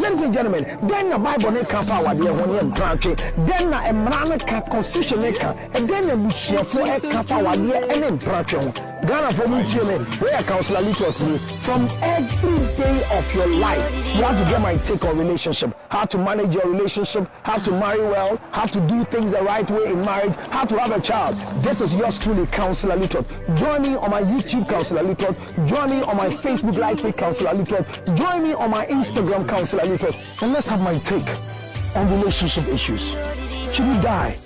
Ladies and gentlemen, then the Bible ne can power the one branch. Then a man can constitution maker, and then a mission for a power the any branch. Ghana for me, where Counselor Little me from every day of your life. You have to get my take on relationship, how to manage your relationship, how to marry well, how to do things the right way in marriage, how to have a child. This is yours truly, Counselor Little. Join me on my YouTube, Counselor Little. Join me on my Facebook Live page, Counselor Little. Join me on my Instagram, Counselor Little. And let's have my take on relationship issues. Should you die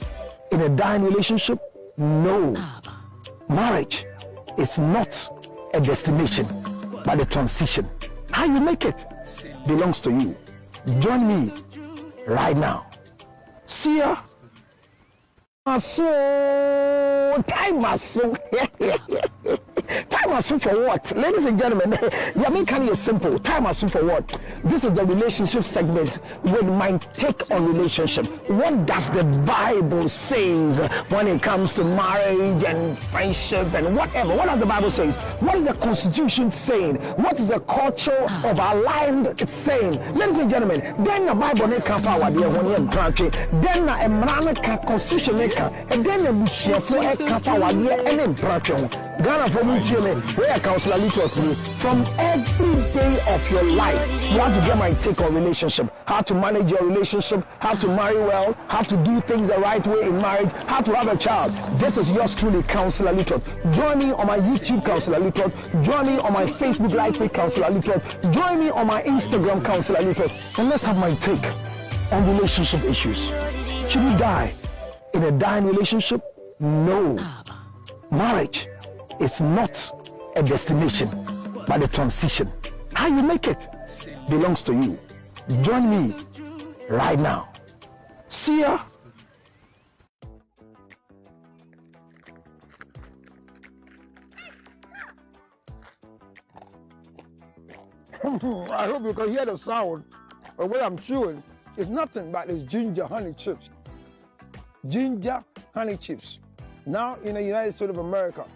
in a dying relationship? No. Marriage is not a destination, but a transition. How you make it belongs to you. Join me right now. See ya. Time for what? Ladies and gentlemen, Yamin is simple. Time for what? This is the relationship segment with my take on relationship. What does the Bible says when it comes to marriage and friendship and whatever? What does the Bible say? What is the Constitution saying? What is the culture of our land saying? Ladies and gentlemen, then the Bible ne can power the one branch. Then a man can Constitution maker, and then a mission for a power the any branch. Ghana for me, where Counselor Little me from every day of your life. You have to get my take on relationship, how to manage your relationship, how to marry well, how to do things the right way in marriage, how to have a child. This is yours truly, Counselor Little. Join me on my YouTube, Counselor Little. Join me on my Facebook Live page, Counselor Little. Join me on my Instagram, Counselor Little. And let's have my take on relationship issues. Should you die in a dying relationship? No. Marriage is not a destination, but a transition. How you make it belongs to you. Join me right now. See ya. I hope you can hear the sound of what I'm chewing. It's nothing but it's ginger honey chips. Ginger honey chips. Now in the United States of America,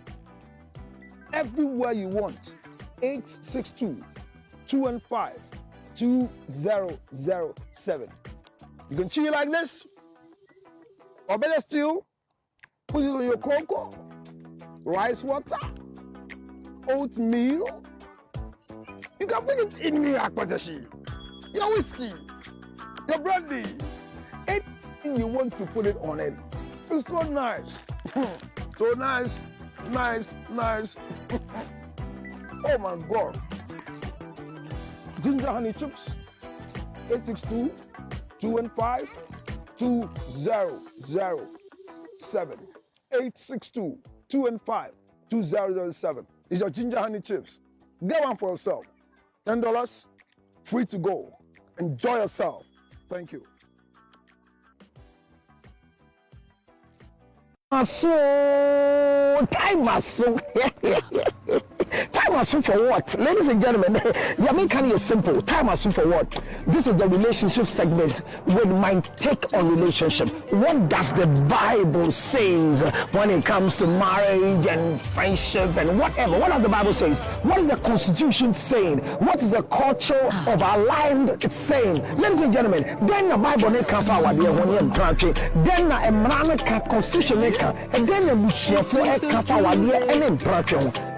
everywhere you want, 862-215-2007. You can chew it like this, or better still, put it on your cocoa, rice water, oatmeal. You can put it in your whiskey, your brandy, anything you want to put it on it. It's so nice. So nice. Nice. Oh my God. Ginger honey chips. 862-215-2007. 862-215-2007. It's your ginger honey chips. Get one for yourself. $10, free to go. Enjoy yourself. Thank you. Time for what? Ladies and gentlemen, Yamin is simple. Time for what? This is the relationship segment with my take on relationship. What does the Bible says when it comes to marriage and friendship and whatever? What does the Bible say? What is the Constitution saying? What is the culture of our land saying? Ladies and gentlemen, then the Bible ne can power the one branch. Then a man can Constitution maker, and then a mission for a power the any branch.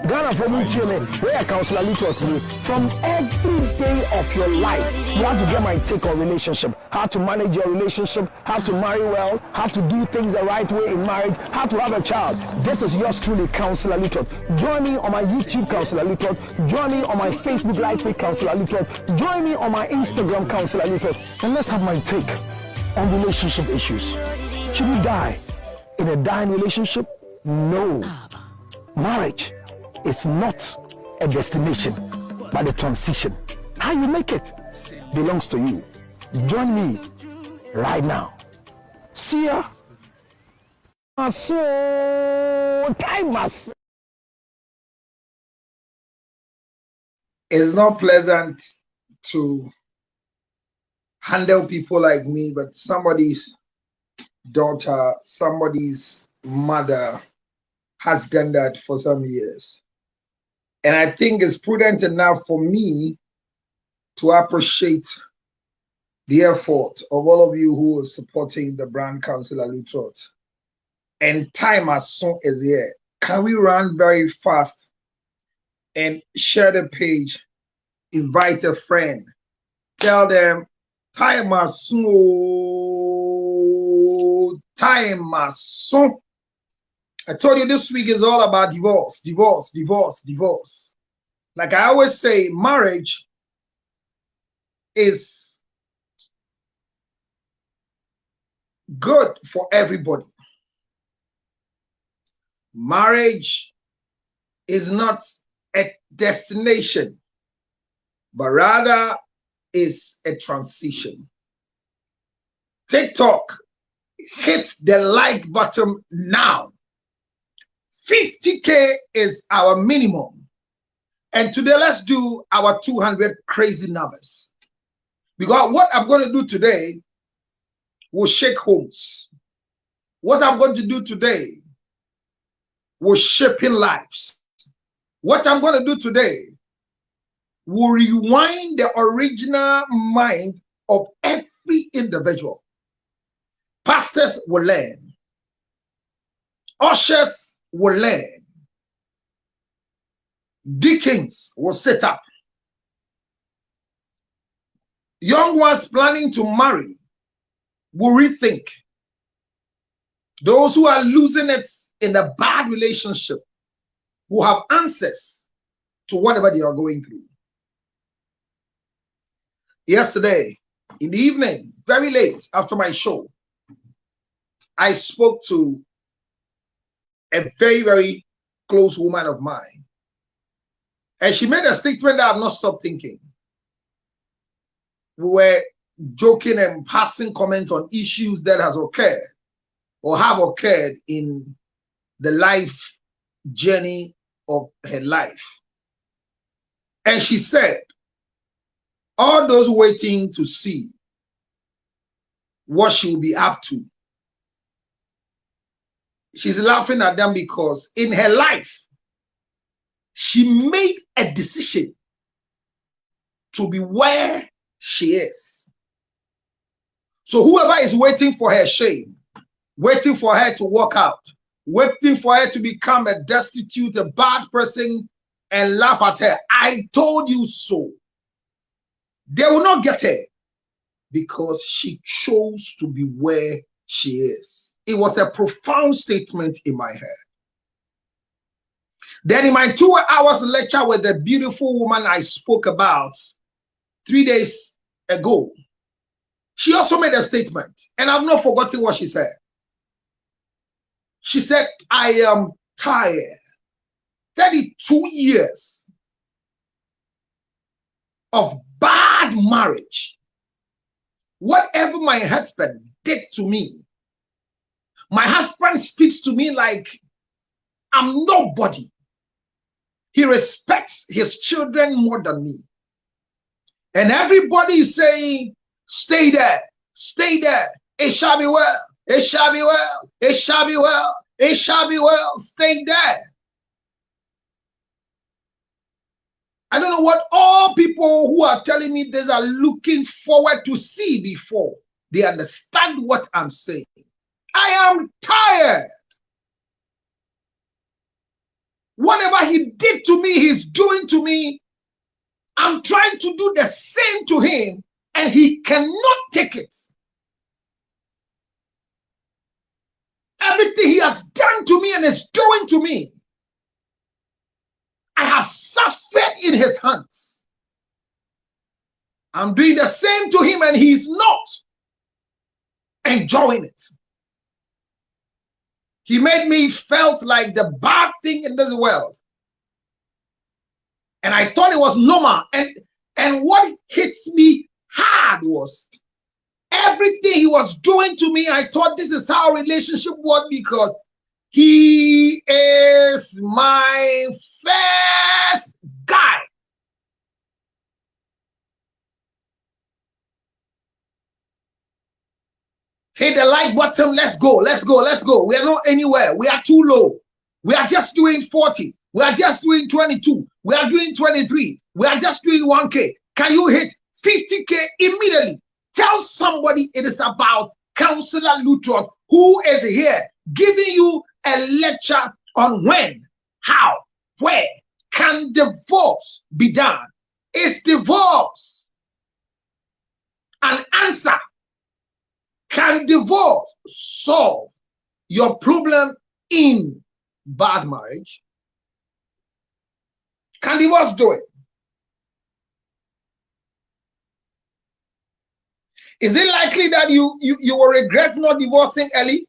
Ghana for me, where Counselor Little me from every day of your life. You have to get my take on relationship, how to manage your relationship, how to marry well, how to do things the right way in marriage, how to have a child. This is yours truly, Counselor Little. Join me on my YouTube, Counselor Little. Join me on my Facebook Live page, Counselor Little. Join me on my Instagram, Counselor Little. And let's have my take on relationship issues. Should you die in a dying relationship? No. Marriage is not a destination, but a transition. How you make it belongs to you. Join me right now. See ya. Time. It's not pleasant to handle people like me, but somebody's daughter, somebody's mother has done that for some years. And I think it's prudent enough for me to appreciate the effort of all of you who are supporting the brand council Alutrot. And time as soon as here. Can we run very fast and share the page? Invite a friend. Tell them time as soon. Time as soon. I told you this week is all about divorce, divorce, divorce, divorce. Like I always say, marriage is good for everybody. Marriage is not a destination, but rather is a transition. TikTok, hit the like button now. 50K is our minimum. And today, let's do our 200 crazy numbers. Because what I'm going to do today will shake homes. What I'm going to do today will shape lives. What I'm going to do today will rewind the original mind of every individual. Pastors will learn. Ushers will learn. Deacons will set up. Young ones planning to marry will rethink. Those who are losing it in a bad relationship will have answers to whatever they are going through. Yesterday, in the evening, very late after my show, I spoke to a very, very close woman of mine. And she made a statement that I've not stopped thinking. We were joking and passing comment on issues that has occurred or have occurred in the life journey of her life. And she said, all those waiting to see what she will be up to, she's laughing at them because in her life, she made a decision to be where she is. So whoever is waiting for her shame, waiting for her to walk out, waiting for her to become a destitute, a bad person, and laugh at her, I told you so. They will not get her because she chose to be where she is. It was a profound statement in my head. Then in my 2 hours lecture with the beautiful woman I spoke about 3 days ago, she also made a statement, and I've not forgotten what she said. She said, I am tired. 32 years of bad marriage. Whatever my husband did to me, my husband speaks to me like I'm nobody. He respects his children more than me. And everybody is saying, stay there, stay there. It shall be well, it shall be well, it shall be well, it shall be well, stay there. I don't know what all people who are telling me this are looking forward to see before they understand what I'm saying. I am tired. Whatever he did to me, he's doing to me. I'm trying to do the same to him, and he cannot take it. Everything he has done to me and is doing to me, I have suffered in his hands. I'm doing the same to him, and he's not enjoying it. He made me felt like the bad thing in this world. And I thought it was normal. And what hits me hard was everything he was doing to me. I thought this is how a relationship was because he is my first guy. Hit the like button. Let's go. Let's go. Let's go. We are not anywhere. We are too low. We are just doing 40. We are just doing 22. We are doing 23. We are just doing 1K. Can you hit 50K immediately? Tell somebody it is about Counselor Lutrot, who is here giving you a lecture on when, how, where can divorce be done. Is divorce an answer? Can divorce solve your problem in bad marriage? Can divorce do it? Is it likely that you will regret not divorcing early?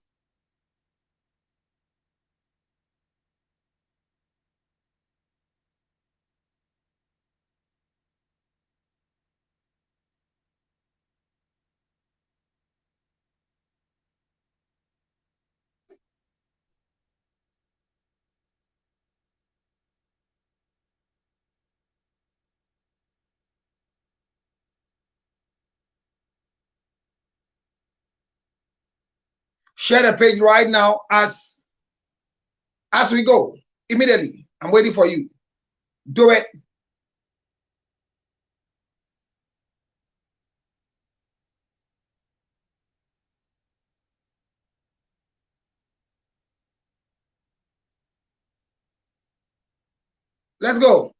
Share the page right now as we go. Immediately. I'm waiting for you. Do it. Let's go.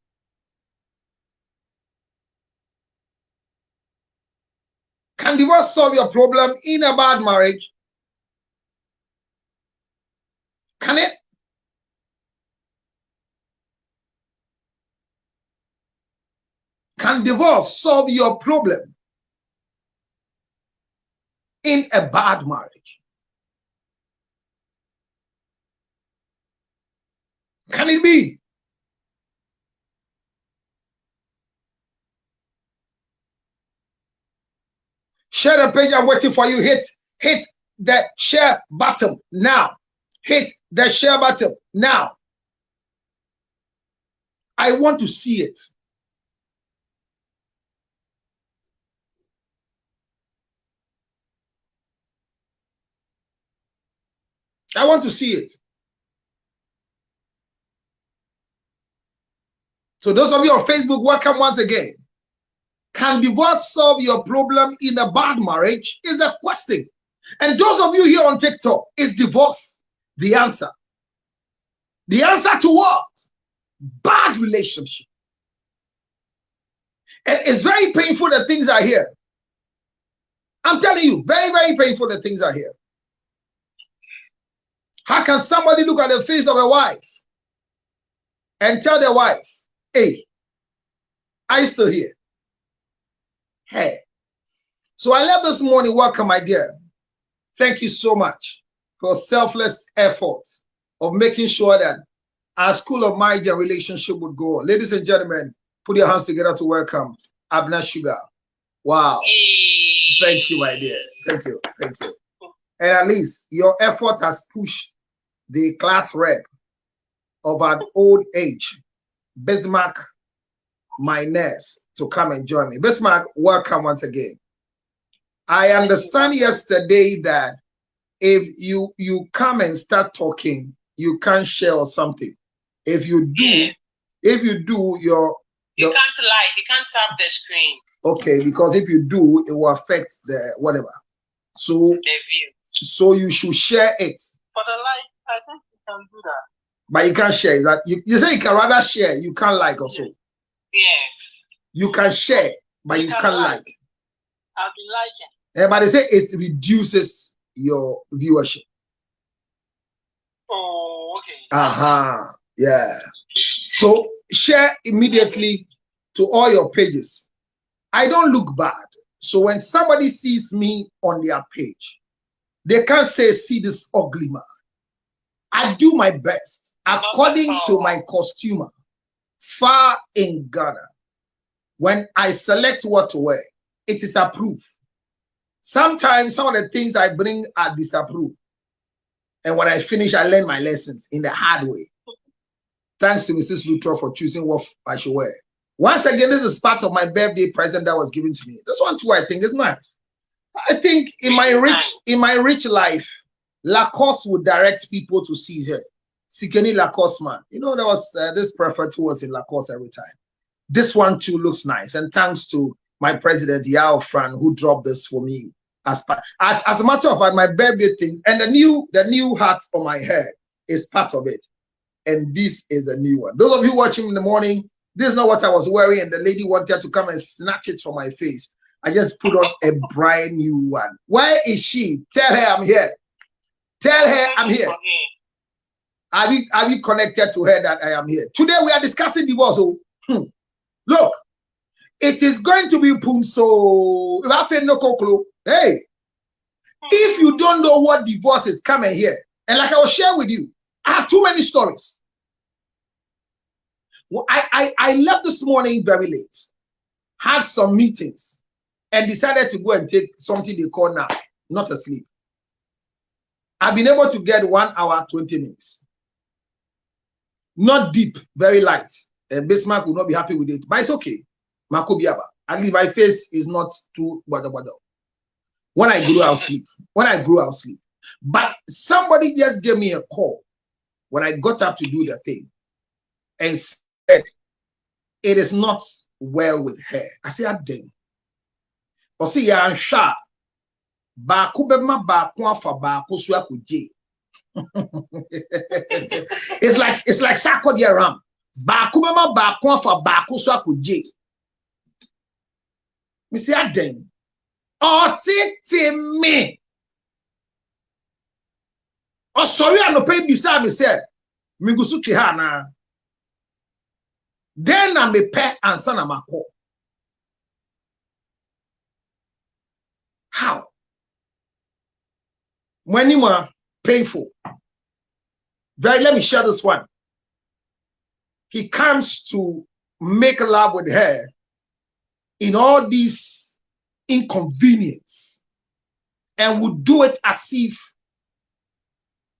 Can divorce solve your problem in a bad marriage? Can it? Can divorce solve your problem in a bad marriage? Can it be? Share the page. I'm waiting for you. Hit the share button now. Hit the share button now. I want to see it. I want to see it. So those of you on Facebook, welcome once again. Can divorce solve your problem in a bad marriage is a question. And those of you here on TikTok, is divorce the answer? The answer to what? Bad relationship. And it's very painful that things are here. I'm telling you, very, very painful that things are here. How can somebody look at the face of a wife and tell their wife, hey, are you still here? Hey. So I left this morning. Welcome, my dear. Thank you so much for selfless effort of making sure that our school of marriage and relationship would go on. Ladies and gentlemen, put your hands together to welcome Abner Sugar. Wow. Thank you, my dear. Thank you. Thank you. And at least your effort has pushed the class rep of an old age, Bismarck, my nurse, to come and join me. Bismarck, welcome once again. I understand yesterday that if you come and start talking, you can't share or something. If you do, you can't like, you can't tap the screen. Okay, because if you do, it will affect the whatever. So the view. So you should share it. For the like, I think you can do that. But you can't share that. You say you can rather share, you can't like also. Yes. You can share, but you can't like. I'll be liking. But they say it reduces your viewership. Oh, okay. Yeah. So share immediately to all your pages. I don't look bad. So when somebody sees me on their page, they can't say, see this ugly man. I do my best according to my costumer far in Ghana. When I select what to wear, it is approved. Sometimes some of the things I bring are disapproved. And when I finish, I learn my lessons in the hard way. Thanks to Mrs. Lutrot for choosing what I should wear. Once again, this is part of my birthday present that was given to me. This one too, I think, is nice. I think in my rich life, Lacoste would direct people to see her. Sikeni Lacoste man. You know, there was this prophet who was in Lacoste every time. This one too looks nice. And thanks to my president, Yao Fran, who dropped this for me as a matter of fact, my birthday things and the new hat on my head is part of it. And this is a new one. Those of you watching in the morning, this is not what I was wearing, and the lady wanted to come and snatch it from my face. I just put on a brand new one. Where is she? Tell her I'm here. Tell her I'm here. Are you connected to her that I am here? Today we are discussing divorce. Look, it is going to be punso. Hey, if you don't know what divorce is, come and hear. And like I will share with you, I have too many stories. Well, I left this morning very late, had some meetings, and decided to go and take something they call nap, not a sleep. I've been able to get 1 hour, 20 minutes. Not deep, very light. And Bismarck will not be happy with it, but it's okay. Makobiaba. At least my face is not too bada. When I grow, I'll sleep. When I grow, I'll sleep. But somebody just gave me a call when I got up to do the thing and said, it is not well with her. I said, then. Or see, I'm sharp. It's like Sako Diaram. Bakubema bakwa for bakuswa kuje. Missy Aden. Oh, titi me. Oh, sorry, I no pay beside me said. Migusuki hana. Then I may pay and son of my call. How? When you are painful. Let me share this one. He comes to make love with her in all these inconvenience and would do it as if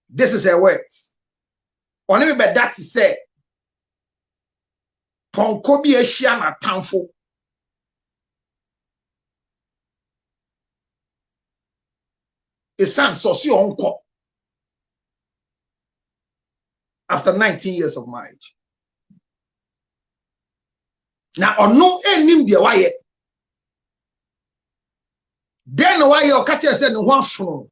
this is her words. Or let me bet that to say, Ponkobi Eshiana Tanfo. A son socio uncle after 19 years of marriage. Now, or no name the why. Then why your catcher said one from.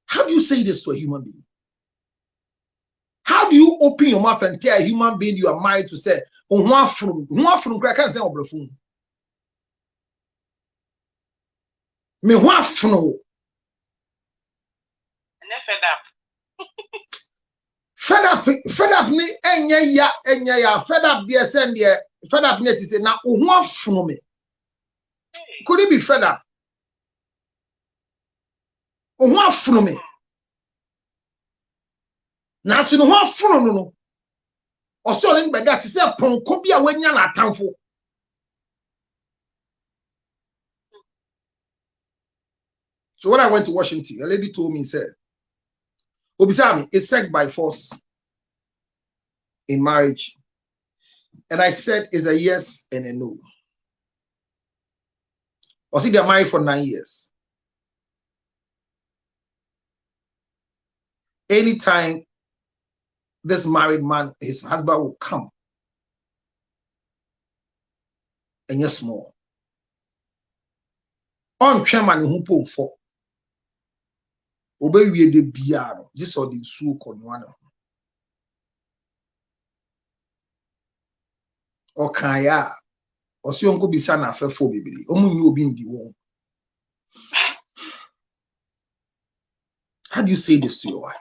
How do you say this to a human being? How do you open your mouth and tell a human being you are married to say, one from crack and say over the phone? Me one from. Fed up me enya ya fed up there send there fed up net is now one from me. Could it be fed up? One from me. Now so no one from no. Or so in by that to say ponko bia wenya na atamfo. So when I went to Washington, a lady told me, said, Obisami, it's sex by force in marriage. And I said, it's a yes and a no. Or see, they're married for 9 years. Anytime this married man, his husband will come and you're small. On chairman who pull for. Obey we de biano. This or the su konwana. Or kaya. Or si onko bisana fefo bibili. Omu nyu obi ndi won. How do you say this to your wife?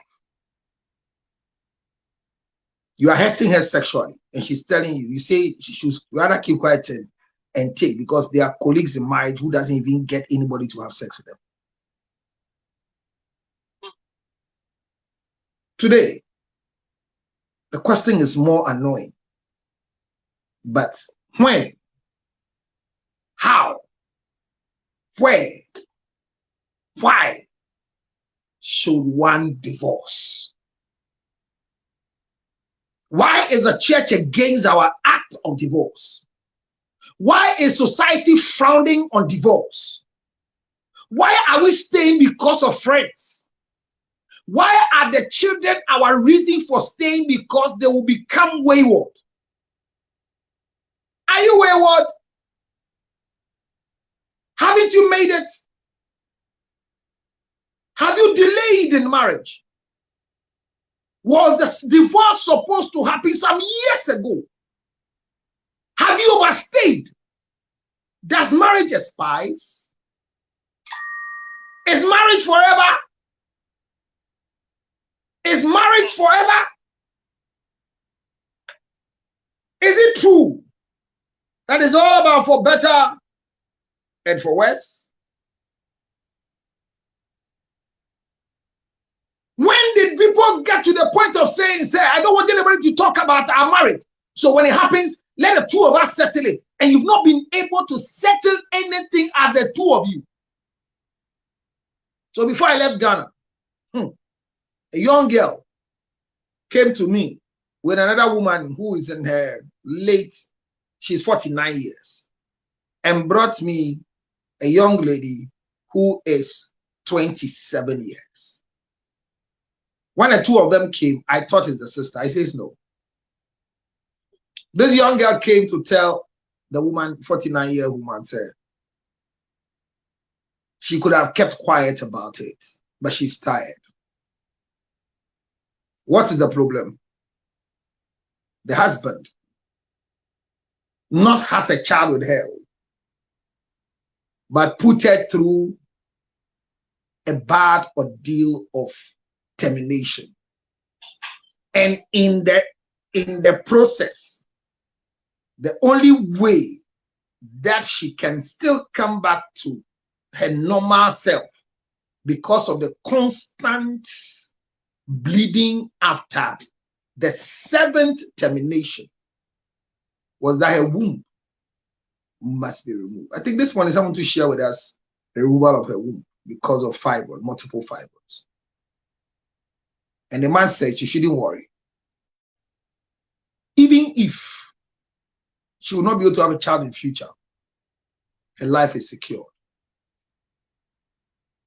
You are hurting her sexually, and she's telling you. You say she should rather keep quiet and take because they are colleagues in marriage who doesn't even get anybody to have sex with them. Today, the question is more annoying. But when, how, where, why should one divorce? Why is the church against our act of divorce? Why is society frowning on divorce? Why are we staying because of friends? Why are the children our reason for staying? Because they will become wayward. Are you wayward? Haven't you made it? Have you delayed in marriage? Was the divorce supposed to happen some years ago? Have you overstayed? Does marriage expire? Is marriage forever? Is marriage forever? Is it true that it's all about for better and for worse? When did people get to the point of saying, I don't want anybody to talk about our marriage, so when it happens, let the two of us settle it? And you've not been able to settle anything as the two of you. So before I left Ghana, a young girl came to me with another woman who is in her late, she's 49 years, and brought me a young lady who is 27 years. When the two of them came, I thought it's the sister. I says no. This young girl came to tell the woman, 49-year woman, said she could have kept quiet about it, but she's tired. What is the problem? The husband not has a child with her, but put her through a bad ordeal of termination. And in the process, the only way that she can still come back to her normal self, because of the constant bleeding after the 7th termination, was that her womb must be removed. I think this one is someone to share with us the removal of her womb because of fibroid, multiple fibroids. And the man said she shouldn't worry. Even if she will not be able to have a child in future, her life is secure.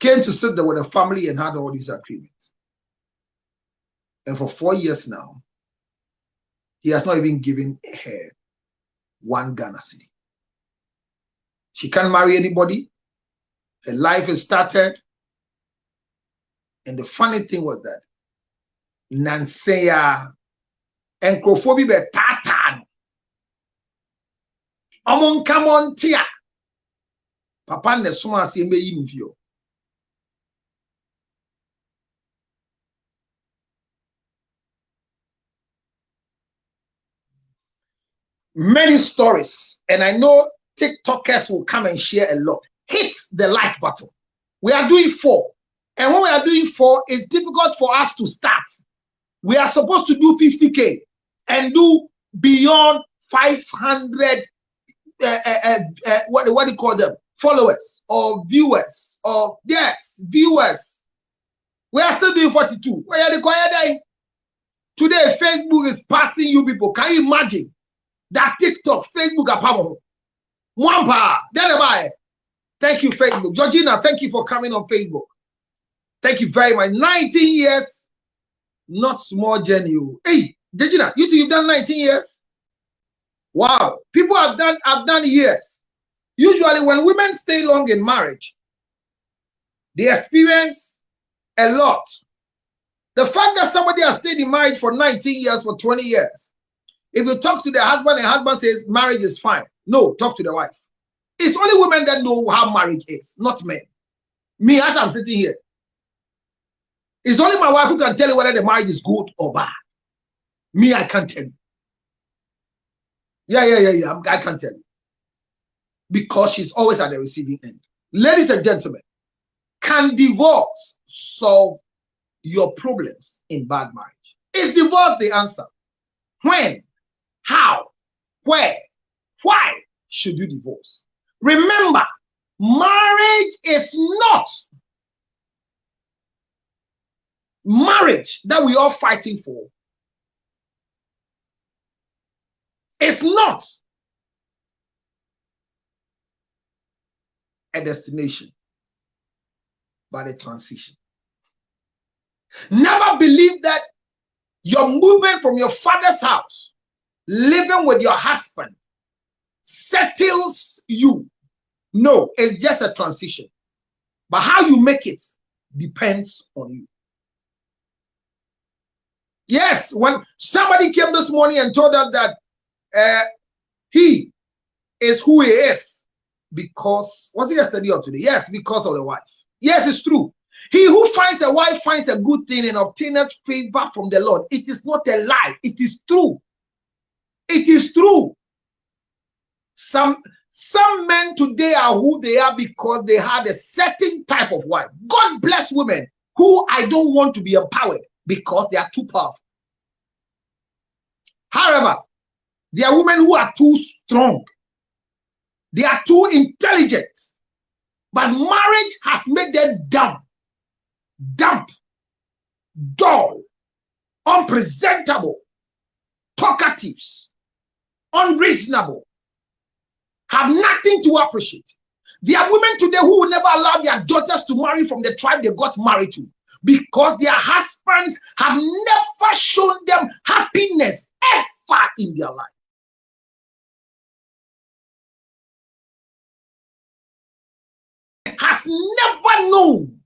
Came to sit there with a family and had all these agreements. And for 4 years now, he has not even given her 1 Ghana cedi. She can't marry anybody. Her life is started. And the funny thing was that Nanseya and Krofobi be tatan. Amon kamon tia. Papa ne suma si mbe yinvio. Many stories, and I know TikTokers will come and share a lot. Hit the like button. We are doing 4. And when we are doing 4, it's difficult for us to start. We are supposed to do 50K and do beyond 500, what do you call them? Followers or viewers or yes, viewers. We are still doing 42. Why are they quiet? Today, Facebook is passing you people. Can you imagine that TikTok, Facebook, are Mwampa, thank you, Facebook. Georgina, thank you for coming on Facebook. Thank you very much. 19 years, not small journey. Hey, Georgina, you think you've done 19 years? Wow. People have done years. Usually when women stay long in marriage, they experience a lot. The fact that somebody has stayed in marriage for 19 years, for 20 years, if you talk to the husband and the husband says marriage is fine, no, talk to the wife. It's only women that know how marriage is, not men. Me, as I'm sitting here, it's only my wife who can tell you whether the marriage is good or bad. Me, I can't tell you. Yeah, I can't tell you. Because she's always at the receiving end. Ladies and gentlemen, can divorce solve your problems in bad marriage? Is divorce the answer? When? How? Where? Why should you divorce? Remember, marriage is not marriage that we are fighting for. It's not a destination, but a transition. Never believe that you're moving from your father's house, living with your husband settles you. No, it's just a transition. But how you make it depends on you. Yes, when somebody came this morning and told us that he is who he is because, was it yesterday or today? Yes, because of the wife. Yes, it's true. He who finds a wife finds a good thing and obtaineth favor from the Lord. It is not a lie. It is true. It is true. Some men today are who they are because they had a certain type of wife. God bless women who I don't want to be empowered because they are too powerful. However, there are women who are too strong. They are too intelligent. But marriage has made them dumb, dull, unpresentable, talkatives, unreasonable, have nothing to appreciate. There are women today who will never allow their daughters to marry from the tribe they got married to because their husbands have never shown them happiness ever in their life. Has never known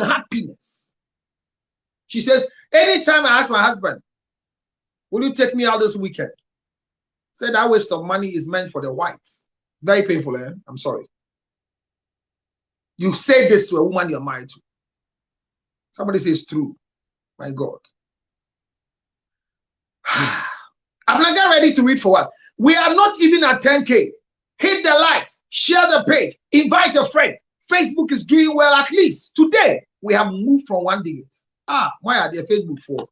happiness. She says, anytime I ask my husband, will you take me out this weekend? Say that waste of money is meant for the whites. Very painful, eh? I'm sorry. You say this to a woman you're married to. Somebody says true. My God. I'm not getting ready to read for us. We are not even at 10K. Hit the likes, share the page, invite a friend. Facebook is doing well. At least today we have moved from 1 digit. Why are they Facebook for?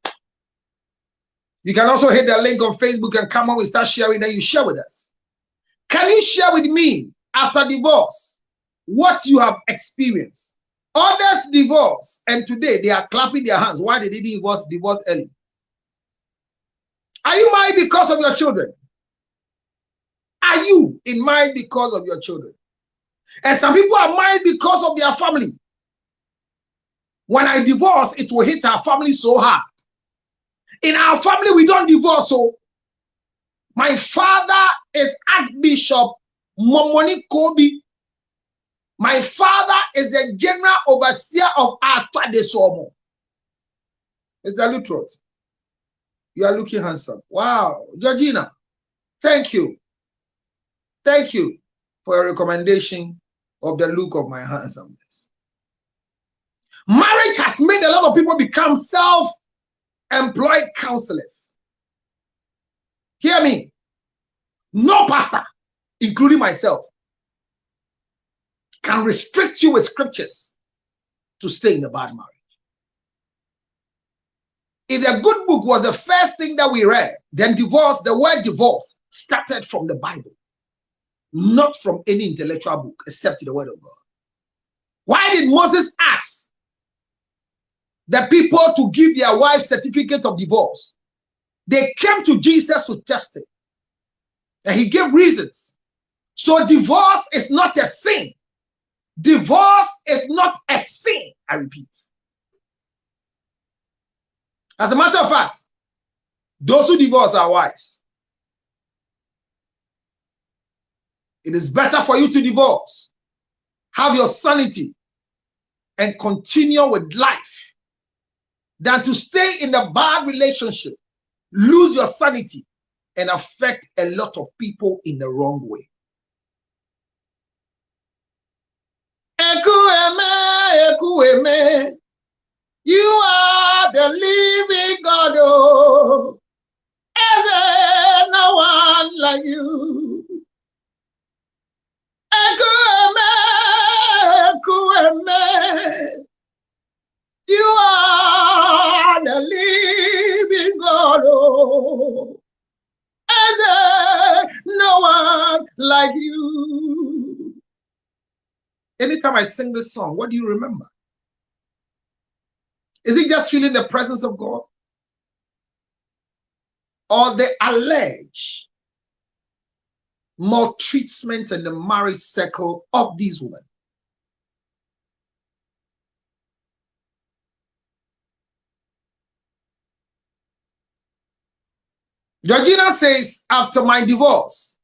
You can also hit the link on Facebook and come on, we start sharing, then you share with us. Can you share with me after divorce what you have experienced? Others divorce and today they are clapping their hands. Why did they divorce early? Are you married because of your children? Are you in marriage because of your children? And some people are married because of their family. When I divorce, it will hit our family so hard. In our family, we don't divorce. So my father is Archbishop Momoni Kobi. My father is the general overseer of Arta de Somo. Mr. Lutrot, you are looking handsome. Wow. Georgina, thank you. Thank you for your recommendation of the look of my handsomeness. Marriage has made a lot of people become self-employed counselors. Hear me. No pastor, including myself, can restrict you with scriptures to stay in a bad marriage. If the good book was the first thing that we read, then divorce, the word divorce started from the Bible. Not from any intellectual book except the word of God. Why did Moses ask the people to give their wife certificate of divorce? They came to Jesus to test it. And he gave reasons. So divorce is not a sin. Divorce is not a sin, I repeat. As a matter of fact, those who divorce are wise. It is better for you to divorce, have your sanity, and continue with life than to stay in a bad relationship, lose your sanity, and affect a lot of people in the wrong way. Ekueme, Ekueme, you are the living God. Oh, is there no one like you? You are the living God. Oh, is there no one like you? Anytime I sing this song, what do you remember? Is it just feeling the presence of God? Or the alleged maltreatment in the marriage circle of these women? Georgina says, after my divorce,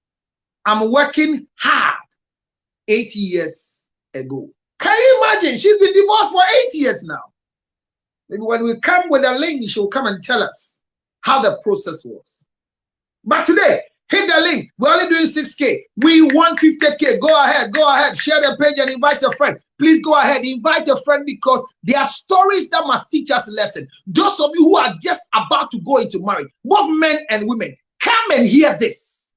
I'm working hard 8 years ago. Can you imagine? She's been divorced for 8 years now. Maybe when we come with a link, she'll come and tell us how the process was. But today, hit the link. We're only doing 6K. We want 50K. Go ahead, share the page and invite a friend. Please go ahead, invite a friend, because there are stories that must teach us a lesson. Those of you who are just about to go into marriage, both men and women, come and hear this.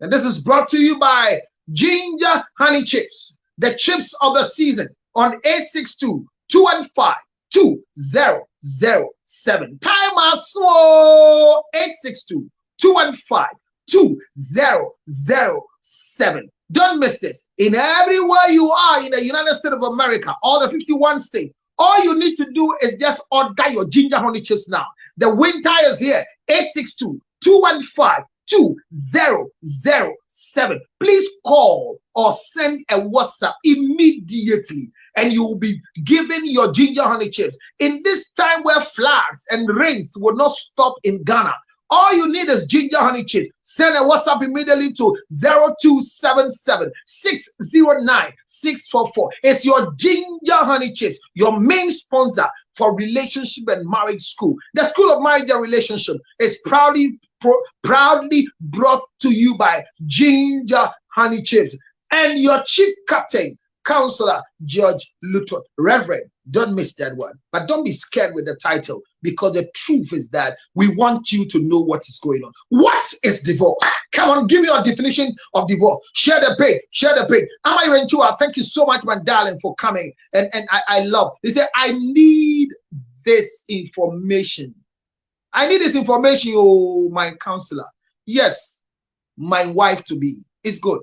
And this is brought to you by Ginger Honey Chips, the chips of the season, on 862-215-2007. Time us 862-215-2007. Don't miss this. In everywhere you are in the United States of America, all the 51 states, all you need to do is just order your Ginger Honey Chips now. The winter is here. 862-215-2007. Please call or send a WhatsApp immediately, and you will be given your Ginger Honey Chips. In this time where floods and rains will not stop in Ghana, all you need is Ginger Honey Chips. Send a WhatsApp immediately to 0277-609-644. It's your Ginger Honey Chips, your main sponsor for relationship and marriage school. The School of Marriage and Relationship is proudly brought to you by Ginger Honey Chips and your chief captain, Counselor George Lutot. Reverend, don't miss that one. But don't be scared with the title, because the truth is that we want you to know what is going on. What is divorce? Come on, give me your definition of divorce. Share the page. Am I Renchua? Thank you so much, my darling, for coming. And I love. He said, I need this information. I need this information, oh, my counselor. Yes, my wife to be. It's good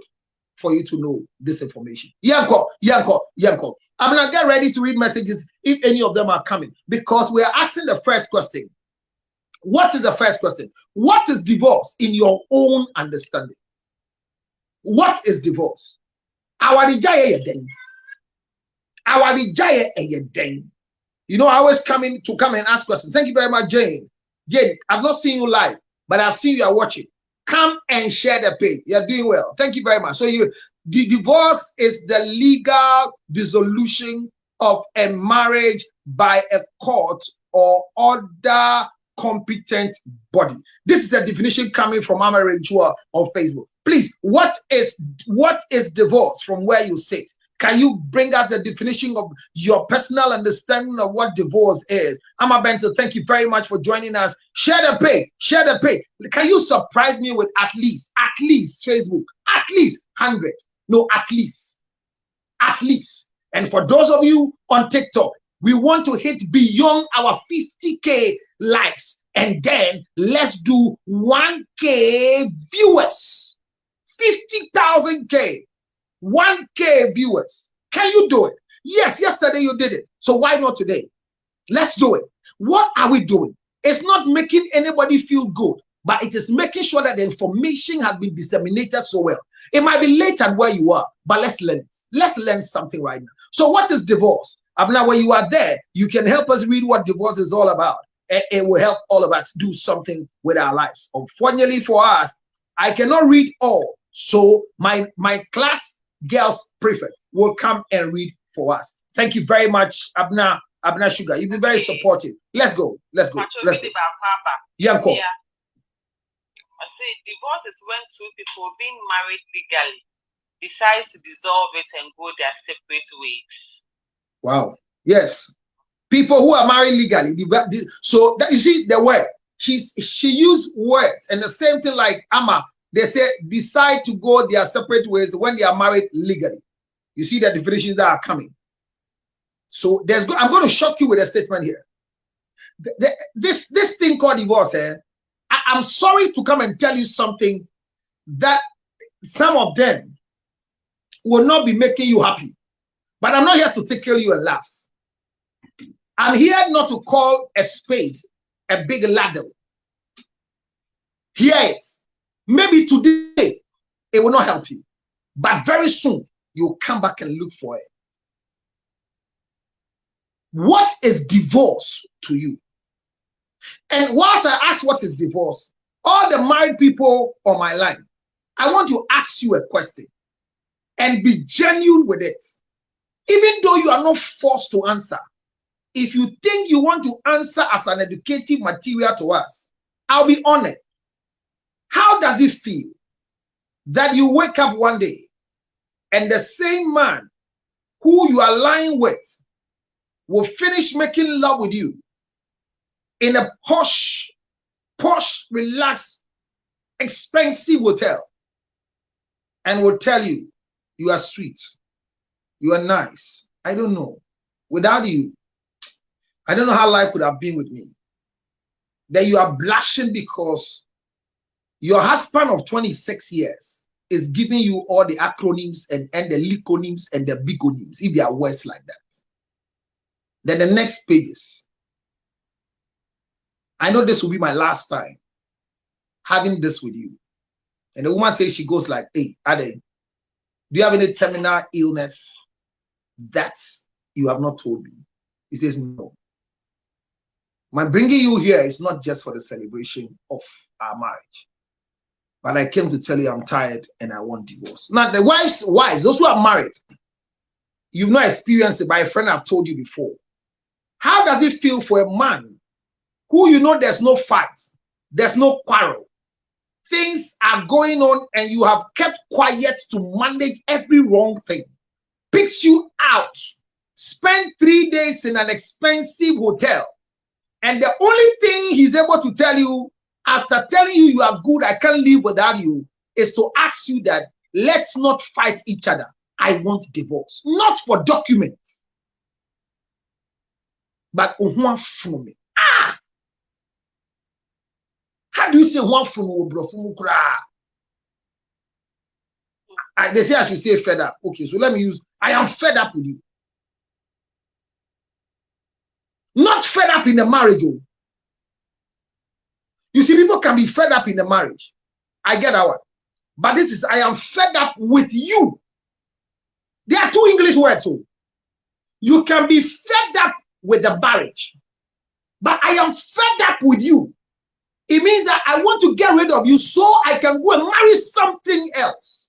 for you to know this information. Yanko. I'm gonna get ready to read messages if any of them are coming, because we're asking the first question. What is the first question? What is divorce in your own understanding? What is divorce? You know, I always come and ask questions. Thank you very much, Jane. Jane, I've not seen you live, but I've seen you are watching. Come and share the page. You're doing well. Thank you very much. So the divorce is the legal dissolution of a marriage by a court or other competent body. This is a definition coming from Mama Renchua on Facebook. Please, what is divorce from where you sit? Can you bring us a definition of your personal understanding of what divorce is? Amma Benton, thank you very much for joining us. Share the page. Can you surprise me with at least Facebook, at least 100? No, at least. And for those of you on TikTok, we want to hit beyond our 50K likes, and then let's do 1K viewers, 50,000K. 1K viewers. Can you do it? Yes, yesterday you did it. So why not today? Let's do it. What are we doing? It's not making anybody feel good, but it is making sure that the information has been disseminated so well. It might be late at where you are, but let's learn it. Let's learn something right now. So what is divorce? Abna, when you are there, you can help us read what divorce is all about. And it will help all of us do something with our lives. Unfortunately for us, I cannot read all. So my class girls prefect will come and read for us. Thank you very much, Abna Sugar. You've been very supportive. Let's go. Yeah. I say Yanko. Divorce is when two people being married legally decides to dissolve it and go their separate ways. Wow. Yes. People who are married legally. So that, you see the word. She used words, and the same thing like Amma. They say decide to go their separate ways when they are married legally. You see the definitions that are coming. So I'm going to shock you with a statement here. This thing called divorce, I'm sorry to come and tell you something that some of them will not be making you happy. But I'm not here to tickle you and laugh. I'm here not to call a spade a big ladle. Hear it. Maybe today it will not help you, but very soon you'll come back and look for it. What is divorce to you? And whilst I ask what is divorce, all the married people on my line, I want to ask you a question and be genuine with it. Even though you are not forced to answer, if you think you want to answer as an educative material to us, I'll be honored. How does it feel that you wake up one day and the same man who you are lying with will finish making love with you in a posh, relaxed, expensive hotel and will tell you, you are sweet, you are nice. I don't know. Without you, I don't know how life could have been with me. That you are blushing because your husband of 26 years is giving you all the acronyms and the liconyms and the bigonyms, if they are words like that. Then the next pages. I know this will be my last time having this with you. And the woman says, she goes like, hey, Ade, do you have any terminal illness that you have not told me? He says, no. My bringing you here is not just for the celebration of our marriage, but I came to tell you I'm tired and I want divorce. Now, the wives, those who are married, you've not experienced it, but a friend I've told you before. How does it feel for a man who you know there's no fight, there's no quarrel, things are going on and you have kept quiet to manage every wrong thing, picks you out, spend 3 days in an expensive hotel, and the only thing he's able to tell you after telling you you are good, I can't live without you, is to ask you that let's not fight each other. I want divorce, not for documents, but for me. How do you say one from they say I should say fed up. Okay, so let me use I am fed up with you. Not fed up in the marriage. Oh. You see, people can be fed up in the marriage. I get that one. But this is I am fed up with you. There are two English words. So you can be fed up with the marriage, but I am fed up with you. It means that I want to get rid of you so I can go and marry something else.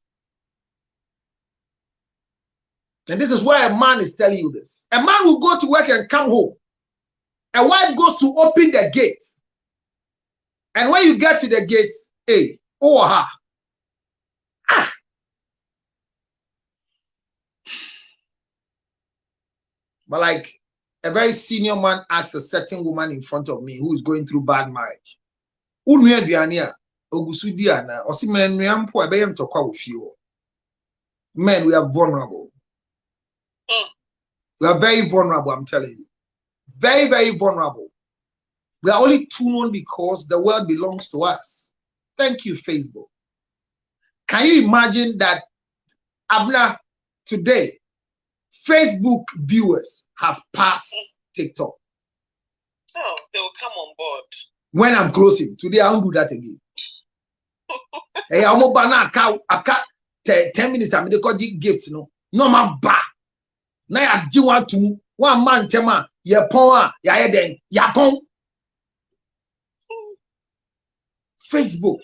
And this is why a man is telling you this. A man will go to work and come home. A wife goes to open the gate. And when you get to the gate, hey, oh, ha. Ah. But like a very senior man asks a certain woman in front of me who is going through bad marriage. Men, we are vulnerable. We are very vulnerable, I'm telling you. Very, very vulnerable. We are only too known because the world belongs to us. Thank you, Facebook. Can you imagine that, Abna, today, Facebook viewers have passed TikTok? Oh, they will come on board. When I'm closing, today I won't do that again. Hey, I'm about 10 minutes, I'm going to gifts, no man ba. Now I do want to one man tema, ya pon, ya den, ya pon. Facebook.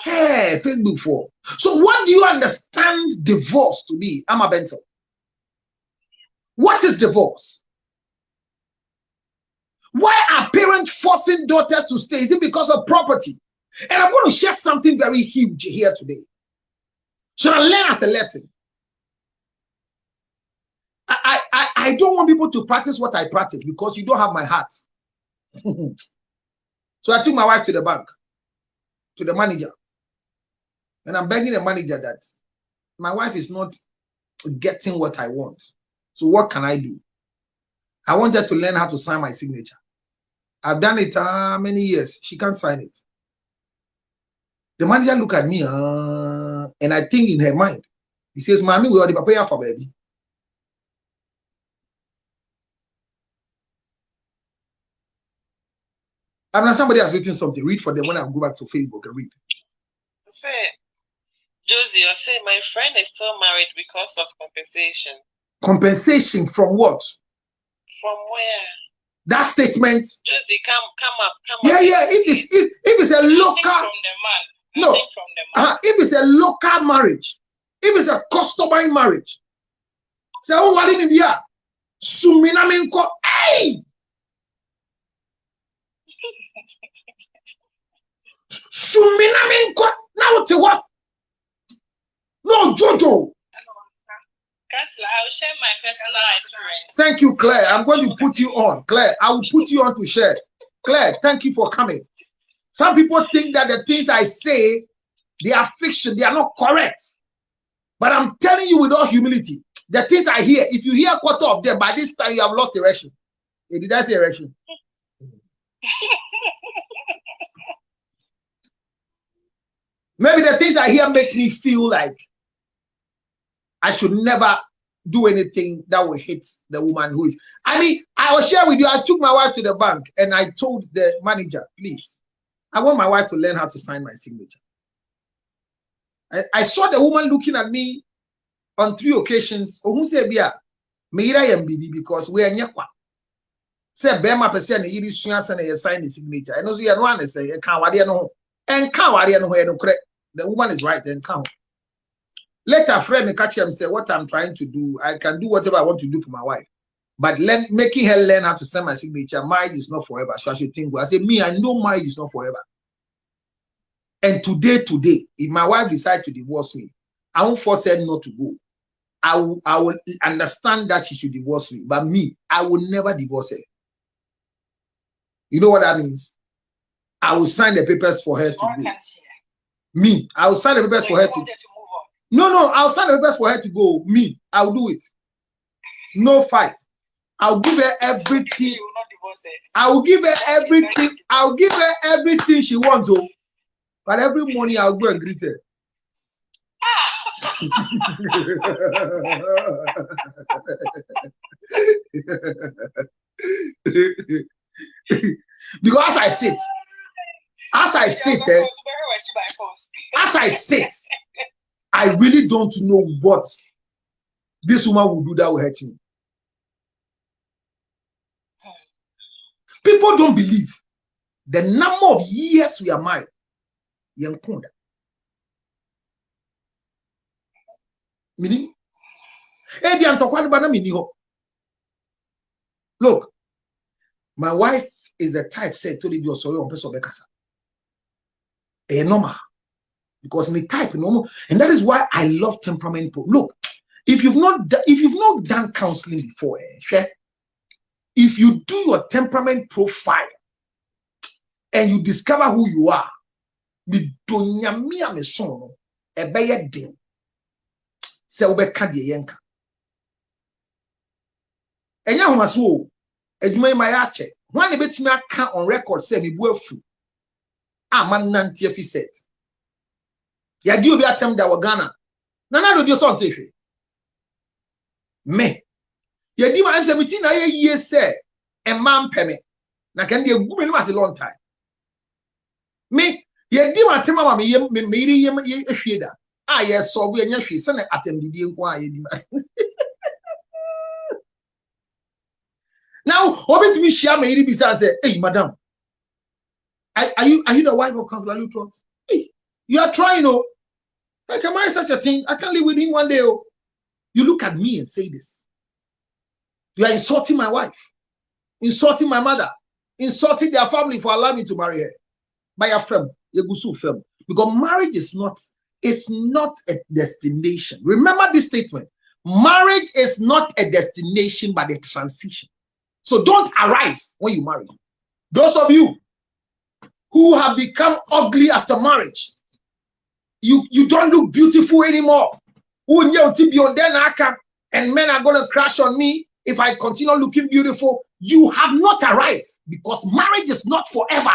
Hey, Facebook for. So what do you understand divorce to be, Ama Bento? What is divorce? Why are parents forcing daughters to stay? Is it because of property? And I'm going to share something very huge here today. So I learn as a lesson. I don't want people to practice what I practice because you don't have my heart. So I took my wife to the bank, to the manager. And I'm begging the manager that my wife is not getting what I want. So what can I do? I want her to learn how to sign my signature. I've done it many years. She can't sign it. The manager look at me and I think in her mind, he says, Mommy, we already prepare for baby. I'm not somebody has written something. Read for them when I go back to Facebook and read. Say, Josie, I say my friend is still married because of compensation. Compensation from what? From where? That statement. Just they come up. Yeah. If it's a local from the man. No. From the man. If it's a local marriage, if it's a customary marriage, say oh what in India, sumina minko hey. Sumina minko now to what? No Jojo. I'll share my personal experience. Thank you, Claire. I'm going to put you on. Claire, I will put you on to share. Claire, thank you for coming. Some people think that the things I say, they are fiction, they are not correct. But I'm telling you with all humility, the things I hear, if you hear a quarter of them, by this time you have lost erection. Hey, did I say erection? Maybe the things I hear makes me feel like I should never do anything that will hit the woman who is. I mean, I will share with you. I took my wife to the bank and I told the manager, please, I want my wife to learn how to sign my signature. I saw the woman looking at me on 3 occasions. Oh, who said, "Bia, me ira MBB because we are nyakwa." Say, "Bema person yiri suya sene ye sign the signature." I know you are one say, "Can't wadi no, and can't wadi no no correct." The woman is right and count. Let a friend me catch him say, "What I'm trying to do, I can do whatever I want to do for my wife, but making her learn how to sign my signature. Marriage is not forever." So I should think. I say, me, I know marriage is not forever. And today, if my wife decides to divorce me, I won't force her not to go. I will understand that she should divorce me, but me, I will never divorce her. You know what that means? I will sign the papers for her to go. Me, I will sign the papers for her to. No, I'll sign the papers for her to go. Me, I'll do it. No fight. I'll give her everything. I will give her everything. I'll give her everything she wants to. But every morning I'll go and greet her. Because as I sit, I really don't know what this woman will do that will hurt me. People don't believe the number of years we are married. Meaning, look, my wife is the type said to leave your sorry on person bekasa. Normal. Because me type normal, and that is why I love temperament. Look, if you've not done counseling before, if you do your temperament profile and you discover who you are, me donya me son ebeye den se obeka de yenka enya homaso adwuma ma ya che ho na betimi aka on record say me bu afu man nanti afi set ya di obi atem da Ghana na do so ntehwe me ya di ma am 17 na ye say e man peme na kan de gu me no as a long time me ye di ma tema ma me iri ye ehwe da ye so bu enya hwe se na atem didi nko ye di ma now obi me share me iri bi say hey madam, are you the wife of Councillor Luttrot? Hey, you are trying, oh. I can marry such a thing. I can't live with him one day, oh. You look at me and say this. You are insulting my wife, insulting my mother, insulting their family for allowing me to marry her. By a firm, because marriage is not a destination. Remember this statement. Marriage is not a destination, but a transition. So don't arrive when you marry. Those of you who have become ugly after marriage, you don't look beautiful anymore. And men are going to crash on me if I continue looking beautiful. You have not arrived, because marriage is not forever.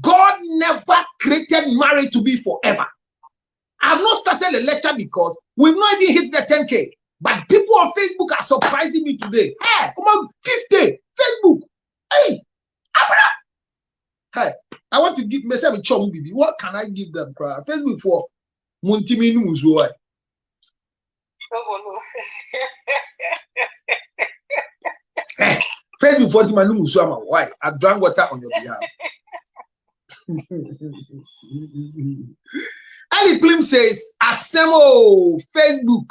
God never created marriage to be forever. I have not started a lecture because we've not even hit the 10K. But people on Facebook are surprising me today. Hey, come on, 50 Facebook. Hey, hey, I want to give myself a chum, baby. What can I give them? Facebook for Montimi News. Hey, Facebook for my new Musama. Why? I drank water on your behalf. Ali Klim says, Asemo Facebook.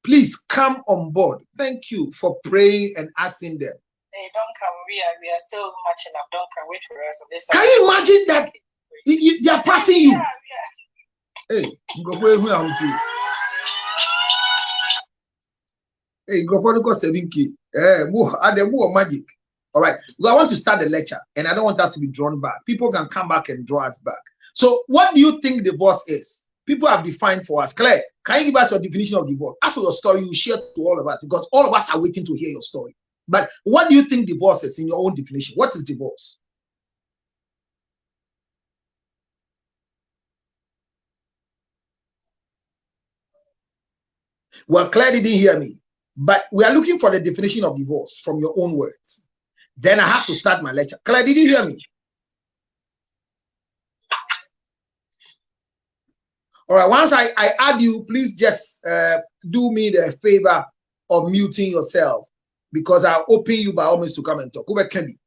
Please come on board. Thank you for praying and asking them. They don't come. We are still matching up. Don't come. Wait for us. Can you imagine that they are passing you? Yeah. Hey, go for who am too. Hey, go for the cost 7K. More magic. All right. Well, I want to start the lecture, and I don't want us to be drawn back. People can come back and draw us back. So, what do you think divorce is? People have defined for us. Claire, can you give us your definition of divorce? As for your story, you share to all of us because all of us are waiting to hear your story. But what do you think divorce is in your own definition? What is divorce? Well, Claire didn't hear me, but we are looking for the definition of divorce from your own words. Then I have to start my lecture. Claire, did you hear me? All right, once I add you, please just do me the favor of muting yourself because I'll open you by all means to come and talk. Ube can be.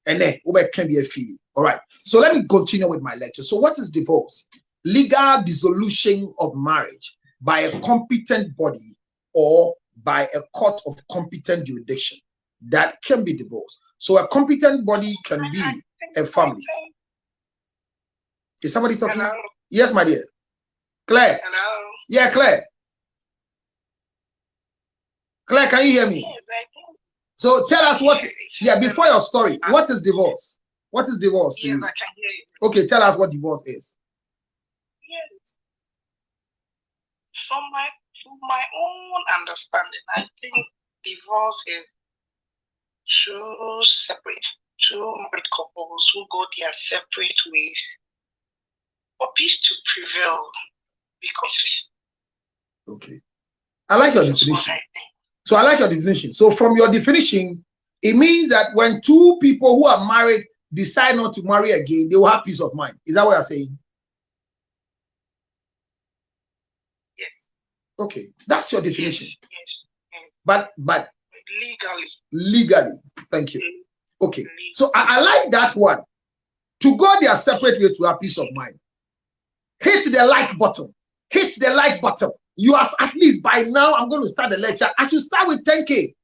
And then Ube can be a feeling. All right, so let me continue with my lecture. So what is divorce? Legal dissolution of marriage by a competent body or by a court of competent jurisdiction. That can be divorce. So a competent body can be a family. Is somebody talking? Hello? Yes, my dear. Claire. Hello. Yeah, Claire. Claire, can you hear me? Yes, I think. So tell us what, before your story, what is divorce? What is divorce to Yes, you? I can hear you. Okay, tell us what divorce is. Yes. From my own understanding, I think divorce is two married couples who go their separate ways for peace to prevail. Because Okay. I like your that's what definition. I think. So I like your definition. So from your definition, it means that when two people who are married decide not to marry again, they will have peace of mind. Is that what you're saying? Yes. Okay, that's your definition. Yes. But legally, thank you. Okay, so I like that one. To go their separate ways to have peace of mind. Hit the like button. Hit the like button. You are at least by now. I'm going to start the lecture. I should start with 10K.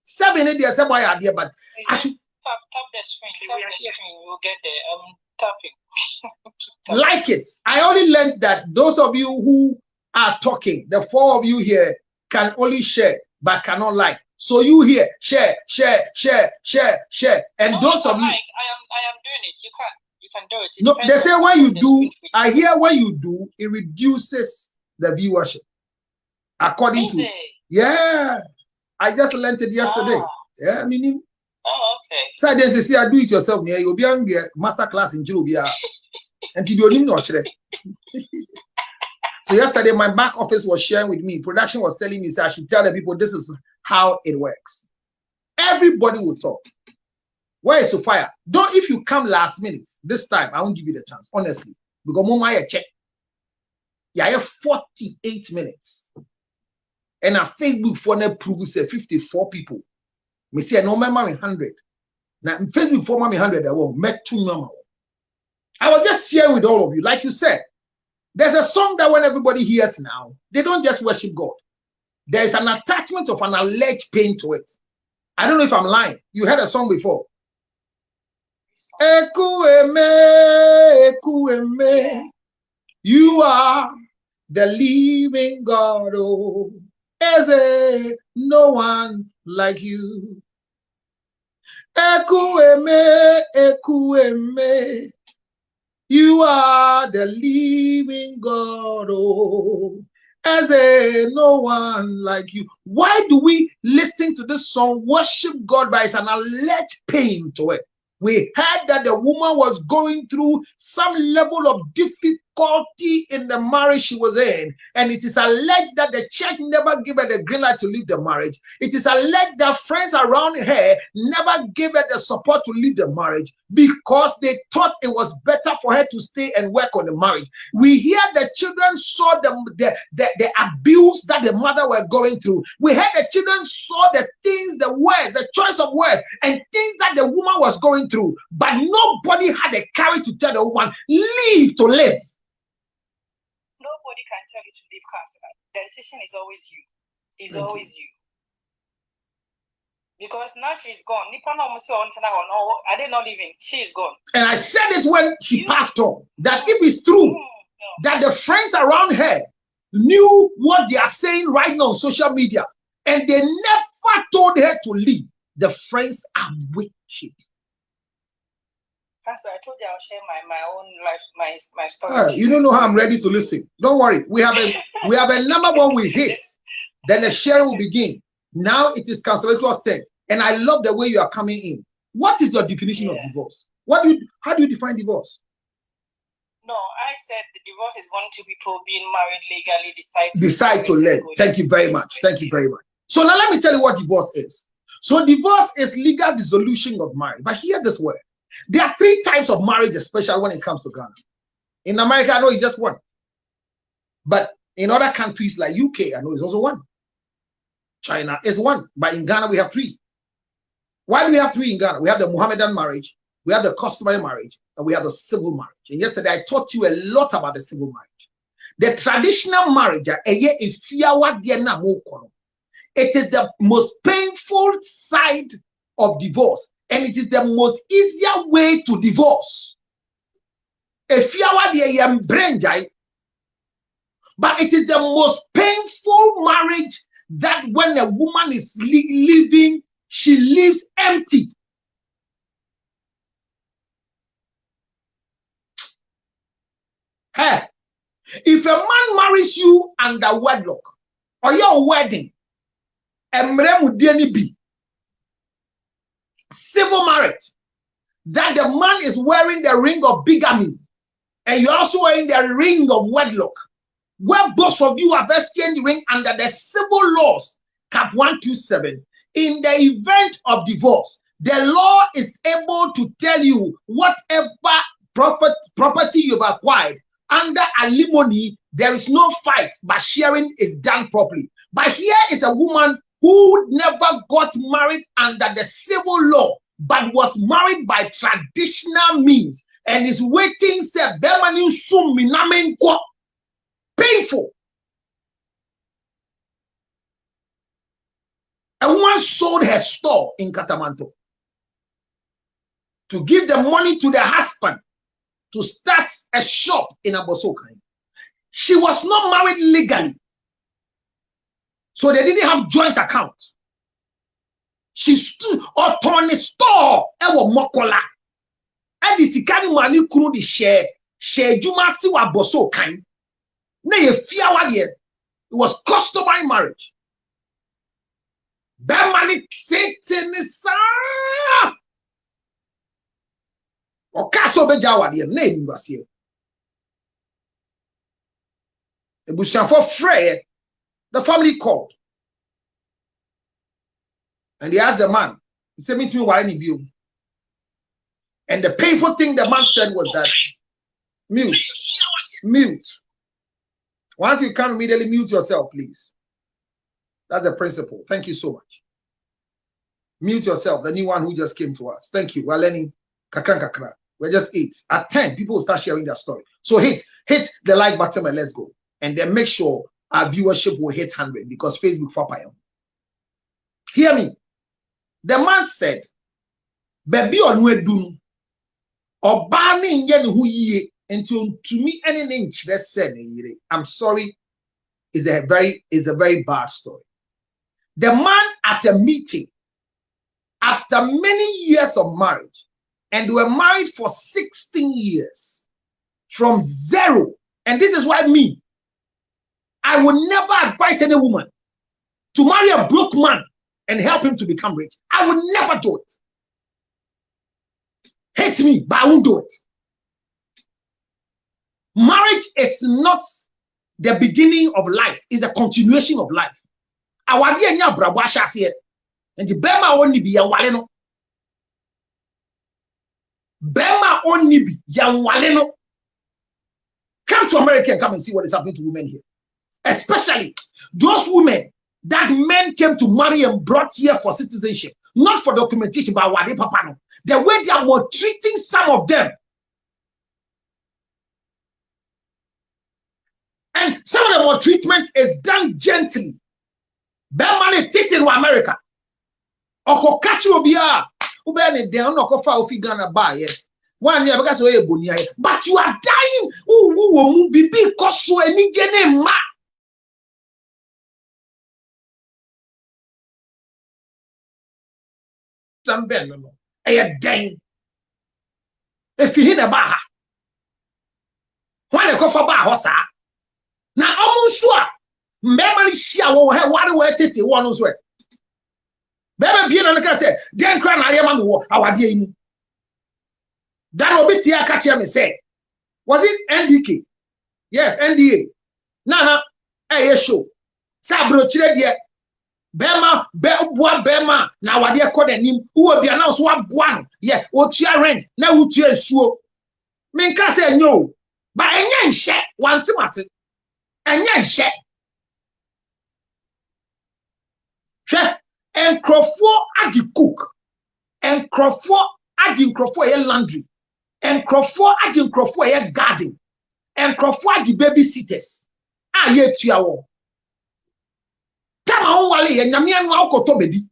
7 8 years, why are there? But I should tap the screen. Tap the screen. We'll get there. Tapping. Like it. I only learned that those of you who are talking, the 4 of you here, can only share but cannot like. So you here, share. And those of you, I am doing it. You can do it. no, they say when you do, I hear when you do, it reduces the viewership. According to, yeah, I just learned it yesterday. Yeah, I mean, okay. So then they say, I do it yourself. Yeah, you'll be on master class in Jurubia. And you don't even know. So yesterday, my back office was sharing with me. Production was telling me, so I should tell the people this is how it works. Everybody will talk. Where is Sophia? Don't, if you come last minute, this time, I won't give you the chance, honestly. Because Mama, check. Yeah, I have 48 minutes. And on Facebook, for the proof, 54 people. Me say, no, my 100. Now, Facebook, for my 100, I won't met 2 number. I was just sharing with all of you, like you said. There's a song that when everybody hears now, they don't just worship God. There is an attachment of an alleged pain to it. I don't know if I'm lying. You heard a song before. Ekueme, you are the living God. Oh, is there no one like you? Ekueme, you are the living God. Oh, is there no one like you? Why do we listen to this song, worship God, but it's an alleged pain to it? We heard that the woman was going through some level of difficulty difficulty in the marriage she was in, and it is alleged that the church never gave her the green light to leave the marriage. It is alleged that friends around her never gave her the support to leave the marriage because they thought it was better for her to stay and work on the marriage. We hear the children saw the abuse that the mother were going through. We heard the children saw the things, the words, the choice of words, and things that the woman was going through, but nobody had the courage to tell the woman, leave to live. Nobody can tell you to leave, counselor. The decision is always you. It's always you. Because now she's gone. Are they not leaving? She is gone. And I said it when she passed on, that if it's true that the friends around her knew what they are saying right now on social media, and they never told her to leave, the friends are wicked. Pastor, I told you I'll share my own life, my story. You don't know how I'm ready to listen. Don't worry. We have a number one we hit. Then the sharing will begin. Now it is Counselator's turn. And I love the way you are coming in. What is your definition of divorce? How do you define divorce? No, I said the divorce is when two people being married legally decide to live. Thank you very much. Thank you very much. So now let me tell you what divorce is. So divorce is legal dissolution of marriage. But hear this word. There are three types of marriage, especially when it comes to Ghana. In America, I know it's just one. But in other countries like UK, I know it's also one. China is one. But in Ghana, we have three. Why do we have three in Ghana? We have the Mohammedan marriage, we have the customary marriage, and we have the civil marriage. And yesterday, I taught you a lot about the civil marriage. The traditional marriage, it is the most painful side of divorce. And it is the most easier way to divorce. But it is the most painful marriage that when a woman is living, she lives empty. Hey, if a man marries you under wedlock or your wedding, civil marriage, that the man is wearing the ring of bigamy and you're also wearing the ring of wedlock, where both of you have exchanged the ring under the civil laws, Cap 127. In the event of divorce, the law is able to tell you whatever property you've acquired under alimony, there is no fight, but sharing is done properly. But here is a woman who never got married under the civil law, but was married by traditional means, and is waiting, say, painful. A woman sold her store in Katamanto to give the money to the husband to start a shop in Abosokai. She was not married legally, so they didn't have joint accounts. She stood on a store ewo mokola. And the sikani mani kunu di share juma siwa Abosokai. Na ye fear what it was customary marriage. That money sitting inside. Or Casso Bejawa, the name was here. The Bushan for Frey, the family called. And they asked the man, he said, meet me why any view. And the painful thing the man said was that mute. Once you come, immediately mute yourself, please. That's the principle. Thank you so much. Mute yourself, the new one who just came to us. Thank you. We're learning kakran kakra. We're just 8. At 10, people will start sharing their story. So hit the like button and let's go. And then make sure our viewership will hit 100 because Facebook for payam. Hear me. The man said, "Baby onwe dunu, obani nyen hu ye until to me anything just said." I'm sorry, is a very bad story. The man at a meeting, after many years of marriage, and they were married for 16 years, from zero. And this is why I would never advise any woman to marry a broke man and help him to become rich. I would never do it. Hate me, but I won't do it. Marriage is not the beginning of life, it's the continuation of life. Awadi enya brabo ahyase and the bema onni bi yanwale no. Bema onni bi yanwale no. Come to America and come and see what is happening to women here. Especially those women that men came to marry and brought here for citizenship, not for documentation, but awade papa no. The way they are treating some of them. And some of the more treatment is done gently. Bemani titi in America. Oko kachi obia. Ube ne de ono ko fa ofi Ghana ba ye. One year because we bonia. But you are dying. Mu bibi koso eni jene ma. Some ben no. Eye dying. If you hit a baha. Why the kofa ba ho sa? Na omunso mbema ni shia wo he ware we tete wo no so e bebe bie no ka say den kra na ayema me wo awade yi dan obi tie aka che me say was it NDK? Yes, NDA. Na eh show sa bro chire de bema be boa bema na awade e ko danim wo bia na so aboa no ye o tua rent na wo tua nsuo me nka say nyo ba enya nhye wantemase enya nhye hwe enkrofo agi cook enkrofo agi enkrofo ye laundry enkrofo agi enkrofo ye garden enkrofo agi babysitters ye tua wo tama wale ye nyame anu akoto bedi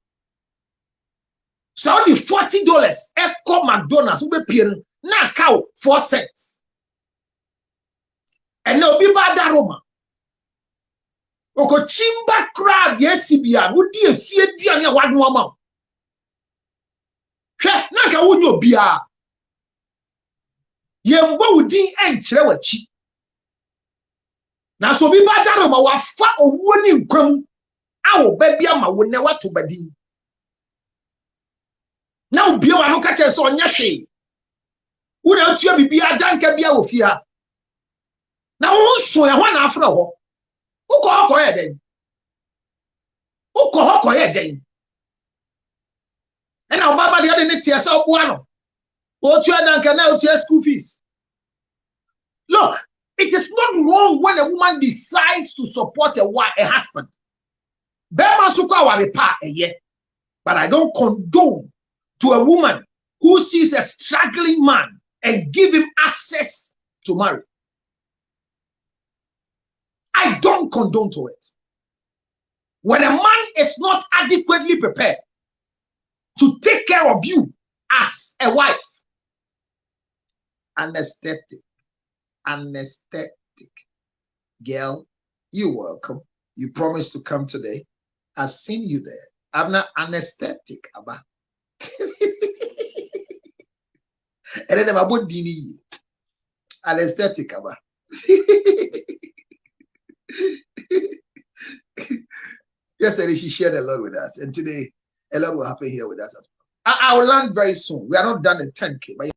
so the $40 eko McDonald's ube pie na cow 4 cents and no bi ba da Roma oko chimba crab yesibia wudi efie duane wadno ama hwe na ka wonyo bia yembo wudi enkyere wachi na so bi ba da Roma wafa owuo ni nkwam awo ba bia ma wo ne wato badin na obi wa no ka che so onya hwe wo na tua bibia danka bia wo fie ha na wo so ya hwa na afra ho uko ye den uko ye den ena obaba de ne tie sa obo ano o tua danka na o tua school fees. Look, it is not wrong when a woman decides to support a husband. Bema suko aware pa eye, but I don't condone to a woman who sees a struggling man and give him access to marry. I don't condone to it. When a man is not adequately prepared to take care of you as a wife, anesthetic, girl, you're welcome. You promised to come today. I've seen you there. I'm not anesthetic, Abba. And then I'm about dini. Anesthetic, Abba. Yesterday she shared a lot with us, and today a lot will happen here with us as well. I will land very soon. We are not done at 10K, but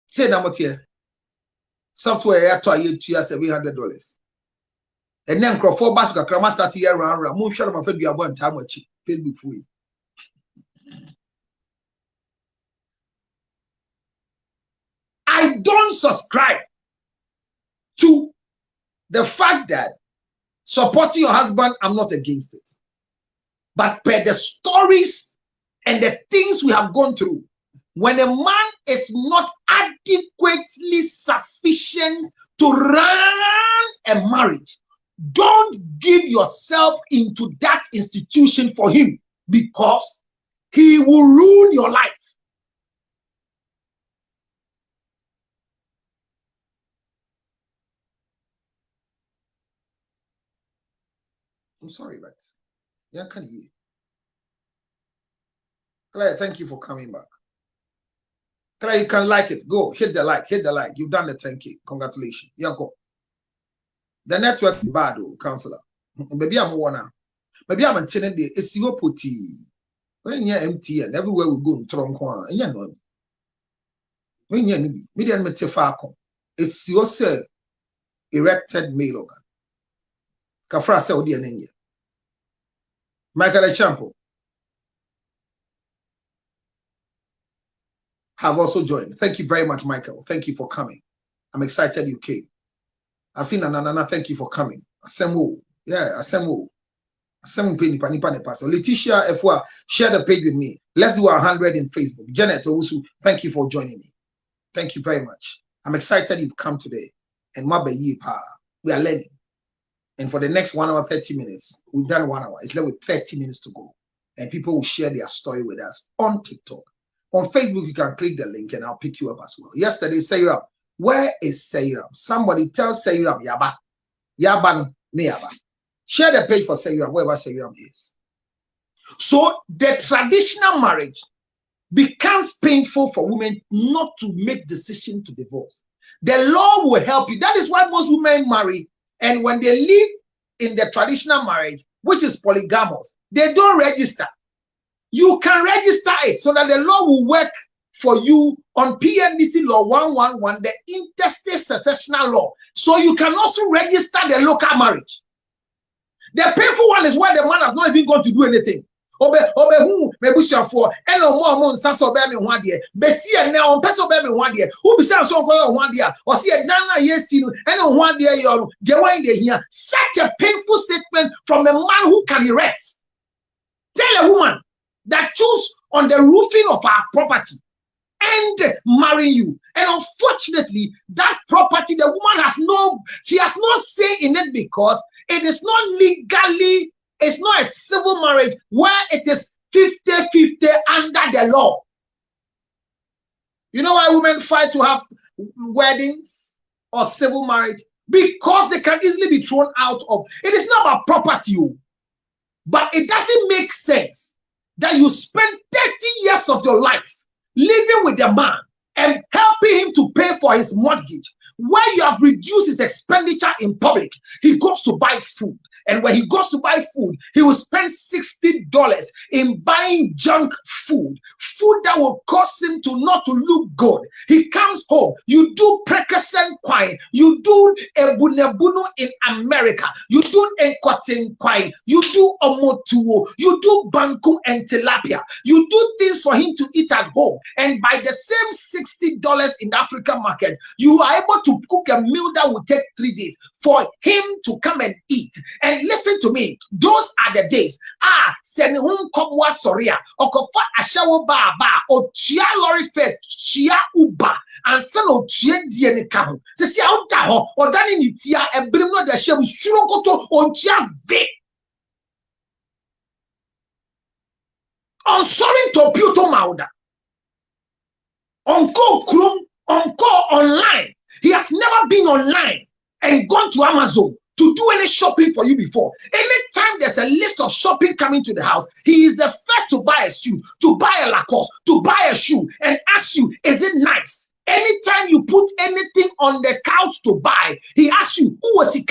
say number here. Software I to you $700. And then Crawford Basket Crama start here around Moon Shadow of February 1 time with Facebook for you. I don't subscribe to the fact that supporting your husband, I'm not against it. But per the stories and the things we have gone through, when a man is not adequately sufficient to run a marriage, don't give yourself into that institution for him, because he will ruin your life. I'm sorry, but yeah, can you? Claire, thank you for coming back. Claire, you can like it. Go hit the like, You've done the 10K. Congratulations. Yeah, go. The network is bad, counselor. Maybe I'm one now. Maybe I'm intending the SEO putty. When you're empty and everywhere we go, Tronquan, and you're not. When you're median metafacon, it's yourself erected male organ. Kafra Saudi and India. Michael Echampo have also joined. Thank you very much, Michael. Thank you for coming. I'm excited you came. I've seen Anana. Thank you for coming. Assemble. Yeah, assemble. Assemble nipa ne pass. Letitia F1, share the page with me. Let's do 100 in Facebook. Janet Owusu, thank you for joining me. Thank you very much. I'm excited you've come today. And we are learning. And for the next 1 hour, 30 minutes, we've done 1 hour. It's left with 30 minutes to go. And people will share their story with us on TikTok. On Facebook, you can click the link and I'll pick you up as well. Yesterday, Seiram. Where is Seiram? Somebody tell Seiram, Yaba. Yaban, Yaba. Share the page for Seiram, wherever Seiram is. So the traditional marriage becomes painful for women not to make decision to divorce. The law will help you. That is why most women marry. And when they live in the traditional marriage, which is polygamous, they don't register. You can register it so that the law will work for you on PNDC law 111, the interstate successional law. So you can also register the local marriage. The painful one is where the man has not even gone to do anything. Obe who maybe for and no more sans obe me one dear. Besi and now on person obe me one dear. Who be sans on one dear or see a dana yes and one dear you the way they hear such a painful statement from a man who can erect. Tell a woman that choose on the roofing of our property and marry you. And unfortunately, that property, the woman has no say in it because it is not legally, it's not a civil marriage where it is 50-50 under the law. You know why women fight to have weddings or civil marriage? Because they can easily be thrown out of. It is not about property, but it doesn't make sense that you spend 30 years of your life living with a man and helping him to pay for his mortgage. Where you have reduced his expenditure in public, he goes to buy food. And when he goes to buy food, he will spend $60 in buying junk food that will cause him to not to look good. He comes home, you do prekesen kwine, you do ebunebuno in America, you do enkotin kwine, you do omotuo, you do banku and tilapia, you do things for him to eat at home. And by the same $60 in the African market, you are able to cook a meal that will take 3 days for him to come and eat. And listen to me, those are the days. Send home komwa soria, okofa ashawo baba, o chia lorry fed, chia uba, and son of chia diene kaho. Se si out daho, or dani ni tia, and bring no the shem surokoto on chia ve. On sorry to Puto Mauda. Onko Krum, Onko online. He has never been online and gone to Amazon to do any shopping for you before. Anytime there's a list of shopping coming to the house, he is the first to buy a suit, to buy a Lacoste, to buy a shoe, and ask you, is it nice? Anytime you put anything on the couch to buy, he asks you, who was he?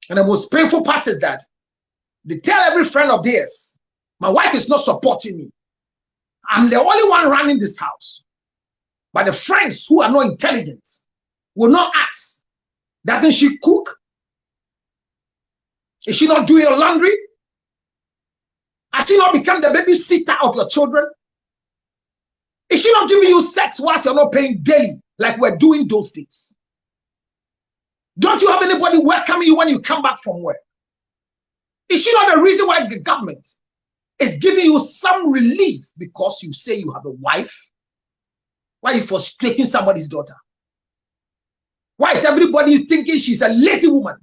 And the most painful part is that they tell every friend of theirs, my wife is not supporting me. I'm the only one running this house. But the friends who are not intelligent will not ask, doesn't she cook? Is she not doing your laundry? Has she not become the babysitter of your children? Is she not giving you sex whilst you're not paying daily like we're doing those days? Don't you have anybody welcoming you when you come back from work? Is she not the reason why the government is giving you some relief because you say you have a wife? Why are you frustrating somebody's daughter? Why is everybody thinking she's a lazy woman?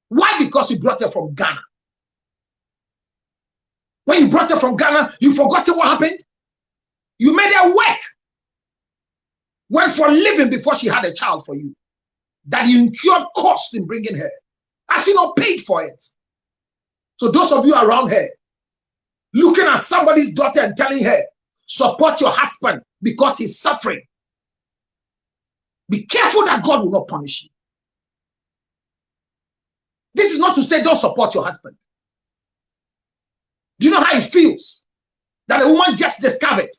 Why? Because you brought her from Ghana. When you brought her from Ghana, you forgot what happened? You made her work. Went for a living before she had a child for you. That you incurred cost in bringing her. Has she not paid for it? So those of you around her, looking at somebody's daughter and telling her, support your husband because he's suffering. Be careful that God will not punish you. This is not to say don't support your husband. Do you know how it feels that a woman just discovered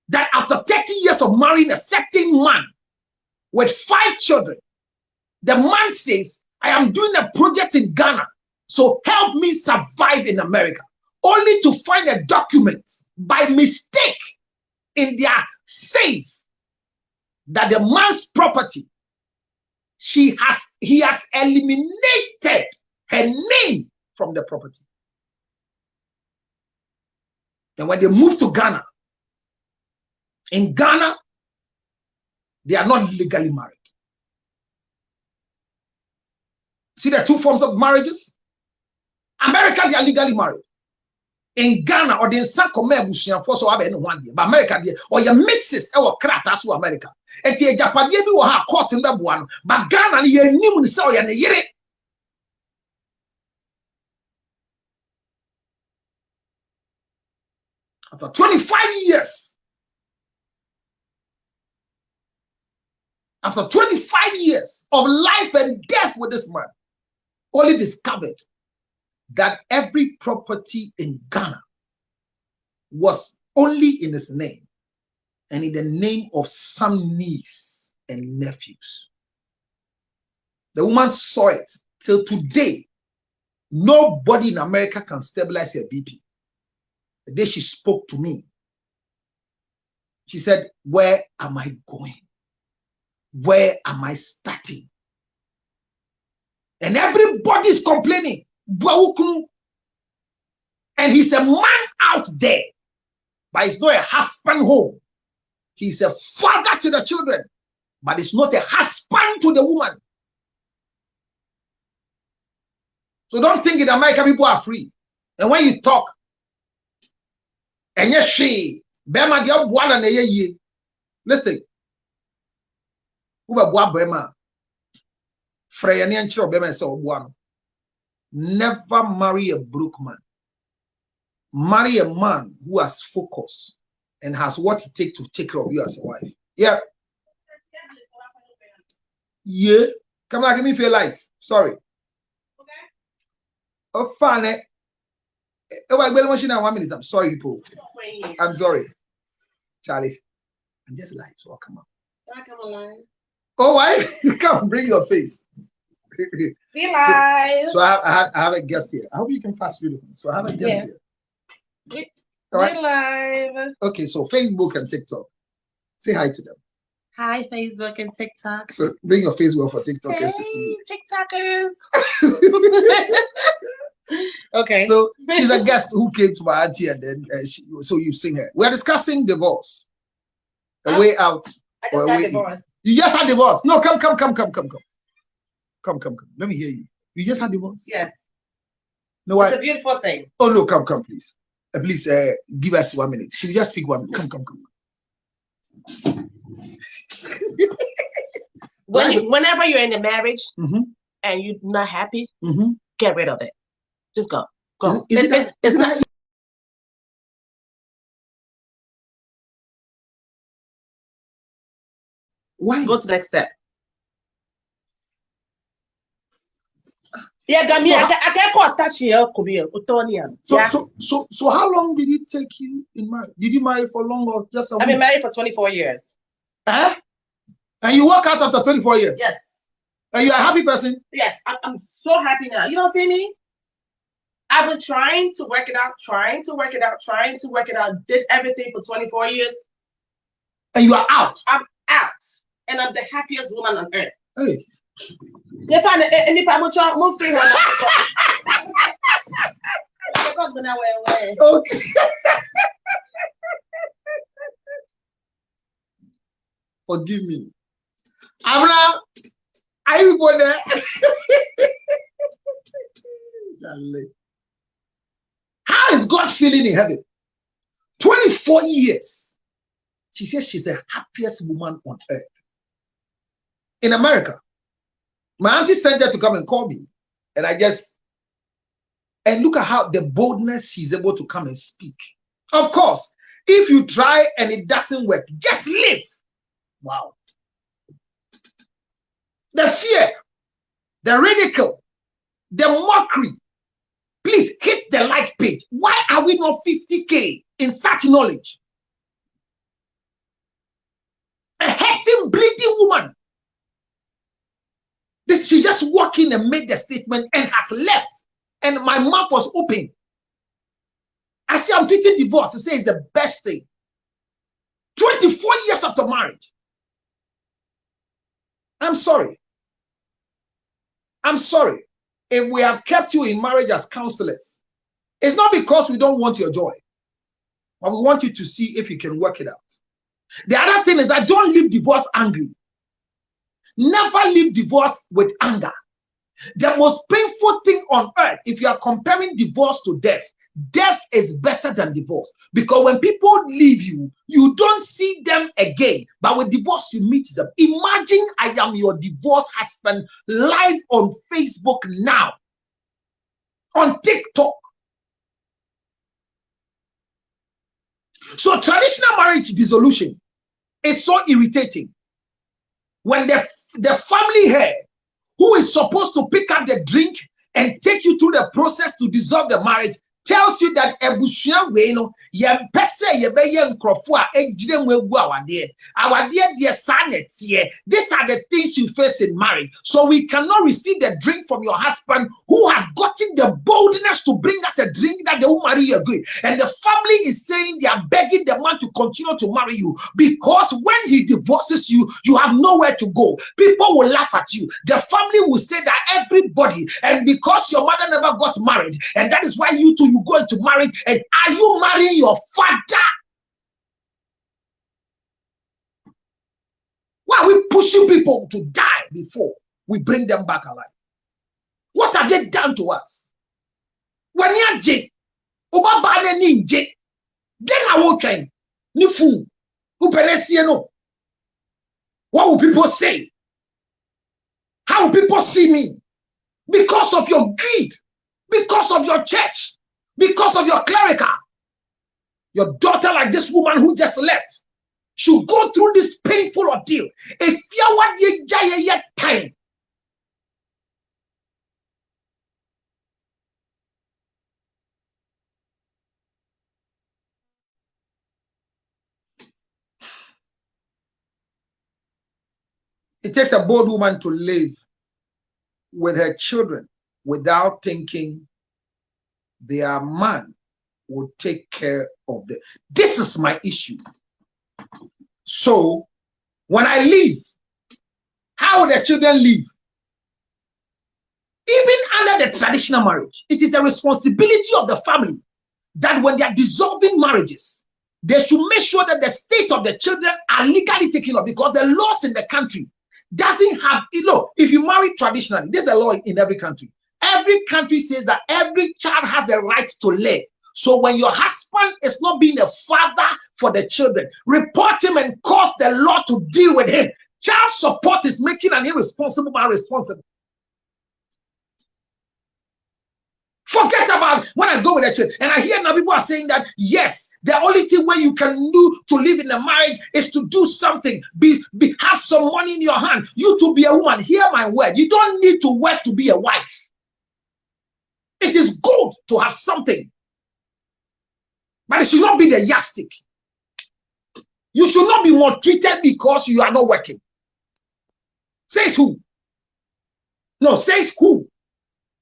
that after 30 years of marrying a certain man with 5 children, the man says, I am doing a project in Ghana, so help me survive in America, only to find a document by mistake in their safe that the man's property, he has eliminated her name from the property. And when they move to Ghana, in Ghana, they are not legally married. See the 2 forms of marriages? America, they are legally married. In Ghana, or the San Comer for so have one day, but America, or your missus or kratas to America. And the Japan, you will have caught in the one, but Ghana, you knew so you after 25 years, after 25 years of life and death with this man, only discovered that every property in Ghana was only in his name and in the name of some niece and nephews. The woman saw it till today. Nobody in America can stabilize her BP. The day she spoke to me, she said, where am I going? Where am I starting? And everybody is complaining. And he's a man out there, but he's not a husband home. He's a father to the children, but he's not a husband to the woman. So don't think in America people are free. And when you talk, and yes, she, Bema dia buana na ye. Listen, uba bua Bema, Freya ni anchiro Bema se obuano. Never marry a broke man. Marry a man who has focus and has what it takes to take care of you as a wife. Yeah. Yeah. Come on, give me your life. Sorry. Okay. Oh, fine. Oh, I will mention 1 minute. I'm sorry, people. I'm sorry. Charlie. I'm just live, so I'll come on. Can I come alive? Oh, why? Come, bring your face. Be live. So I have a guest here. I hope you can pass through them. So I have a guest here. All right. Be live. Okay, so Facebook and TikTok. Say hi to them. Hi, Facebook and TikTok. So bring your Facebook for TikTok. Hey, to see you. TikTokers. Okay. So she's a guest who came to my auntie, and then so you've seen her. We're discussing divorce. A way out. I just got divorced. You just had divorce. No, come. Come. Let me hear you. You just had divorce? Yes. No, it's a beautiful thing. Oh no, come, please. Please give us 1 minute. She will just speak 1 minute. Come. Whenever you're in a marriage and you're not happy, get rid of it. Just go. It's not. Why? Go to the next step. Yeah, I can't touch here. So how long did it take you in marriage? Did you marry for long or just a week? I've been married for 24 years. And you walk out after 24 years? Yes. And you're a happy person? Yes, I'm so happy now. You don't see me? I've been trying to work it out, did everything for 24 years. And you are out? I'm out. And I'm the happiest woman on earth. Hey. If I would try move free okay. Forgive me. Amna, everybody. How is God feeling in heaven? 24 years. She says she's the happiest woman on earth. In America, my auntie sent her to come and call me. And and look at how the boldness she's able to come and speak. Of course, if you try and it doesn't work, just leave. Wow. The fear, the ridicule, the mockery. Please hit the like page. Why are we not 50K in such knowledge? A hurting, bleeding woman. She just walked in and made the statement and has left. And my mouth was open. I say I'm treating divorce. It says the best thing. 24 years after marriage. I'm sorry. I'm sorry. If we have kept you in marriage as counselors, it's not because we don't want your joy, but we want you to see if you can work it out. The other thing is that don't leave divorce angry. Never leave divorce with anger. The most painful thing on earth, if you are comparing divorce to death, death is better than divorce. Because when people leave you, you don't see them again. But with divorce, you meet them. Imagine I am your divorced husband live on Facebook now, on TikTok. So traditional marriage dissolution is so irritating. When the family head who is supposed to pick up the drink and take you through the process to dissolve the marriage tells you that ebusua we no yempese yebeye nkrofo a ejire mu egu awade de sanetie. These are the things you face in marriage. So we cannot receive the drink from your husband who has gotten the boldness to bring us a drink that they will marry you again. And the family is saying they are begging the man to continue to marry you, because when he divorces you, you have nowhere to go. People will laugh at you. The family will say that everybody, and because your mother never got married, and that is why you two you go into marriage, and are you marrying your father? Why are we pushing people to die before we bring them back alive? What have they done to us? When you are J, Oba Bane Ninja, then I walk in, Nifu, Upenesiano. What will people say? How will people see me? Because of your greed, because of your church, because of your clerical. Your daughter, like this woman who just left, should go through this painful ordeal. If you want your time, it takes a bold woman to live with her children without thinking their man will take care of them. This is my issue. So when I leave, how will the children live? Even under the traditional marriage, it is the responsibility of the family that when they are dissolving marriages, they should make sure that the state of the children are legally taken up, because the laws in the country doesn't have, if you marry traditionally, there's a law in every country. Every country says that every child has the right to live. So when your husband is not being a father for the children, report him and cause the law to deal with him. Child support is making an irresponsible man responsible. Forget about when I go with a child and I hear now people are saying that yes, the only thing where you can do to live in a marriage is to do something, have some money in your hand. You to be a woman, hear my word. You don't need to work to be a wife. It is good to have something, but it should not be the yardstick. You should not be more treated because you are not working. Says who? No, says who?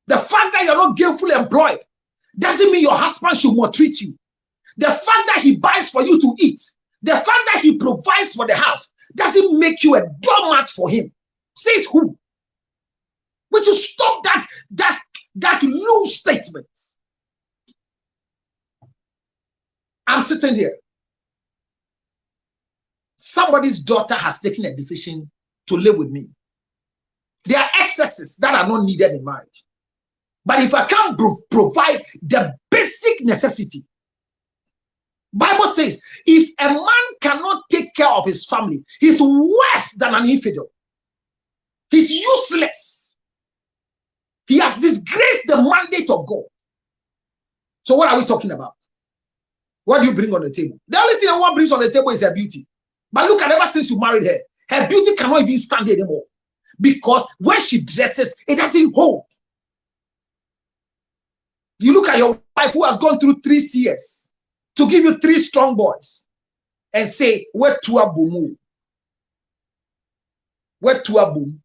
The fact that you're not gainfully employed doesn't mean your husband should maltreat you. The fact that he buys for you to eat, the fact that he provides for the house, doesn't make you a doormat for him. Says who? We should stop that loose statement. I'm sitting here. Somebody's daughter has taken a decision to live with me. There are excesses that are not needed in marriage. But if I can't provide the basic necessity, Bible says, if a man cannot take care of his family, he's worse than an infidel. He's useless. He has disgraced the mandate of God. So what are we talking about? What do you bring on the table? The only thing a woman brings on the table is her beauty. But look at ever since you married her, her beauty cannot even stand anymore. Because when she dresses, it doesn't hold. You look at your wife who has gone through 3 CS to give you 3 strong boys and say, where to a boom? Where to a boom?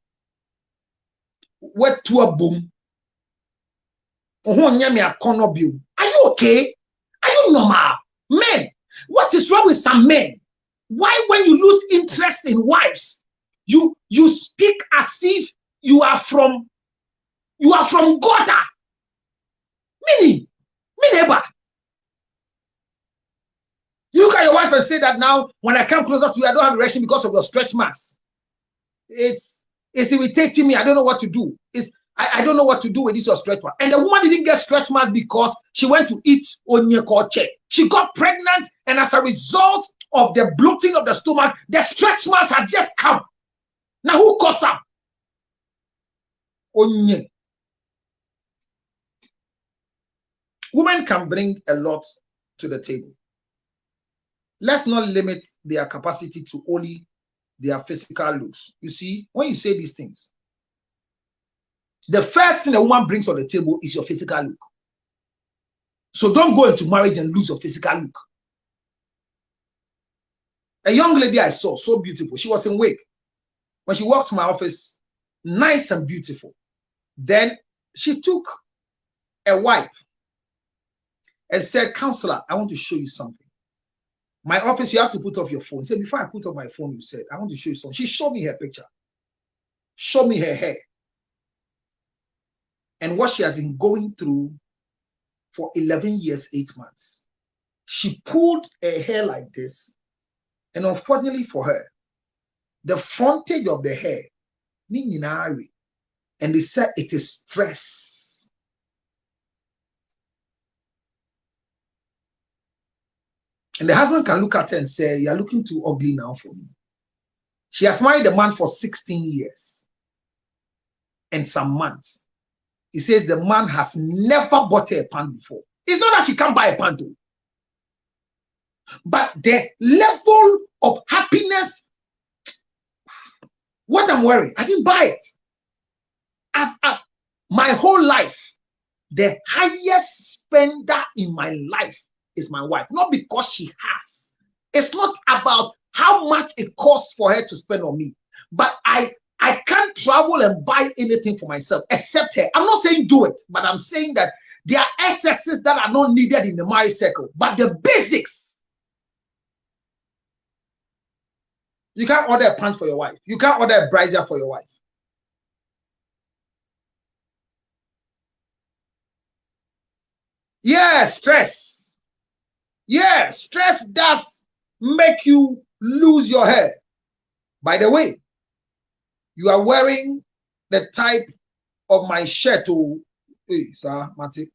Where to a boom? Are you okay? Are you normal? Men, what is wrong with some men? Why, when you lose interest in wives, you speak as if you are from Gotha? Me neighbor. You look at your wife and say that now, when I come closer to you, I don't have erection because of your stretch marks. It's irritating me. I don't know what to do. I don't know what to do with this your stretch mark. And the woman didn't get stretch marks because she went to eat onyekoche. She got pregnant, and as a result of the bloating of the stomach, the stretch marks have just come. Now who caused up? Onye. Women can bring a lot to the table. Let's not limit their capacity to only their physical looks. You see, when you say these things, the first thing a woman brings on the table is your physical look. So don't go into marriage and lose your physical look. A young lady I saw, so beautiful. She was in Wake. When she walked to my office, nice and beautiful. Then she took a wipe and said, "Counselor, I want to show you something. My office, you have to put off your phone." She said, "Before I put off my phone," you said, "I want to show you something." She showed me her picture, showed me her hair, and what she has been going through for 11 years, 8 months. She pulled her hair like this, and unfortunately for her, the frontage of the hair, and they said it is stress. And the husband can look at her and say, "You are looking too ugly now for me." She has married the man for 16 years and some months. He says the man has never bought her a pant before. It's not that she can't buy a pant, though. But the level of happiness, what I'm wearing, I didn't buy it. My whole life, the highest spender in my life is my wife. Not because she has. It's not about how much it costs for her to spend on me. But I can't travel and buy anything for myself except her. I'm not saying do it, but I'm saying that there are excesses that are not needed in the marriage circle. But the basics. You can't order a pant for your wife. You can't order a brazier for your wife. Yeah, stress. Yeah, stress does make you lose your hair. By the way, you are wearing the type of my shirt. Oh, hey, sir, Mati.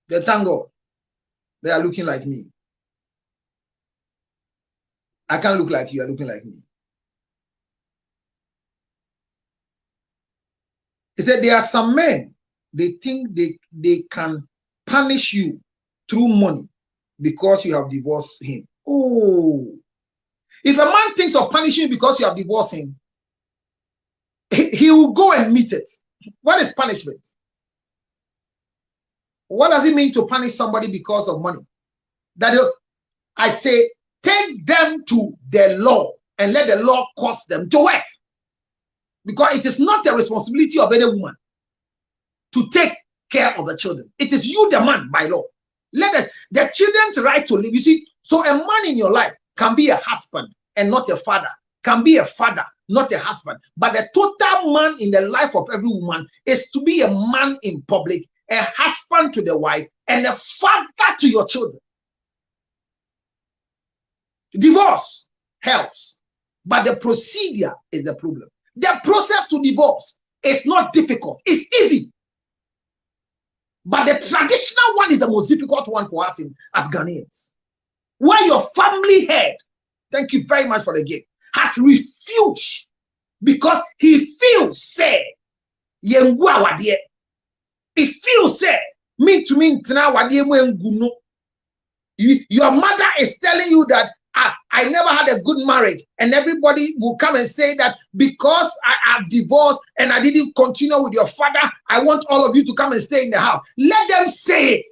Thank God, they are looking like me. I can't look like you, are looking like me. He said there are some men, they think they can punish you through money because you have divorced him. Oh, if a man thinks of punishing you because you have divorced him, he will go and meet it. What is punishment? What does it mean to punish somebody because of money? That I say, take them to the law and let the law cause them to work. Because it is not the responsibility of any woman to take care of the children. It is you, the man, by law. Let the children's right to live. You see, so a man in your life can be a husband and not a father, can be a father, not a husband. But the total man in the life of every woman is to be a man in public, a husband to the wife, and a father to your children. Divorce helps, but the procedure is the problem. The process to divorce is not difficult. It's easy. But the traditional one is the most difficult one for us as Ghanaians. Where your family head, thank you very much for the gift, has refused because he feels sad. He feels sad. Your mother is telling you that I never had a good marriage, and everybody will come and say that because I have divorced and I didn't continue with your father, I want all of you to come and stay in the house. Let them say it.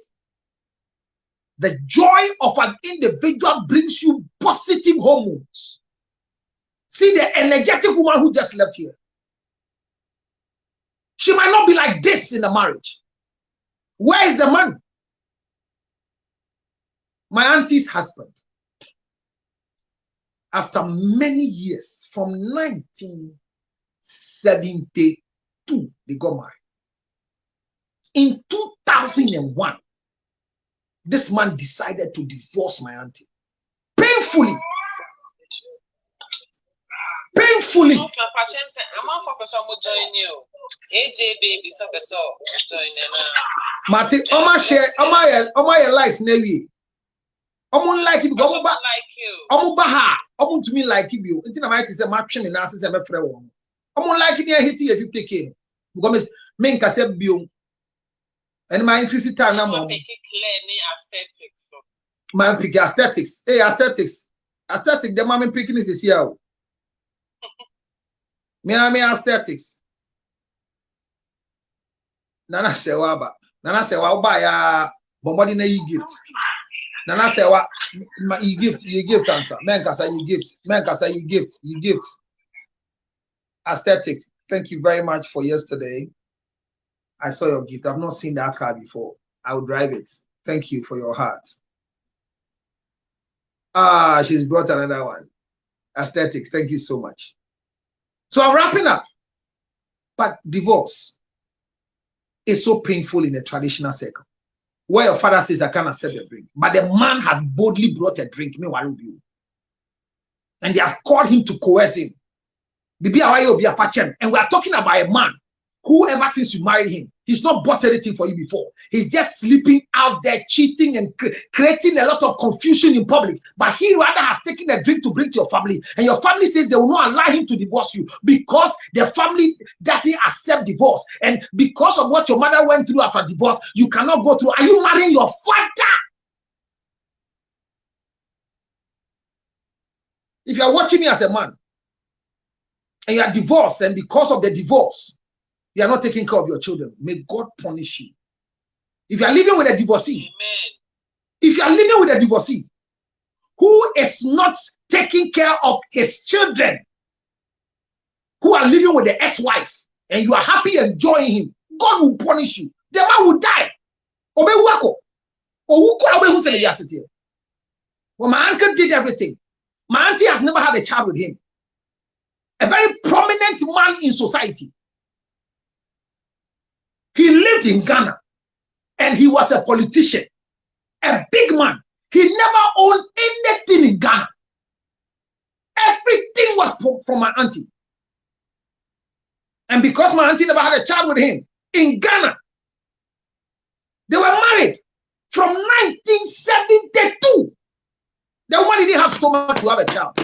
The joy of an individual brings you positive hormones. See the energetic woman who just left here. She might not be like this in a marriage. Where is the man? My auntie's husband, after many years, from 1972, they got married. In 2001, this man decided to divorce my auntie. Painfully. Painfully. Martin, Oma share, Oma likes Nevi. Omo like it because Omo baha, Omo to me like you. Until I might say matching in answers and a friend. Omo like it near hitting if you take in. Because men can say biom. And my increased time now. My pick aesthetics. Hey, aesthetics. Aesthetics, the mommy picking is this year. Me aesthetics. Nana say waba. Nana say waba ya bombadi na gift. Nana say what you gift answer. Men can say you gift. Men can say you gift. You gift. Aesthetics. Thank you very much for yesterday. I saw your gift. I've not seen that car before. I will drive it. Thank you for your heart. She's brought another one. Aesthetics. Thank you so much. So I'm wrapping up. But divorce is so painful in a traditional circle, where your father says, I can't accept the drink. But the man has boldly brought a drink. And they have called him to coerce him. And we are talking about a man who, ever since you married him, he's not bought anything for you before. He's just sleeping out there, cheating and creating a lot of confusion in public. But he rather has taken a drink to bring to your family. And your family says they will not allow him to divorce you because the family doesn't accept divorce. And because of what your mother went through after divorce, you cannot go through. Are you marrying your father? If you are watching me as a man and you are divorced, and because of the divorce, you are not taking care of your children, may God punish you. If you are living with a divorcee, amen. If you are living with a divorcee who is not taking care of his children, who are living with the ex-wife, and you are happy enjoying him, God will punish you. The man will die. Well, my uncle did everything. My auntie has never had a child with him. A very prominent man in society. He lived in Ghana and he was a politician, a big man. He never owned anything in Ghana. Everything was from my auntie. And because my auntie never had a child with him in Ghana, they were married from 1972. The woman didn't have stomach to have a child.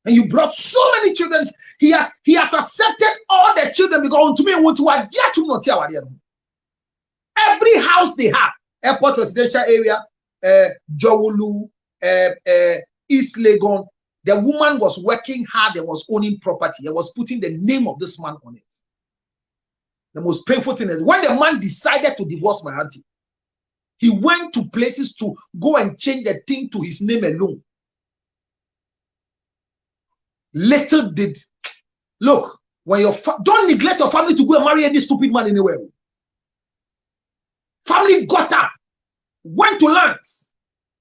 And you brought so many children. He has accepted all the children because to me every house they have, airport residential area, Jowulu, East Legon, the woman was working hard and was owning property and was putting the name of this man on it. The most painful thing is when the man decided to divorce my auntie, he went to places to go and change the thing to his name alone. Little did, look, when don't neglect your family to go and marry any stupid man anywhere. Family got up, went to lands,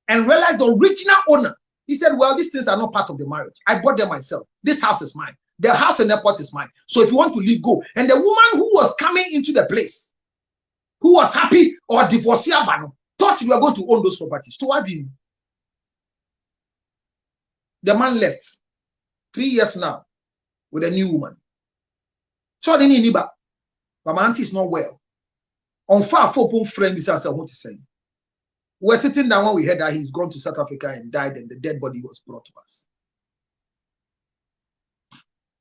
and realized the original owner. He said, well, these things are not part of the marriage. I bought them myself. This house is mine. The house and airport is mine. So if you want to leave, go. And the woman who was coming into the place, who was happy or divorcee, thought you were going to own those properties. To what you? The man left. 3 years now with a new woman. So they need but my auntie is not well. On far 4 friend besides I want to say. We were sitting down when we heard that he's gone to South Africa and died, and the dead body was brought to us.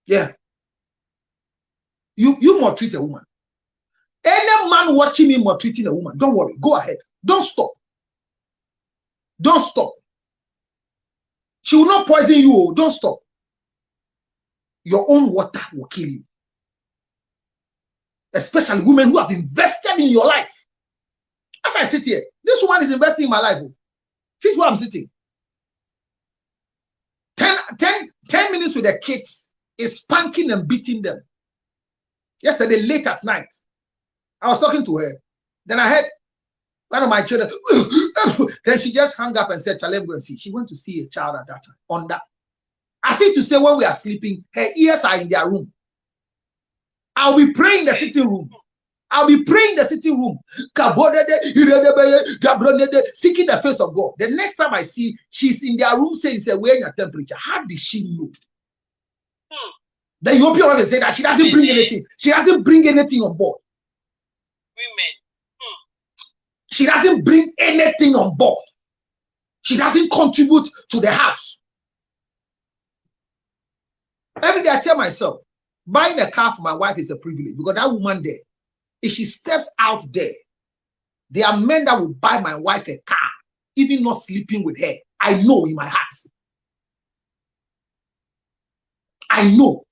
Yeah. You maltreat a woman. Any man watching me maltreating a woman, don't worry, go ahead. Don't stop. Don't stop. She will not poison you. Don't stop. Your own water will kill you. Especially women who have invested in your life. As I sit here, this woman is investing in my life. See where I'm sitting. 10 minutes with the kids is spanking and beating them. Yesterday, late at night, I was talking to her. Then I heard one of my children. Then she just hung up and said, "Chalem, go and see." She went to see a child at that time. On that, as if to say, when we are sleeping, her ears are in their room. I'll be praying in the sitting room. I'll be praying in the sitting room, seeking the face of God. The next time I see, she's in their room saying, "Where your temperature?" How did she know? Then you open your mouth and say that she doesn't bring anything. She doesn't bring anything on board. Women. She doesn't bring anything on board. She doesn't contribute to the house. Every day I tell myself, buying a car for my wife is a privilege, because that woman there, if she steps out there, there are men that will buy my wife a car, even not sleeping with her. I know in my heart. I know.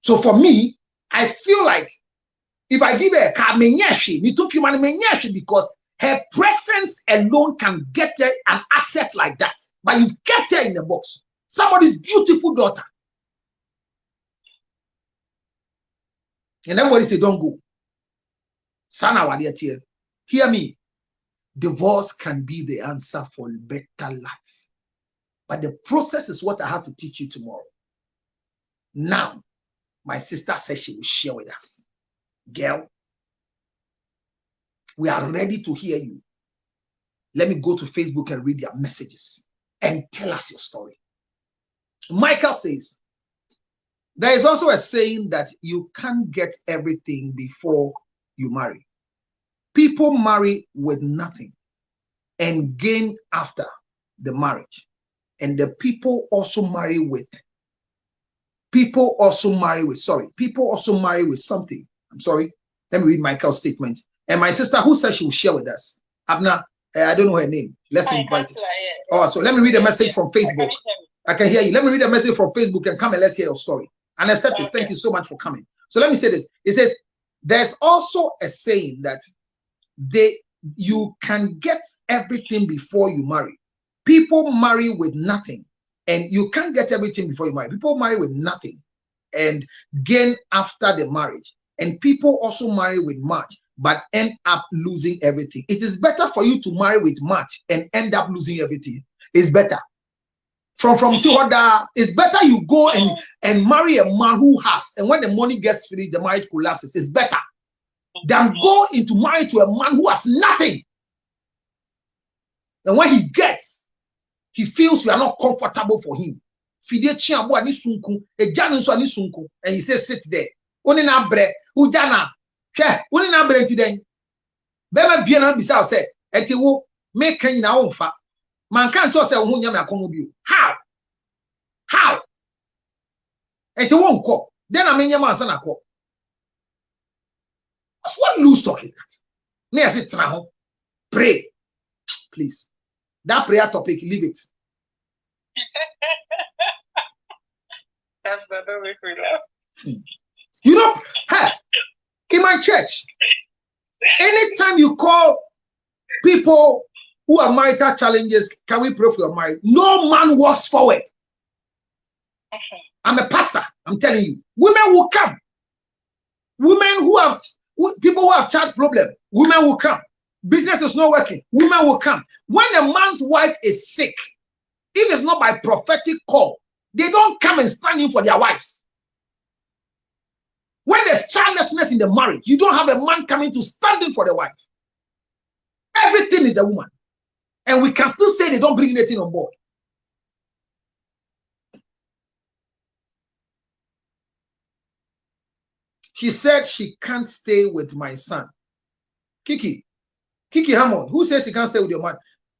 So for me, I feel like if I give her a car, because her presence alone can get her an asset like that. But you've kept her in the box. Somebody's beautiful daughter. And everybody say, "Don't go." Sana, hear me. Divorce can be the answer for a better life. But the process is what I have to teach you tomorrow. Now, my sister says she will share with us. Girl, we are ready to hear you. Let me go to Facebook and read their messages and tell us your story. Michael says, there is also a saying that you can't get everything before you marry. People marry with nothing and gain after the marriage. And the people also marry with something. I'm sorry. Let me read Michael's statement. And my sister, who says she will share with us, Abna, I don't know her name. Let's invite her. Oh, so let me read a message from Facebook. I can hear you. Let me read a message from Facebook and come and let's hear your story. Anesthetic, thank you so much for coming. So let me say this. It says, there's also a saying that you can get everything before you marry. People marry with nothing, and you can't get everything before you marry. People marry with nothing and gain after the marriage. And people also marry with much, but end up losing everything. It is better for you to marry with much and end up losing everything. It's better. From Tiwada, it's better you go and marry a man who has, and when the money gets finished, the marriage collapses. It's better than go into marriage to a man who has nothing. And when he gets, he feels you are not comfortable for him. And he says, sit there. Man can't just say, how? And it won't call. Then I mean, your man, son, I call. What loose talk is that? Near sit now. Pray. Please. That prayer topic, leave it. That's the way we laugh. You know, hey, in my church, anytime you call people who have marital challenges, can we pray for your marriage? No man walks forward. I'm a pastor. I'm telling you, women will come. People who have child problem, women will come. Business is not working, women will come. When a man's wife is sick, if it's not by prophetic call, they don't come and stand in for their wives. When there's childlessness in the marriage, you don't have a man coming to stand in for the wife. Everything is the woman. And we can still say they don't bring anything on board. She said she can't stay with my son. Kiki Hammond, who says she can't stay with your man?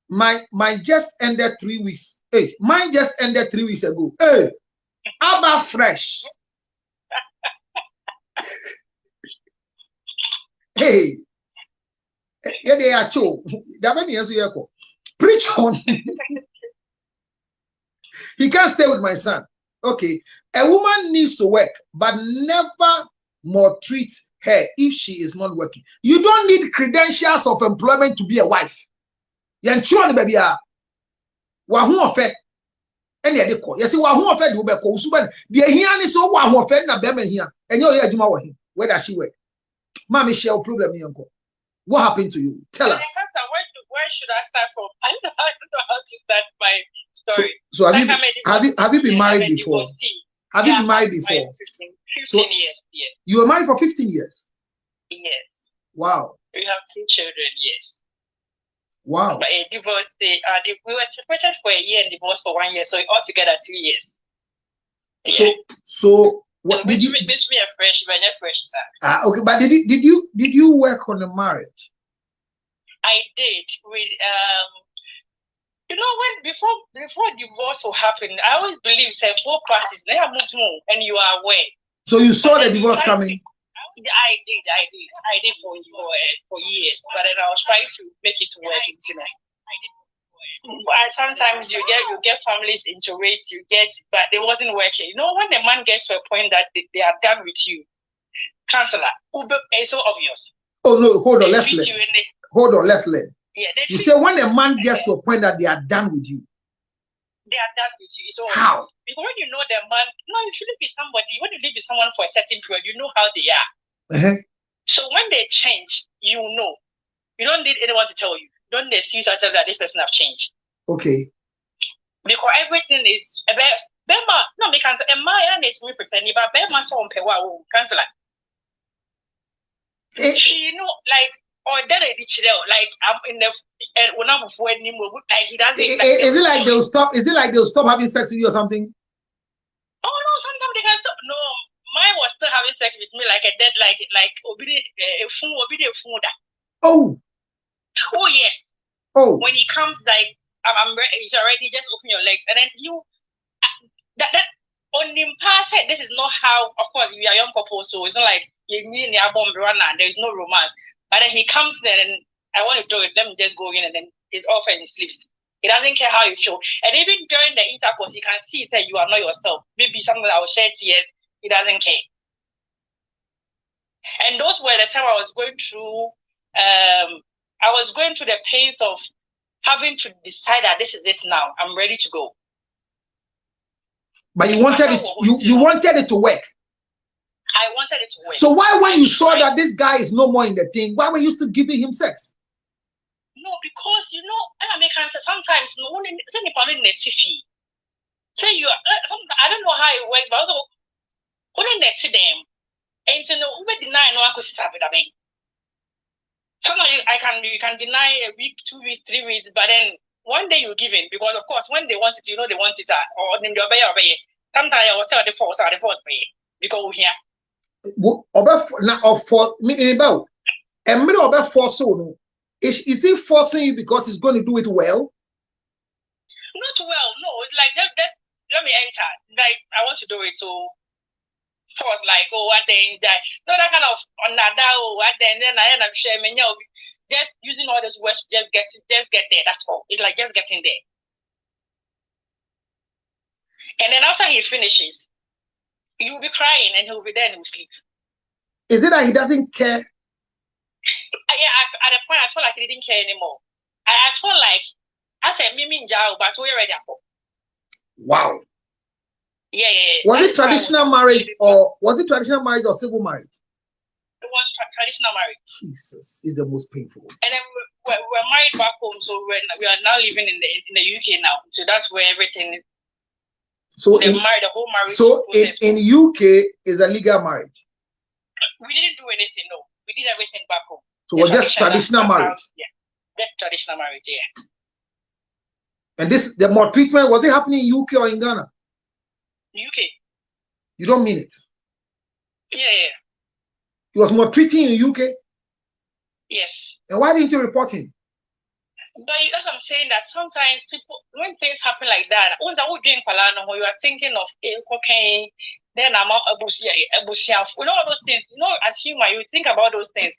Mine just ended 3 weeks. Hey, mine just ended 3 weeks ago. Hey, Abba fresh. Hey, yeah, they are true. Preach on. He can't stay with my son. Okay. A woman needs to work, but never maltreat her if she is not working. You don't need credentials of employment to be a wife. Yanchuan baby wahu ofe ene de ko. Yesi wahu ofe de ube ko usuban. De hia ni so wahu ofe na be man hia. Enye oye adwuma wo him. Where does she work? Mommy, share a problem here. What happened to you? Tell us. Where should I start from? I don't know how to start my story. So have you been married before? Have you been married before? 15 years, yes. You were married for 15 years? Yes. Wow. We have 2 children, yes. Wow. But a divorce, we were separated for a year and divorced for 1 year, so altogether 2 years. Yeah. So what did you? Me a fresh, but not fresh, sir. Okay, but did you work on the marriage? I did. With you know, when before divorce will happen, I always believe say both parties they have moved on and you are aware. So you saw the divorce coming. I did for years, but then I was trying to make it work in Sinai. Sometimes you get families into it, but it wasn't working. You know, when the man gets to a point that they are done with you, counselor, it's so obvious. Oh no, hold on, let's learn. Yeah, you say when a man gets to a point that they are done with you. They are done with you. So how? Because when you know the man, you shouldn't be somebody. When you live with someone for a certain period, you know how they are. So when they change, you know. You don't need anyone to tell you. Don't they see that this person have changed? Okay. Because everything is about Bema. No, me cancel. And my aunt is me pretending, but Bema so on pewa cancel. You know, like. Or then like I'm in the one of anymore. Like he doesn't. Is it like they'll stop? Is it like they'll stop having sex with you or something? Oh no, sometimes they can stop. No, mine was still having sex with me like a dead, like a fool. Oh yes. Oh. When he comes, like I'm ready. He's already just open your legs, and then you that on him past it. This is not how. Of course, we are young couple, so it's not like you need a bomb runner. There is no romance. But then he comes there and I want to do it. Let me just go in and then he's off and he sleeps. He doesn't care how you feel. And even during the intercourse, he can see that you are not yourself. Maybe something that will shed tears. He doesn't care. And those were the time I was going through. I was going through the pains of having to decide that this is it now. I'm ready to go. But you wanted it. You wanted it to work. I wanted it to work. So why, when you saw that this guy is no more in the thing, why were you still giving him sex? No, because you know, sometimes say you I don't know how it works, but also when they them, and so no, we deny no, I could stop it. I mean, sometimes you can deny a week, 2 weeks, 3 weeks, but then one day you give in because of course when they want it, you know they want it, or then they obey. Sometimes I will tell the force because we're here. Is he forcing you because he's going to do it well? Not well, no. It's like let me enter. Like I want to do it, so force like what then that no that kind of on that what then I end up sharing just using all this words just get there. That's all. It's like just getting there. And then after he finishes, you'll be crying and he'll be there and he'll sleep. Is it that he doesn't care? Yeah, at a point I felt like he didn't care anymore. I felt like I said Mimi Njao, but we're ready. Wow. Yeah. Was it traditional marriage or civil marriage? It was traditional marriage. Jesus, it's the most painful. And then we're married back home, so we are now living in the UK now. So that's where everything is. So the whole marriage. So in UK is a legal marriage. We didn't do anything, no. We did everything back home. So it was just traditional marriage. Yeah, just traditional marriage, yeah. And the more treatment, was it happening in UK or in Ghana? UK. You don't mean it? Yeah. He was more treating in UK? Yes. And why didn't you report him? But that's what I'm saying, that sometimes people, when things happen like that, when you are thinking of cocaine, then I'm out you know all those things. You know, as human, you think about those things.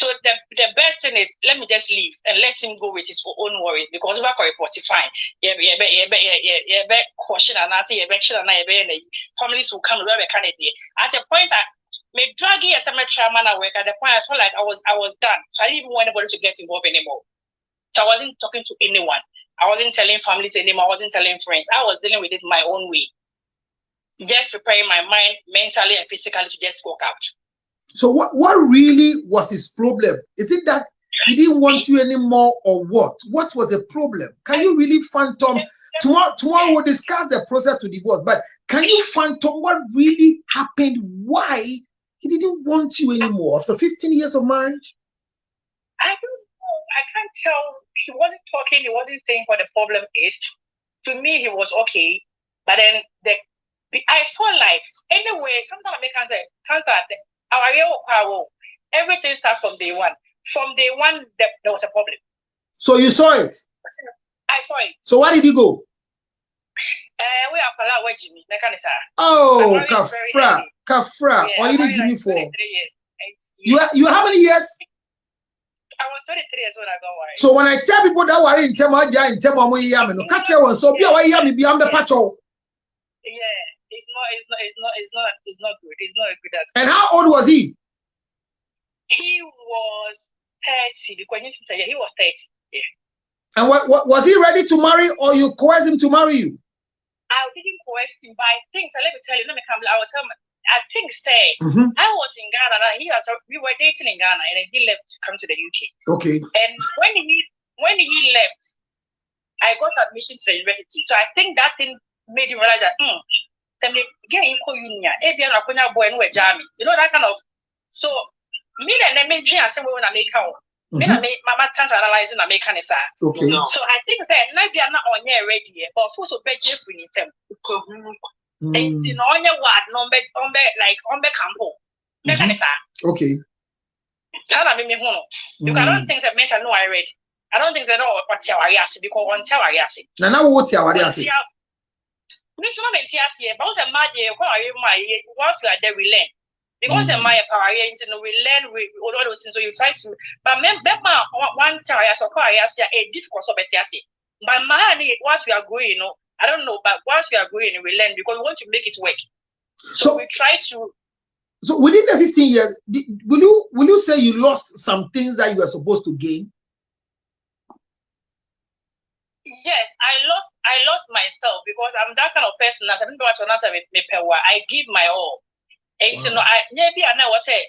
So the best thing is let me just leave and let him go with his own worries because we're quite fine. Caution and I say families will come where we can. At a point, I made draggy as a chairman at work. At the point, I felt like I was done. So I didn't even want anybody to get involved anymore. So I wasn't talking to anyone. I wasn't telling families anymore. I wasn't telling friends. I was dealing with it my own way. Just preparing my mind mentally and physically to just walk out. So what really was his problem? Is it that he didn't want you anymore or what? What was the problem? Can you really phantom? Tomorrow we'll discuss the process to divorce, but can you phantom what really happened? Why he didn't want you anymore after 15 years of marriage? I don't know. I can't tell. He wasn't talking. He wasn't saying what the problem is. To me, he was okay. But then I felt like, anyway, sometimes I make cancer. Everything starts from day one. From day one, there was a problem. So you saw it? I saw it. So where did you go? We are Pala Jimmy. Oh, Kafra. Yeah, What did you Jimmy for? 23 years. You how many years? I was 33 years when I got married. So when I tell people that were in Tema, no catch one. So be away, yammy, be the pacho. Yeah, it's not good. It's not a good idea. And how old was he? He was 30 because he was 30. Yeah. And what was he ready to marry, or you coerced him to marry you? I didn't coerce him, but I think, so let me tell you, I will tell you, I think, I was in Ghana, we were dating in Ghana, and then he left to come to the UK. Okay. And when he left, I got admission to the university. So I think that thing made him realize that, you know, that kind of, so, me and them, I said, when I make out. Mama can't analyze and make an answer. Okay. So I think that maybe I'm not on your ready, but for so bad Jeff we need them. It's in on your word, number like on the campo. Okay. You cannot think that mental no I read. I don't think that all what you are because on tell I ask. Now what you are asking? This moment here, but also my once we are there we learn. Because in my power, we learn with all those things. So you try to, but remember one time I saw a difficult so better. But once we are going, I don't know, but once we are going, we learn because we want to make it work. So we try to. So within the 15 years, will you say you lost some things that you were supposed to gain? Yes, I lost myself because I'm that kind of person. I give my all. And so maybe I was say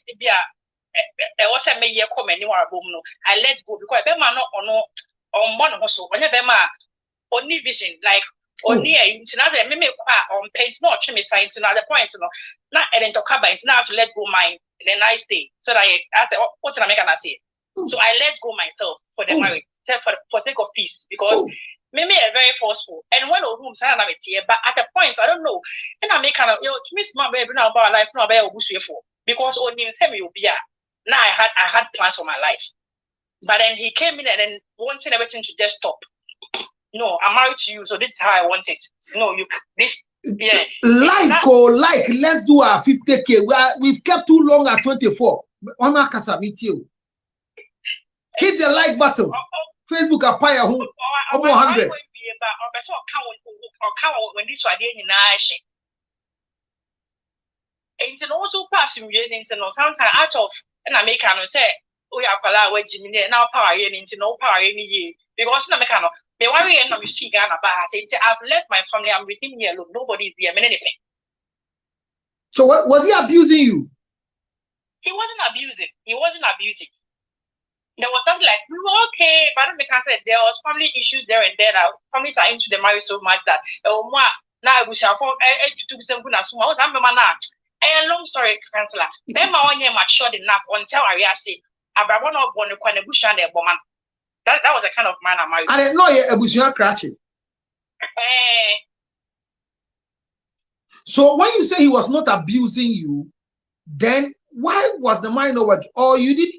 I was a year comment anywhere I let go because I not on one also when only vision like only another maybe on paint not trim science another point not and to cover it now to let go mine the nice day so that I said what can I make an say so I let go myself for the marriage for sake of peace because maybe a very forceful and one of whom sign it here, but at a point I don't know. And I make kind of to miss my baby now about life, no about for because only him will be now I had plans for my life. But then he came in and then wanting everything to just stop. No, I'm married to you, so this is how I want it. No, let's do our 50K. We've kept too long at 24. On our casa meet you. Hit the like button. Facebook apaya who over 100. When this was in Nash. And also passing readings and sometimes out of an American say, we are Pala, Jimmy, now power into no power any year. Because no American, they worry and we see Ghana, but I say, I've left my family, I'm with him here, look, nobody is there, anything. So what was he abusing you? He wasn't abusing. There was something like, we were okay, but I can't say there was family issues there and there. Families are into the marriage so much that now we shall form to some good as well. I'm a long story, Councillor. Then my 1 year matured enough until I say, I want to born a bush and a woman. That was the kind of man I married. I didn't know a bush crashing. So when you say he was not abusing you, then why was the mind over? Or you did?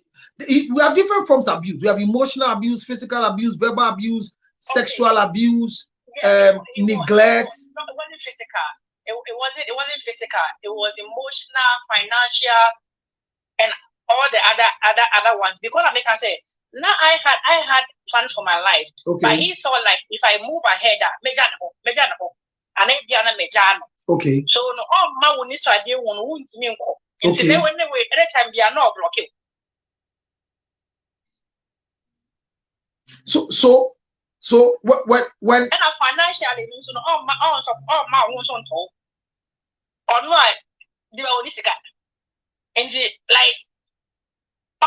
We have different forms of abuse. We have emotional abuse, physical abuse, verbal abuse, sexual abuse, neglect. It wasn't physical. It wasn't physical. It was emotional, financial, and all the other ones because I make her say now I had plans for my life. Okay. But he felt like if I move ahead, and then Diana Mejano. Okay. So no all my will need to idea one won't mean co. Okay. When they wait anytime we are not blocking. So when and financially so all my own son told or no the only cigar. And like so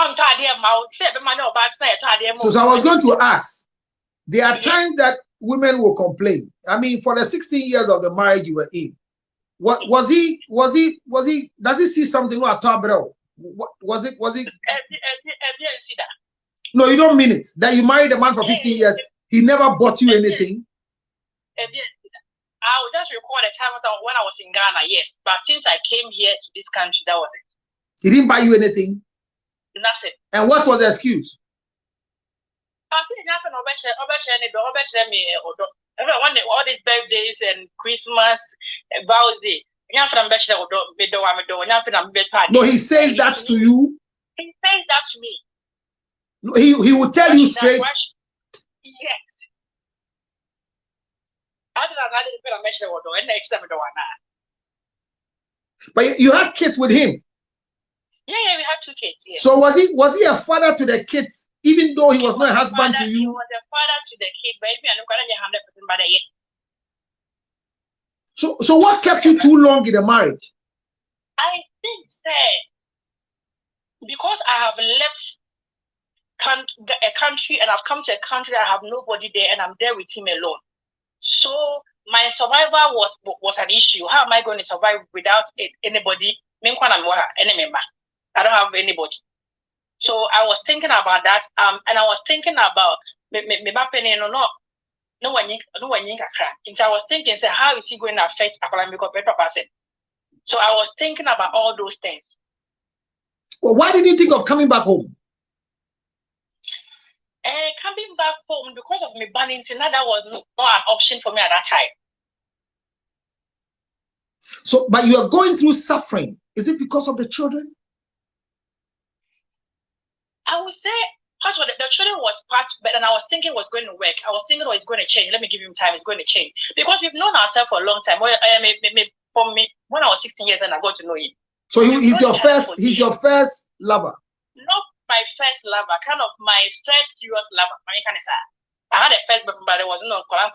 I was going to ask, there are times that women will complain. I mean, for the 16 years of the marriage you were in, what was he does he see something at top? Was it no, you don't mean it that you married a man for 15 years, he never bought you anything? I will just recall the time when I was in Ghana, yes, but since I came here to this country, that was it. He didn't buy you anything? Nothing. And what was the excuse? I said nothing over all these birthdays and Christmas, birthday. No, he says that to you. He says that to me. No, he will tell you straight. Yes. But you had kids with him. Yeah, we had 2 kids. Yeah. So was he a father to the kids, even though he was not a husband to you? He was a father to the kids, but I'm not 100% So what kept you too long in the marriage? I think, because I have left a country and I've come to a country that I have nobody there and I'm there with him alone. So my survival was an issue. How am I going to survive without anybody? I don't have anybody. So I was thinking about that, and I was thinking about no one. So I was thinking, say, how is he going to affect a better person? So I was thinking about all those things. Well, why did you think of coming back home? Coming back home because of me banning, that was not an option for me at that time. So, but you are going through suffering. Is it because of the children? I would say part of the children was part, but then I was thinking it was going to work. I was thinking, oh, it's going to change. Let me give him time. It's going to change because we've known ourselves for a long time. For me, when I was 16 years, and I got to know him. So he's your first. He's your first lover. Not my first lover, kind of my first serious lover. I had a first, but there was no collab.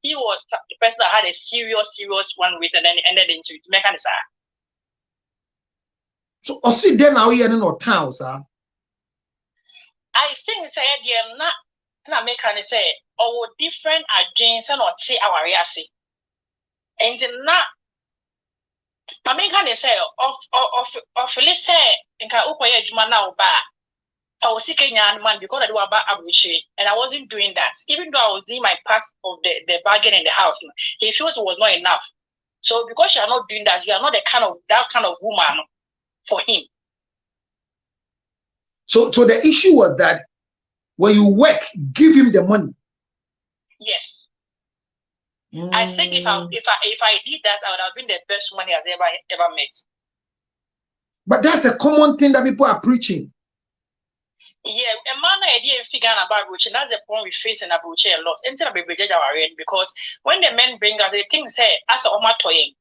He was the person that had a serious one with, and then it ended into it. So, I see then now you're in no town, sir. I think not make any say or different agents and not say our reaction. And not I mean can say of let's say in Ukoya Juma now ba I was seeking young man because I do about Abuchi and I wasn't doing that. Even though I was doing my part of the bargain in the house, he feels it was not enough. So because you are not doing that, you are not that kind of woman for him. So the issue was that when you work, give him the money. Yes. I think if I did that, I would have been the best money I've ever met. But that's a common thing that people are preaching. Yeah, a man idea figure about Abuchi, that's the point we face in Abuchi a lot. Instead of because when the men bring us, they think say as a Oma toying.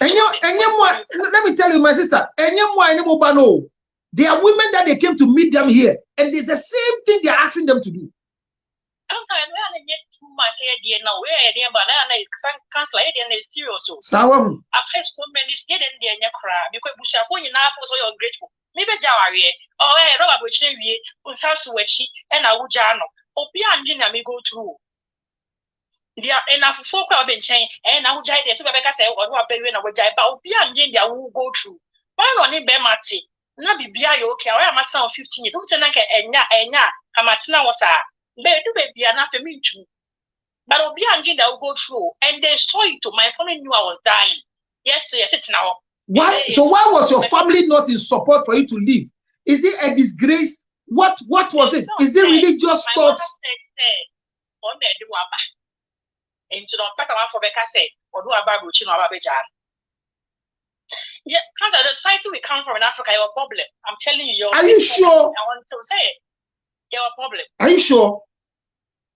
And let me tell you, my sister, there are women that they came to meet them here, and it's the same thing they're asking them to do. Sometimes we are get too much here now. We are there, but I cancel it and it's serious. Sawam. I've had so many scared and they're cry because we shall phone you now for so you're grateful. Maybe Jawari, oh, Robert Buchley, Usasu, and Awujano, Opian, me go through. There are enough folk have been changed, and I would jai there. So Rebecca said, or what baby, and I would jai, but Opian, they will go through. Why not in Bemati? Not be okay, I am at 15 years. Who's an anchor and ya, Hamatina was a baby, enough for me too. But Opian, they will go through, and they saw it to my family knew I was dying. Yes, it's now. Why? So why was your family not in support for you to leave? Is it a disgrace? What was it? Is it really just thoughts? Yeah, because the society we come from in Africa, you have a problem. I'm telling you, are you sure? I want to say it. You have a problem. Are you sure?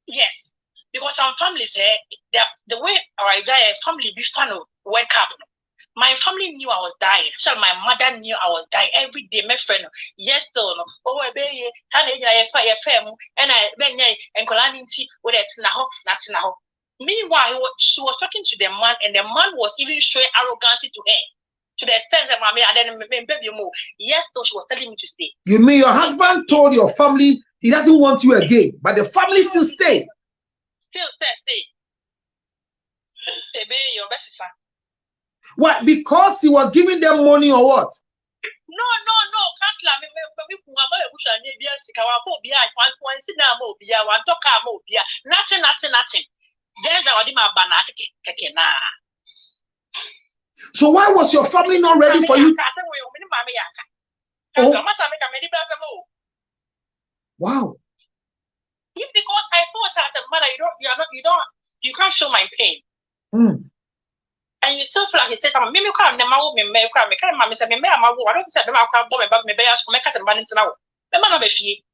Yes. Because some families, the way our family be fun of wake up. My family knew I was dying. So my mother knew I was dying every day. My friend, yes, no. Oh, I be I fam, and I ben and Colanity with it now, not now. Meanwhile, she was talking to the man, and the man was even showing arrogancy to her. To the extent that mommy and then baby move. Yes, though she was telling me to stay. You mean your husband told your family he doesn't want you again, but the family still stay? Still stay. Your best son. What? Because he was giving them money or what? No. Counselor, nothing. There's so why was your family not ready for you? Oh. Wow. Because I thought as a mother, you can't show my pain. And you still feel like he says, I'm maybe can't never me cry. Me can't mammy say me I don't say me I can't bomb about me be ask me case man into now. Me man be fie.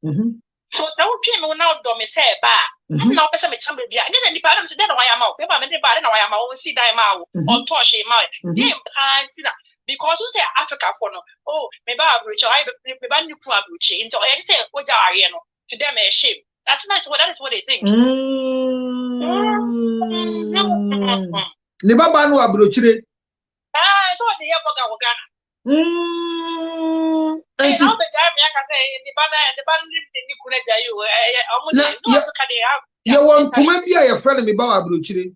So now we me now do me say ba. And now person me tell me bia. Then the parents say then why am out. Me ba me dey ba then why am out see die ma on touch him ma. Dey panty na because you say Africa for no. Oh, me ba abroach I me ba new crew abroach. Into I say oja are no. To them a shame. That's nice. What that is what they think. Never ban wa brochire. So the year boga. And now the time I can say the ban the kureja you. You want to maybe a friend me ba wa brochire.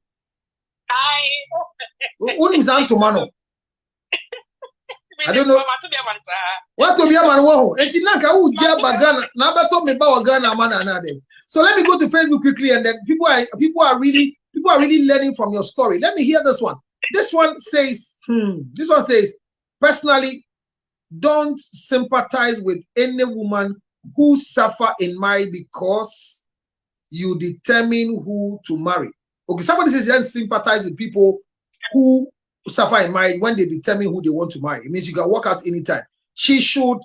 Unimza ntomano. I don't know. What to be a man wo? Enti na ka u je bagana na beto me ba wa Ghana man na dem. So let me go to Facebook quickly, and then people are really learning from your story. Let me hear this one. This one says, personally, don't sympathize with any woman who suffer in marriage because you determine who to marry. Okay, somebody says don't sympathize with people who suffer in marriage when they determine who they want to marry. It means you can walk out anytime. She should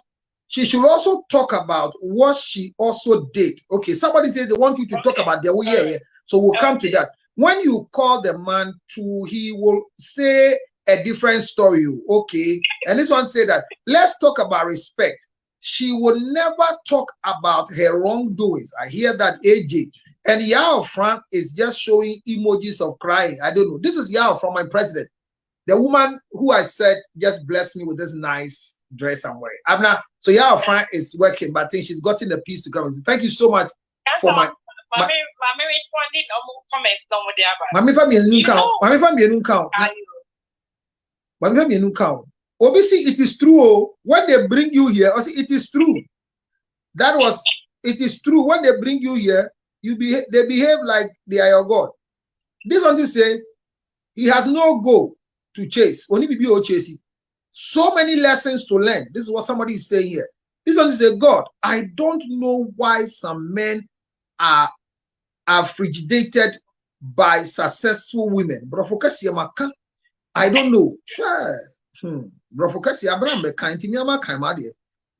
also talk about what she also did. Okay, somebody says they want you to talk about their way. So we'll come to that. When you call the man to, he will say a different story. Okay, and this one say that let's talk about respect. She will never talk about her wrongdoings. I hear that, AJ. And Yao Frank is just showing emojis of crying. I don't know. This is Yao from my president. The woman who I said just blessed me with this nice dress I'm wearing. Abna, so Yao Frank is working, but I think she's gotten the piece to come and say, thank you so much for my. Mommy responded on comments down with the other. Mommy family new count. Obviously, it is true. When they bring you here, it is true. It is true. When they bring you here, they behave like they are your God. This one to say, he has no goal to chase. Only people chasing. So many lessons to learn. This is what somebody is saying here. This one to say, God, I don't know why some men are frigidated by successful women. I don't know.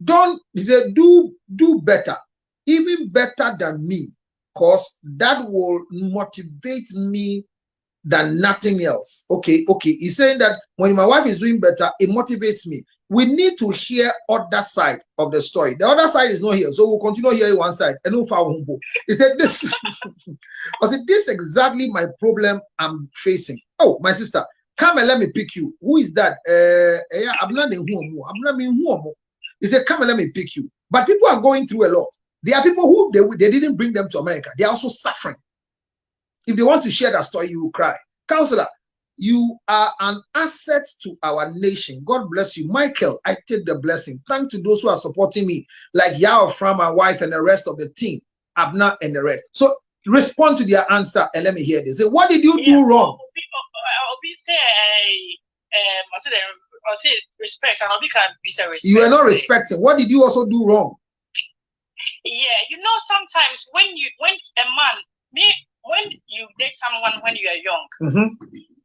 Don't say do better, even better than me, because that will motivate me than nothing else. Okay. He's saying that when my wife is doing better, it motivates me. We need to hear other side of the story. The other side is not here, so we'll continue hearing one side. And no, he said this. I said this is exactly my problem I'm facing. Oh, my sister, come and let me pick you. Who is that? He said, come and let me pick you. But people are going through a lot. There are people who they didn't bring them to America. They are also suffering. If they want to share that story, you will cry. Counselor, you are an asset to our nation. God bless you. Michael, I take the blessing. Thank to those who are supporting me, like Yao from my wife and the rest of the team, Abna and the rest. So respond to their answer and let me hear this. Say, what did you do wrong? Respect and respect. You are not respecting. What did you also do wrong? Yeah, sometimes when you date someone when you are young,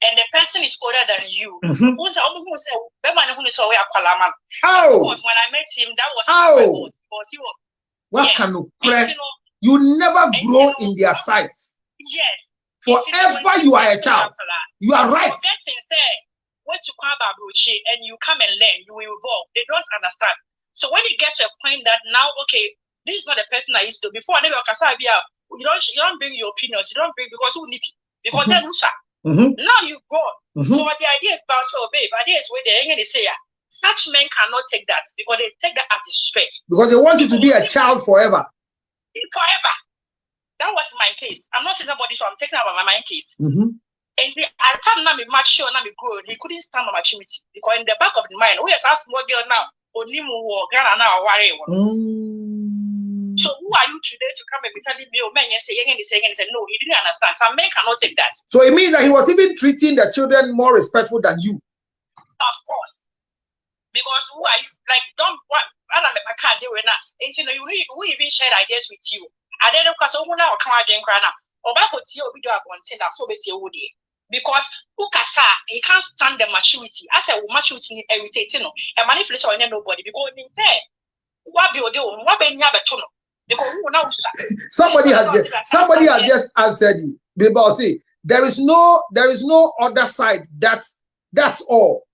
and the person is older than you. Who's almost when I met him, that was because he was. What can you never grow in their sights? Yes. Forever you are a child. You are right. What you call Babruchi and you come and learn, you will evolve. They don't understand. So when it gets to a point that now, okay, this is not the person I used to. Before, you don't bring your opinions. You don't bring because who need because then now you go. So the idea is about babe. The idea is where they say such men cannot take that because they take that as disrespect. Because they want you to be a child forever. Forever. That was my case. I'm not saying nobody, so I'm taking about my case. And see, at the time now me mature, now me grow, he couldn't stand my maturity because in the back of the mind, we have a small girl now, only more Ghana now worry. So who are you today to come and be telling me, oh man, you're saying and saying no, he didn't understand. Some men cannot take that. So it means that he was even treating the children more respectful than you. Of course. Because who are you like don't what I don't make my card doing that. And you know, we even share ideas with you. I don't know because who now come again now. Or back with you, we do have one thing that so better would because Ukasa, he can't stand the maturity. I said, maturity irritating, and manipulation on nobody because he said, what be doing? What be never to know? Because somebody has just answered you. People say there is no other side. That's all.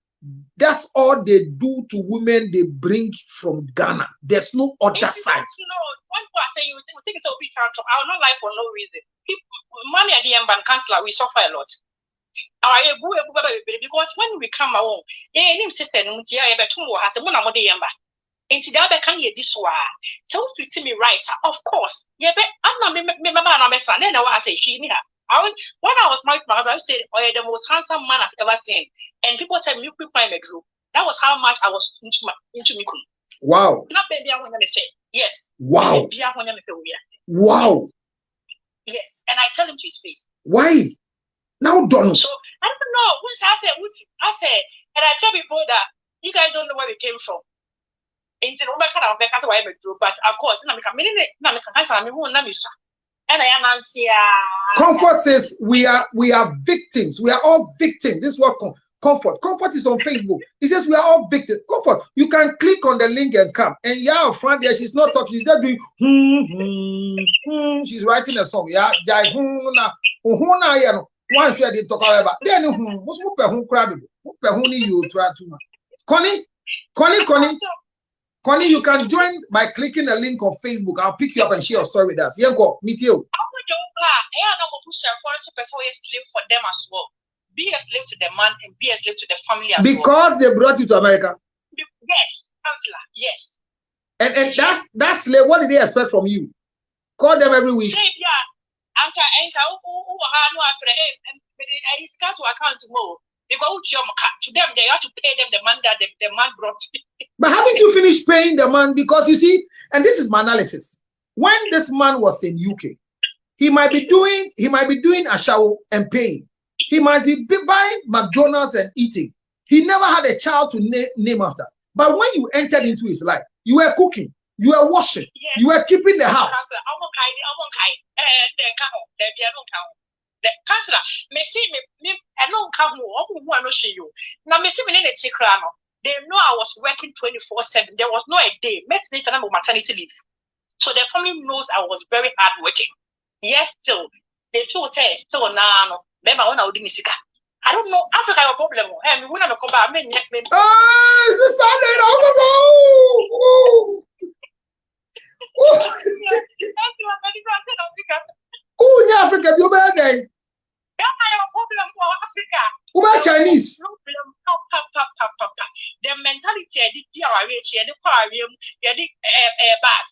That's all they do to women. They bring from Ghana. There's no other side. You know, one person you think it's a big country. I will not lie for no reason. People, money at the end, bank counselor, we suffer a lot. Because when we come home, sister, this so treat me right, of course. Yeah, but I'm not my son. Then I say she when I was married, my mother said, "Oh, the most handsome man I've ever seen." And people tell me, "You my group." That was how much I was into me. Wow. Not baby, I want to say yes. Wow. Wow. Yes, and I tell him to his face. Why? Now don't. So I don't know. I say, and I tell people that you guys don't know where we came from. But of course, Comfort says we are victims. We are all victims. This word Comfort is on Facebook. He says we are all victims. Comfort, you can click on the link and come. And yeah, friend there, she's not talking. She's just doing she's writing a song. Yeah, once you did talk about then you try to Connie, you can join by clicking the link on Facebook. I'll pick you up and share your story with us. Yanko, meet you. For them as well. Be a slave to the man and be a slave to the family as well. Because they brought you to America. Yes, yes. And that's slave. What did they expect from you? Call them every week. Slave, yeah. To them, they have to pay them the man that the man brought. But haven't you finished paying the man? Because you see, and this is my analysis. When this man was in UK, he might be doing a shower and paying. He might be buying McDonald's and eating. He never had a child to name after. But when you entered into his life, you were cooking, you were washing, you were keeping the house. The counselor may see me I don't come home. Now, they know I was working 24/7. There was no a day. Maternity leave. So the family knows I was very hard working. Yes, still. They told her still now. I don't know. Africa have a problem. Hey, when I'm a combat, I mean, it's a standard. Oh, in Africa, you're bad. I have a problem for Africa. Who are Chinese? The mentality of the bad.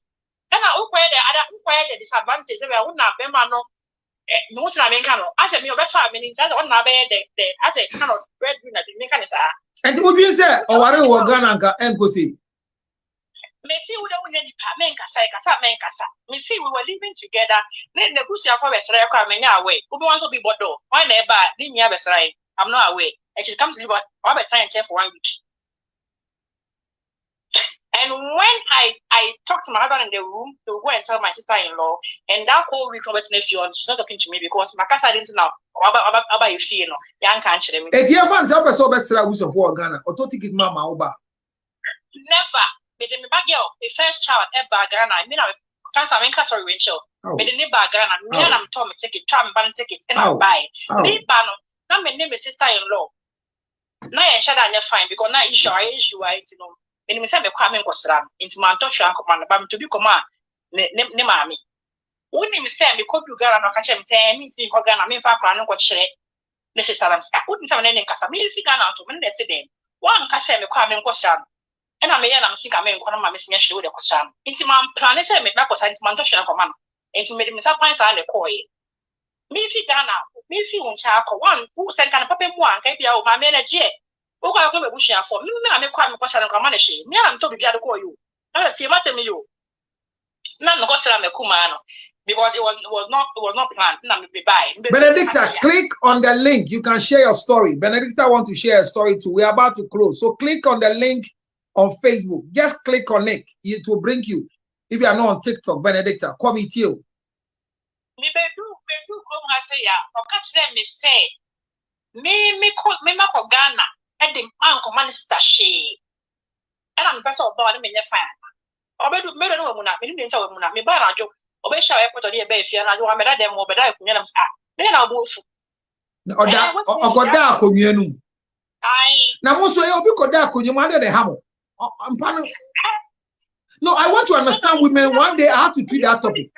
And I acquire the disadvantage. I would not be man. Most American, I said, me over 5 minutes. I don't know I said, cannot breadwinner. The mechanics are. And what you say, or what are Ghana and go see? Me see we don't need men kasa. Me see we were living together. Then the goose for Westray come away. Who wants to be bodo? Why never? Didn't you have a side? I'm not away. And she comes to live I'll be trying for 1 week. And when I talked to my husband in the room to go and tell my sister-in-law, and that whole week, she's not talking to me because my casa didn't know Aba you feel no. Yan can't share me. If you fans up so best who's of war Ghana, or to ticket mama oba. Never. But the girl, the first child ever Ghana. I mean, I can't sorry, Rachel. But the neighbor Ghana, me and I'm Tom ticket, tram ban tickets, and I'll buy. Me bano. Now my name is sister-in-law. Now I shut down your fine because now issue I know. When me say me kwame nkosram, into my touch and command, but to be command, ne mami. When me say me could do Ghana, no catch me say me to go Ghana, me fa plan ko chere. Necessary. I wouldn't have any casa. Me if you Ghana to me that's it. One can say me kwame nkosram. And I may am sick, I mean, my missing a show with a question. Into my plan, I say, make my question to Mantosh and command. Into me, Miss Pines and the coy. Me if you Ghana, me if you won't have one who sent a puppy one, can be out my manager. Who got a bush for me, I make quite a question of command. Me, I'm to be able to call you. I see what me you. None of us are a kumano. Because it was not planned. None be by. Benedicta, click on the link. You can share your story. Benedicta want to share a story too. We're about to close. So click on the link on Facebook. Just click on it. It will bring you. If you are not on TikTok, Benedicta, come with you. Me do come and say ya. Or catch them me say. Me ma Ghana. And the man command she. And I'm person of God. Me fine. Or me do me no muna. Me didn't tell muna. Me ba rajo. Or be share put on the be fear. Na do ameda dem mo beda kunya nam sa. Then I go fu. Oda ogoda akonye nu. Aye. Na mo so e obi koda akonye mo ande de hamo. No, I want to understand women. One day I have to treat that topic.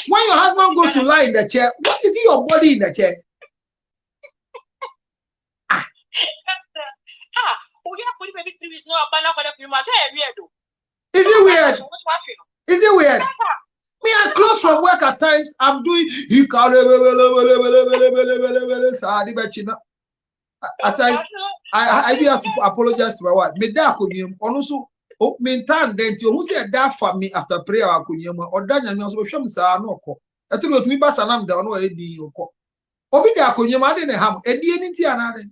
When your husband goes to lie in the chair, what is it your body in the chair? Is it weird? Is it weird? Me, I close from work at times. I'm doing at times. I have to apologize to my wife. Me da kunyum onusu o mentan denti who said that for me after prayer kunyum or da nyame so behwem sa na okọ. Eto me otumi basa nam da ono edi okọ. Obi da kunyum ade ne ham edi eni ti anade.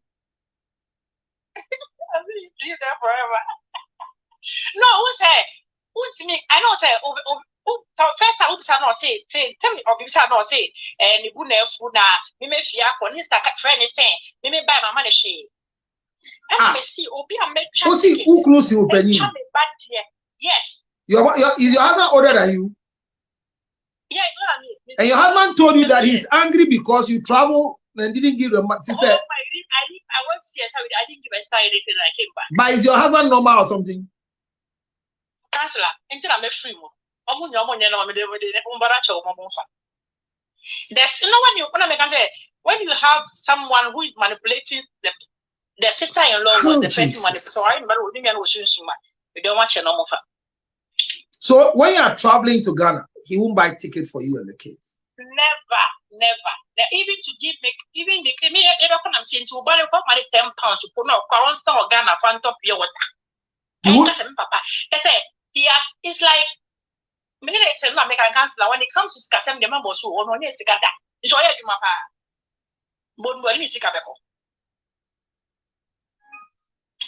No, who say? Who me? I know say first time who say tell me or be say and the good food na me fia for Mr. friend is saying me buy my money she. And me see obi am make chat. See who close you opening. Yes. Is your husband older than you? Yeah, it's what I mean. And your husband told you that he's angry because you travel and didn't give your sister. Oh, I went to see I didn't give a star anything I came back. But is your husband normal or something? Counselor, until I'm a free one. There's no when you have someone who is manipulating the sister-in-law was the person manipulating. So I remember we don't want your normal. So when you are traveling to Ghana, he won't buy ticket for you and the kids. Never. Even to give me, even the me ever come and saying to buy money £10 to put no current store Ghana fan top your water. Papa, they say it's like. When it comes to Scasem, the members who own one is together. Enjoy it, my father. But is Sicabeko.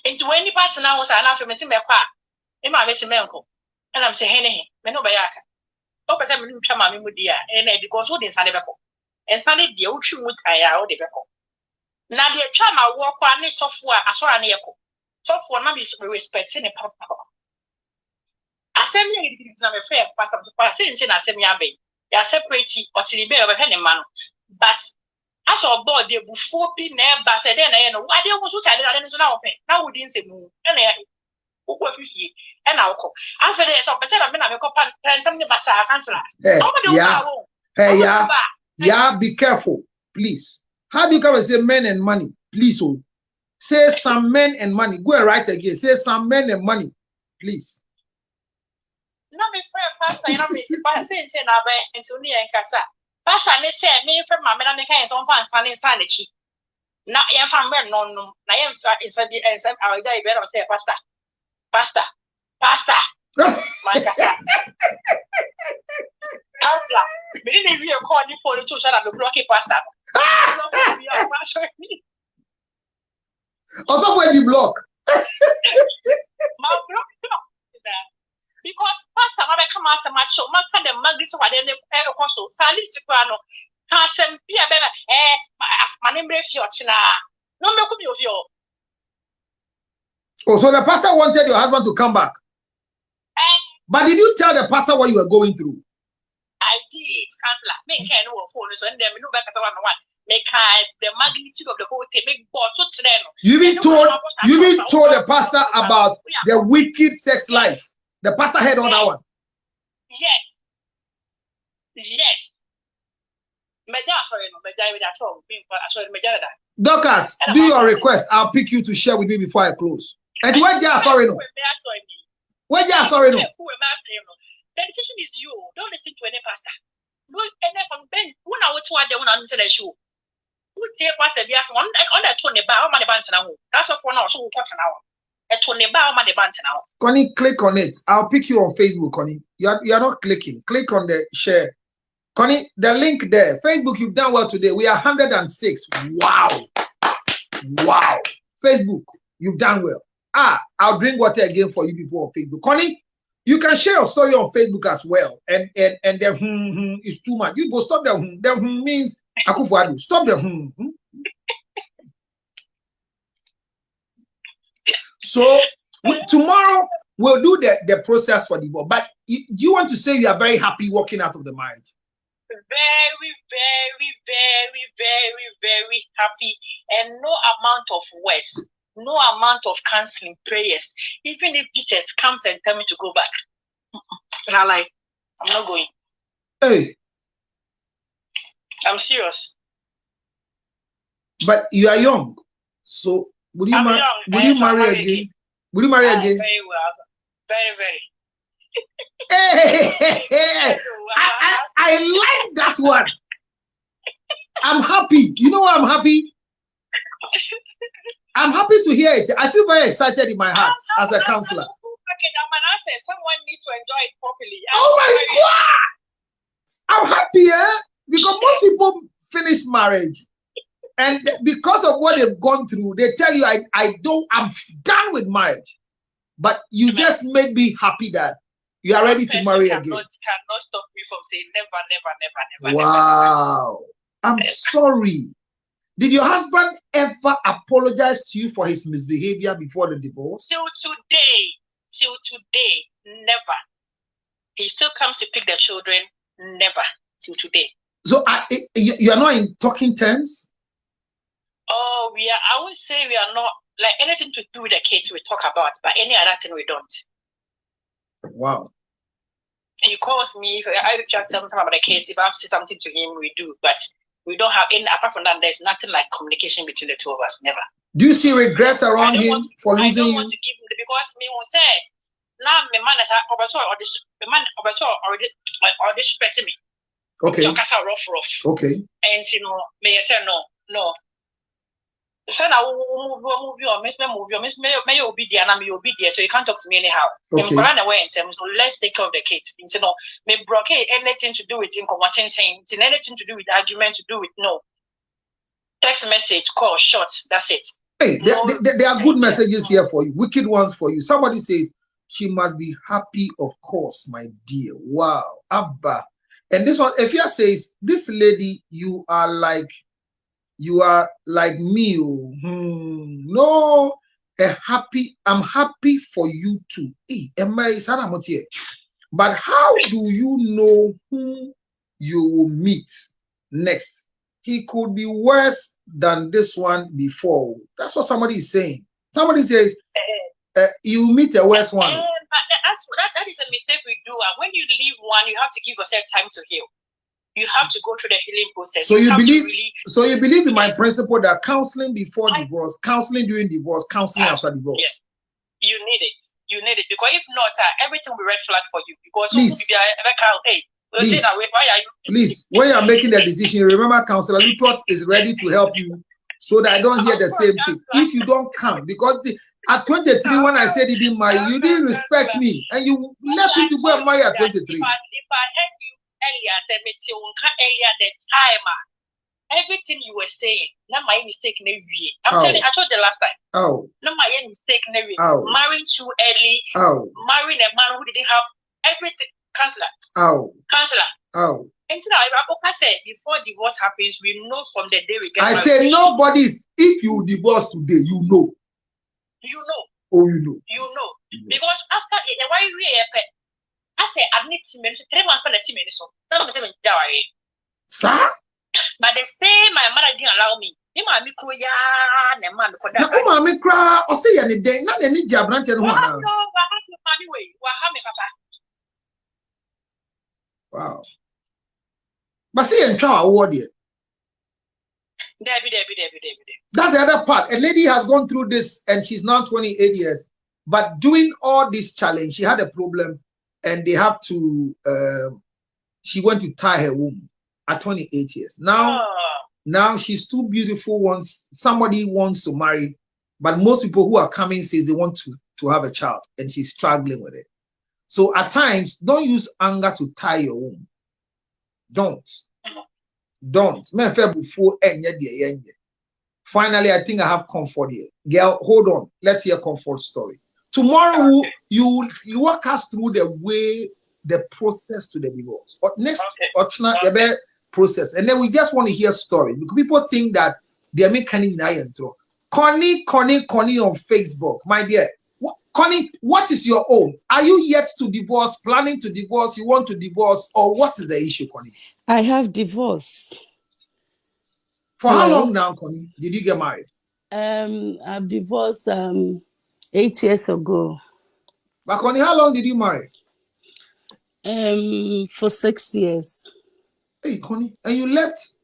Into any parts now, was an affirm in my car. In my missing uncle. And I'm saying, hey, Menobayaka. Open time in Chamami with dear, and because who didn't Sandebeco. And Sunday, the ocean would I out the Beco. Now, the Chama walk one software as well an echo. Software not is respecting a papa. Assembly is a fair pass of the passing in assembly. They are separated or to the bear of a penny man. But as our board, they before be near Basset, and I know I don't want to tell you. I don't know now. We didn't say moon and I'll call. After this, I'm a couple and something Bassa cancel. Yeah, be careful, please. How do you come and say men and money? Please, oh. Say some men and money. Go and write again. Say some men and money, please. No, me friend, Pastor, you know me. Pastor, say na be into ni enkasa. Pastor, me say me friend, ma me na me kan so fan fan inside the chi. Na yen fan me no. Na yen fa inside our guy be say pastor. My kasa. Pastor, me didn't even call you for the two shut up the blocky pastor. Also for the block. My block. Because pastor ma come after my show ma ka dem magri to wade ne so sali sikwano ka sem bia be Oh, so the pastor wanted your husband to come back. But did you tell the pastor what you were going through? I did, counselor. Me can't know phone, so and then me no better one. Make the magnitude of the whole thing. Make boss what's there. You even told the pastor about the wicked sex life. The pastor heard all that one. Yes. Dorcas, do your request. I'll pick you to share with me before I close. And where you are sorry no? Where you are sorry no? The decision is you. Don't listen to any pastor. No, and then from Ben, when I was toward the one answer the show. Who say pastor be on that 20 bar, my bands now. That's what for now. So what's an hour? A 20 bar, my bands now. Connie, click on it. I'll pick you on Facebook, Connie. You're not clicking. Click on the share. Connie, the link there. Facebook, you've done well today. We are 106. Wow. Facebook, you've done well. I'll drink water again for you people on Facebook. Connie, you can share your story on Facebook as well. And the is too much. You go stop the The means Akufo-Addo. Stop the So tomorrow we'll do the process for divorce. But do you want to say you are very happy walking out of the marriage? Very, very, very, very, very happy. And no amount of words, no amount of counseling prayers. Even if Jesus comes and tell me to go back, and I'm like, I'm not going. Hey. I'm serious. But you are young. So would you marry again? Will you marry again? Very well. Very, very. Hey. I like that one. I'm happy. You know why I'm happy? I'm happy to hear it. I feel very excited in my heart as a counselor. Someone needs to enjoy it properly. Oh my God! I'm happy, because most people finish marriage, and because of what they've gone through, they tell you, I'm done with marriage. But you just made me happy that you are ready to marry again. Cannot stop me from saying never. Wow. I'm sorry. Did your husband ever apologize to you for his misbehavior before the divorce? Till today, never. He still comes to pick the children, never, till today. So you are not in talking terms? Oh, I would say we are not, like anything to do with the kids we talk about, but any other thing we don't. Wow. He calls me, if I tell something about the kids, if I have to say something to him, we do, but we don't have any, apart from that, there's nothing like communication between the two of us, never. Do you see regret around him for losing you? I don't want to give him, because me will say, now my man is already respecting me. Okay. Rough. Okay. And may I say no. So now move you be there, so you can't talk to me anyhow. Okay. So let's take care of the kids. Me broke anything to do with anything to do with argument, to do with no. Text message, call, short, that's it. Hey, there are good messages here for you, wicked ones for you. Somebody says, she must be happy, of course, my dear. Wow. Abba. And this one, Efia says, this lady, you are like me. No, I'm happy for you too. Hey, but how do you know whom you will meet next? He could be worse than this one before. That's what somebody is saying. Somebody says, you meet a worse one. But that is a mistake we do. And when you leave one, you have to give yourself time to heal. You have to go through the healing process. So you believe in my principle that counseling before divorce, counseling during divorce, counseling after divorce. Yeah. You need it. Because if not, everything will be red flag for you. Because Please, when you are making the decision, remember counselor Lutot is ready to help you so that I don't hear the same thing. If you don't come, because at 23, when I said you didn't marry, you didn't respect me, and you left me to go and marry at 23. If I heard you earlier, said earlier the time, everything you were saying, not my mistake. I'm telling you, I told you last time. Oh. Not my mistake. Oh. Marrying too early. Oh. Marrying a man who didn't have everything. Counselor. Oh. Counselor. Oh. And so I said before divorce happens, we know from the day we get I married. said nobody's. If you divorce today, you know. You know. Oh, you know. You know. Because after why we I say I need to mention 3 months for the team so. Sir? But the same my mother didn't allow me. You ma me ya na man ko da. Na ma me kra o say ya ni den na ni jabrante no na. No, wa ha me mami we. Wa ha me papa. Wow. But see and try award here. Debbie. That's the other part. A lady has gone through this and she's now 28 years. But doing all this challenge, she had a problem and they have to, she went to tie her womb at 28 years. Now she's too beautiful. Somebody wants to marry, but most people who are coming says they want to have a child and she's struggling with it. So at times, don't use anger to tie your womb. Don't. Finally, I think I have comfort here. Girl, hold on. Let's hear a comfort story. Tomorrow, you walk us through the process to the divorce. Next, process. And then we just want to hear stories. Because people think that they're making an intro. Connie on Facebook. My dear, Connie, what is your own? Are you yet to divorce, planning to divorce, you want to divorce, or what is the issue, Connie? I have divorced. For how long now, Connie, did you get married? I've divorced 8 years ago. But Connie, how long did you marry? For 6 years. Hey, Connie, and you left?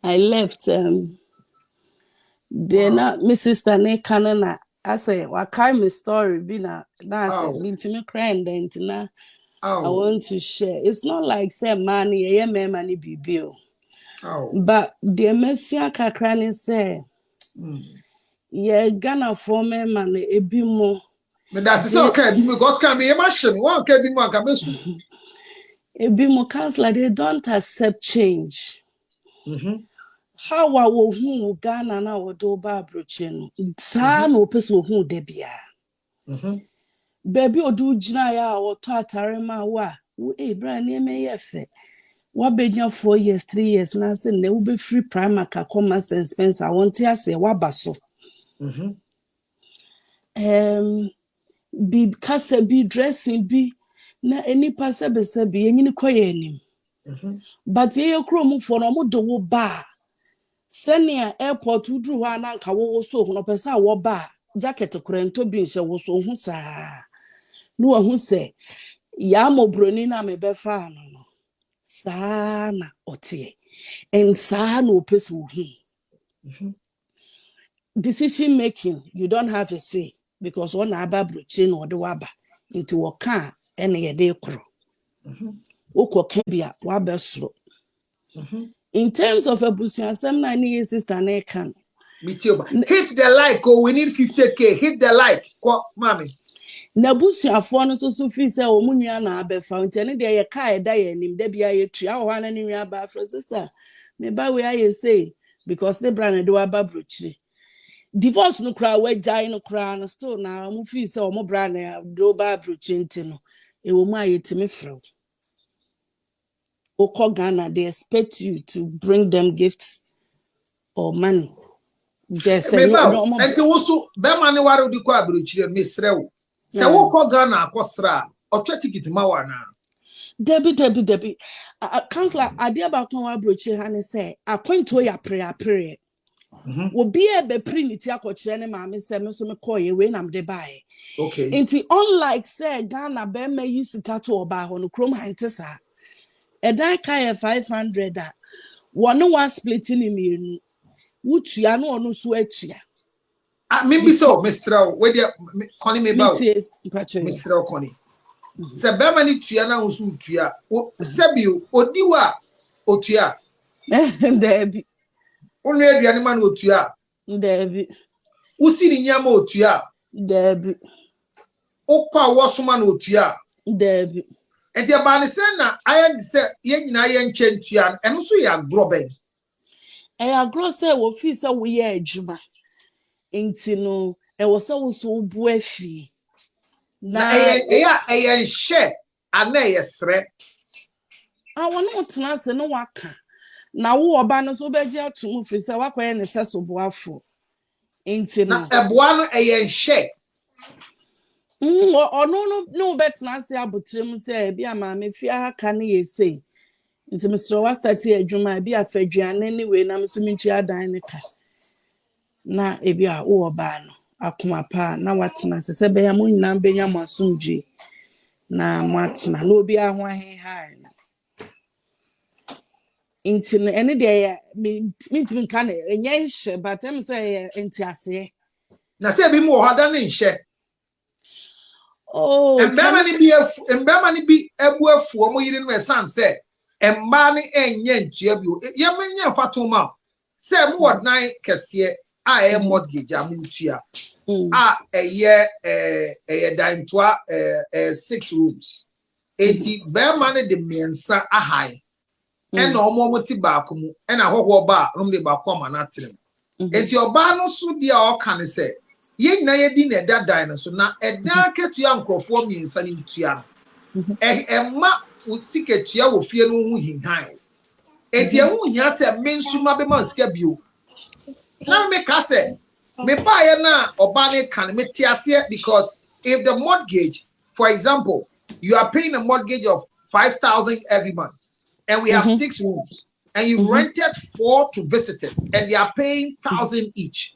I left. Then my sister ne Canada. I say, "What kind of story?" Be na say, "Be to me crying then na." I want to share. It's not like say money, money be bill. But the Messiah Kakrani say, "Yeah, Ghana for me man e bi mo." But that's okay because can be a machine. One can be more can e bi mo counselor they don't accept change. How I will who Ghana na wodo ba abroche no saa na opeso hu de bia baby odu gina ya woto atare ma wa bra na eme yefe wa bednya 4 years 3 years na say na wo be free primer ka common sense Spencer want ya say wa baso bi kasa bi dressing bi na eni pase be se bi enyini koye anim but ye krom for no mo do wo ba Senia airport udru wa na nka wo so ho no pesa wo ba jacket kurento bi nse wo so ho saa no hu se ya mobroni na me be fa no saa na otie en saa na opesa wo hu decision making you don't have a say because one aba brochi no de waba into wo ka ene ye de kro wo ko ka bia wa be soro in terms of abusuansem na ni sister na can hit the like. Oh, we need 50k. Hit the like. Mommy. Na busuafo no so fi se o munua na abefa ntene de ye kai da ye nim da bia ye tua ho na ni nwa ba fro sister me ba we aye say because the brand de wa ba brochire divorce no kra we jai no kra no still na mu fi se o mo brand do ba brochire ntino e wo mu aye timi fro Oko Ghana, they expect you to bring them gifts or money. Just say no. And also, Bemani waru di kwa abrochire misrew. Se Oko Ghana akosra, otwa ticket mawa na. Debbie. Counselor, adia ba kon abrochire ha ne say, akwanto ya pre. Wo bia be priniti akochire ne maame se me so me koye we nam de bae. Okay. Inti unlike say Ghana be me yi sika to oba ho no krom hantesa. Edan kaya 500 a one was splitting in wutua no ono so atua maybe so Mr. we dey calling me about Mr. Connie se be mani tua na so tua sebio odiwa otua Debbie onu aduane ma na otua Debbie usi ni nyama otua Debbie okwa wosoma na otua Debbie enti abane se na aye se ye nyina ye nchentua eno so ya groben agro se wo fi se wo ye adwuma enti no e wo se wo so bu afi na eye she ana yesre. I want not to answer no waka. Now, who are banners will be jail to move his away and assess of waffle. Ain't it? Na ebuano eye she. Or no bet Nancy Abutim say, be a man, if you are can ye say. Into Mr. Wastati, a Juma be a Fedrian anyway, and I'm assuming she are dining. Na if you are all ban, I come up, now what's Nancy said, be a moon, and be a monsunji. Na what's na no be a one high. Into any day, me to can it, yes, but I'm say, entiase. Na say be more harder than she. Oh, And Bemani be ebu efu omo yiri no esan say emba ne enye ntua bi o ye menya fatuma say mo wodnan kese a mortgage amutua a eye dantoa 6 rooms 80 Bemani de mensa ahai and omo ti baako mu and ahoho ba room de baako ma na atrem enti oba no so dia o kan say ye na ye di na dadan so na edan ketua nkrofo miensa ni tua no emma usiketua wo fie no hu hinhan enti ehu hia se mensuma be man sika bio na me ka se me ba ye na oba ne kan me tiase because if the mortgage, for example, you are paying a mortgage of 5,000 every month and we have 6 rooms and you rented 4 to visitors and they are paying 1,000 each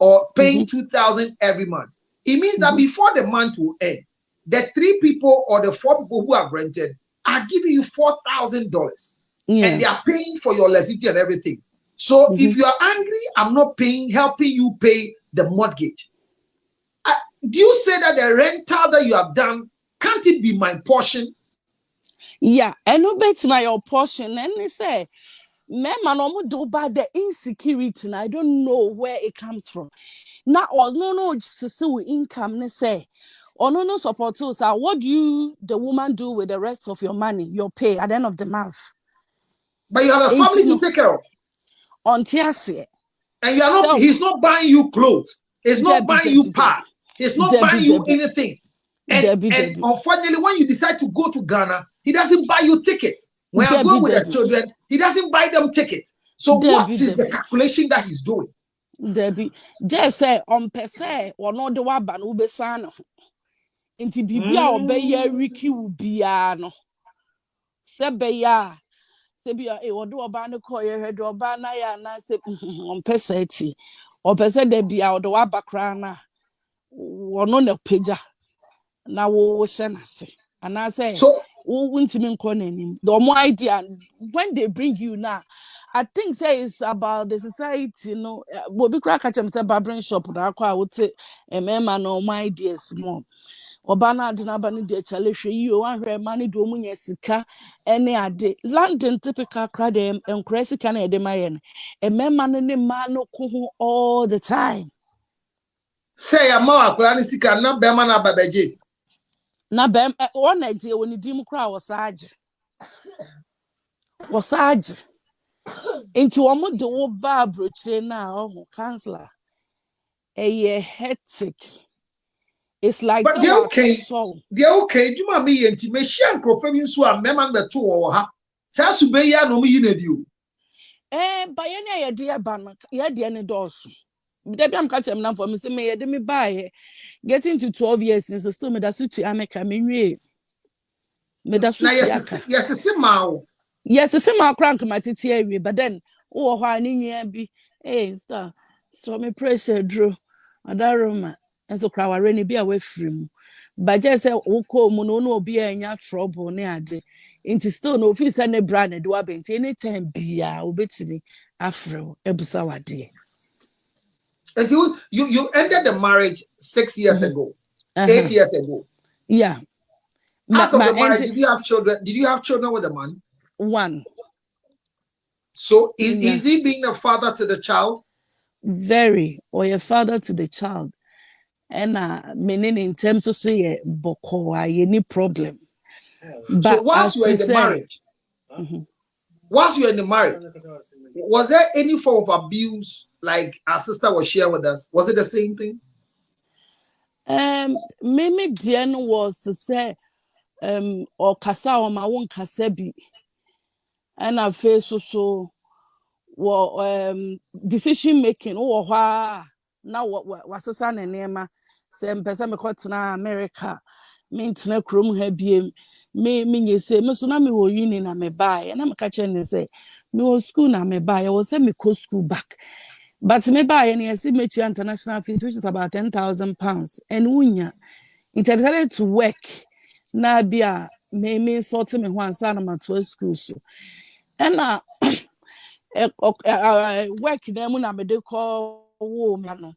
or paying 2,000 every month. It means that before the month will end, the 3 people or the 4 people who have rented are giving you $4,000 and they are paying for your electricity and everything. So if you are angry, I'm not helping you pay the mortgage. Do you say that the rental that you have done, can't it be my portion? Yeah, and no bet my your portion. And they say, man, do bad the insecurity, and I don't know where it comes from. Now, or no, just income, they say, or no support tools. What do the woman do with the rest of your money, your pay at the end of the month? But you have a family to take care of. On Tiasie. And you are not, he's not buying you clothes. He's not buying you pad. He's not buying you anything. And unfortunately, when you decide to go to Ghana, he doesn't buy you tickets. When I go with the children, he doesn't buy them tickets. So what is the calculation that he's doing? Debbie, just say on per se or not the waban ubesano. Inti bibia obeye Ricky ubiano. Sebeya. Sebia do obano call your head or bana ya na se on per se ti. Or per se debia or the wabakrana. Or no no pager. Now we say. And I say, so won't even call him. The more idea when they bring you now, I think say it's about the society, you know. Bobby crack at himself barbering shop. I would say, a man, no, my ideas more. Obana dinabani de challenge you one money do munyesika any ade. London typical crowd and crazy can a demayan. A man no kuhu all the time. Say a more clanisika, not Bemana Babaji. Na bem one idea when you dim crowd was sage into a mud do barbro now counselor a hectic. It's like but they're okay. They're okay. You might be intimation confirming so a member the 2 or her. Sasubeya no me you. By any idea, Bank, yeah, the any doors. Debbie, I'm catching them for me. Say, me, me buy getting to 12 years since the storm that suit I make a mean. Yes, yes, it's my crank my titi, but then, oh, why be hey, star, me pressure drew Adaroma, and so crowd rainy be away from. But just say, oh, come, no, be a trouble near day. Into still no fees and a brand and do I bent any time be a obetini afro, ebusawa dear. And you ended the marriage 6 years ago, 8 years ago. Yeah. After the marriage, did you have children? Did you have children with the man? 1. So is he being a father to the child? Very, or a father to the child. And meaning in terms of say boko any problem. But so whilst you were in the marriage, whilst you were in the marriage, was there any form of abuse like our sister was sharing with us? Was it the same thing? Mimi Jen was to say or kasa or my own kasebi. And I face so decision making or now what was a son and Nema same person na America mean krum hebiem me say mesuna me wo uni na me buy and I'm catching say me wo school na me buy I was say me go school back but me buy and I see me international fees which is about £10,000 and unya it decided to work na bia me sort me one son na to school so and work them na me de call wo me no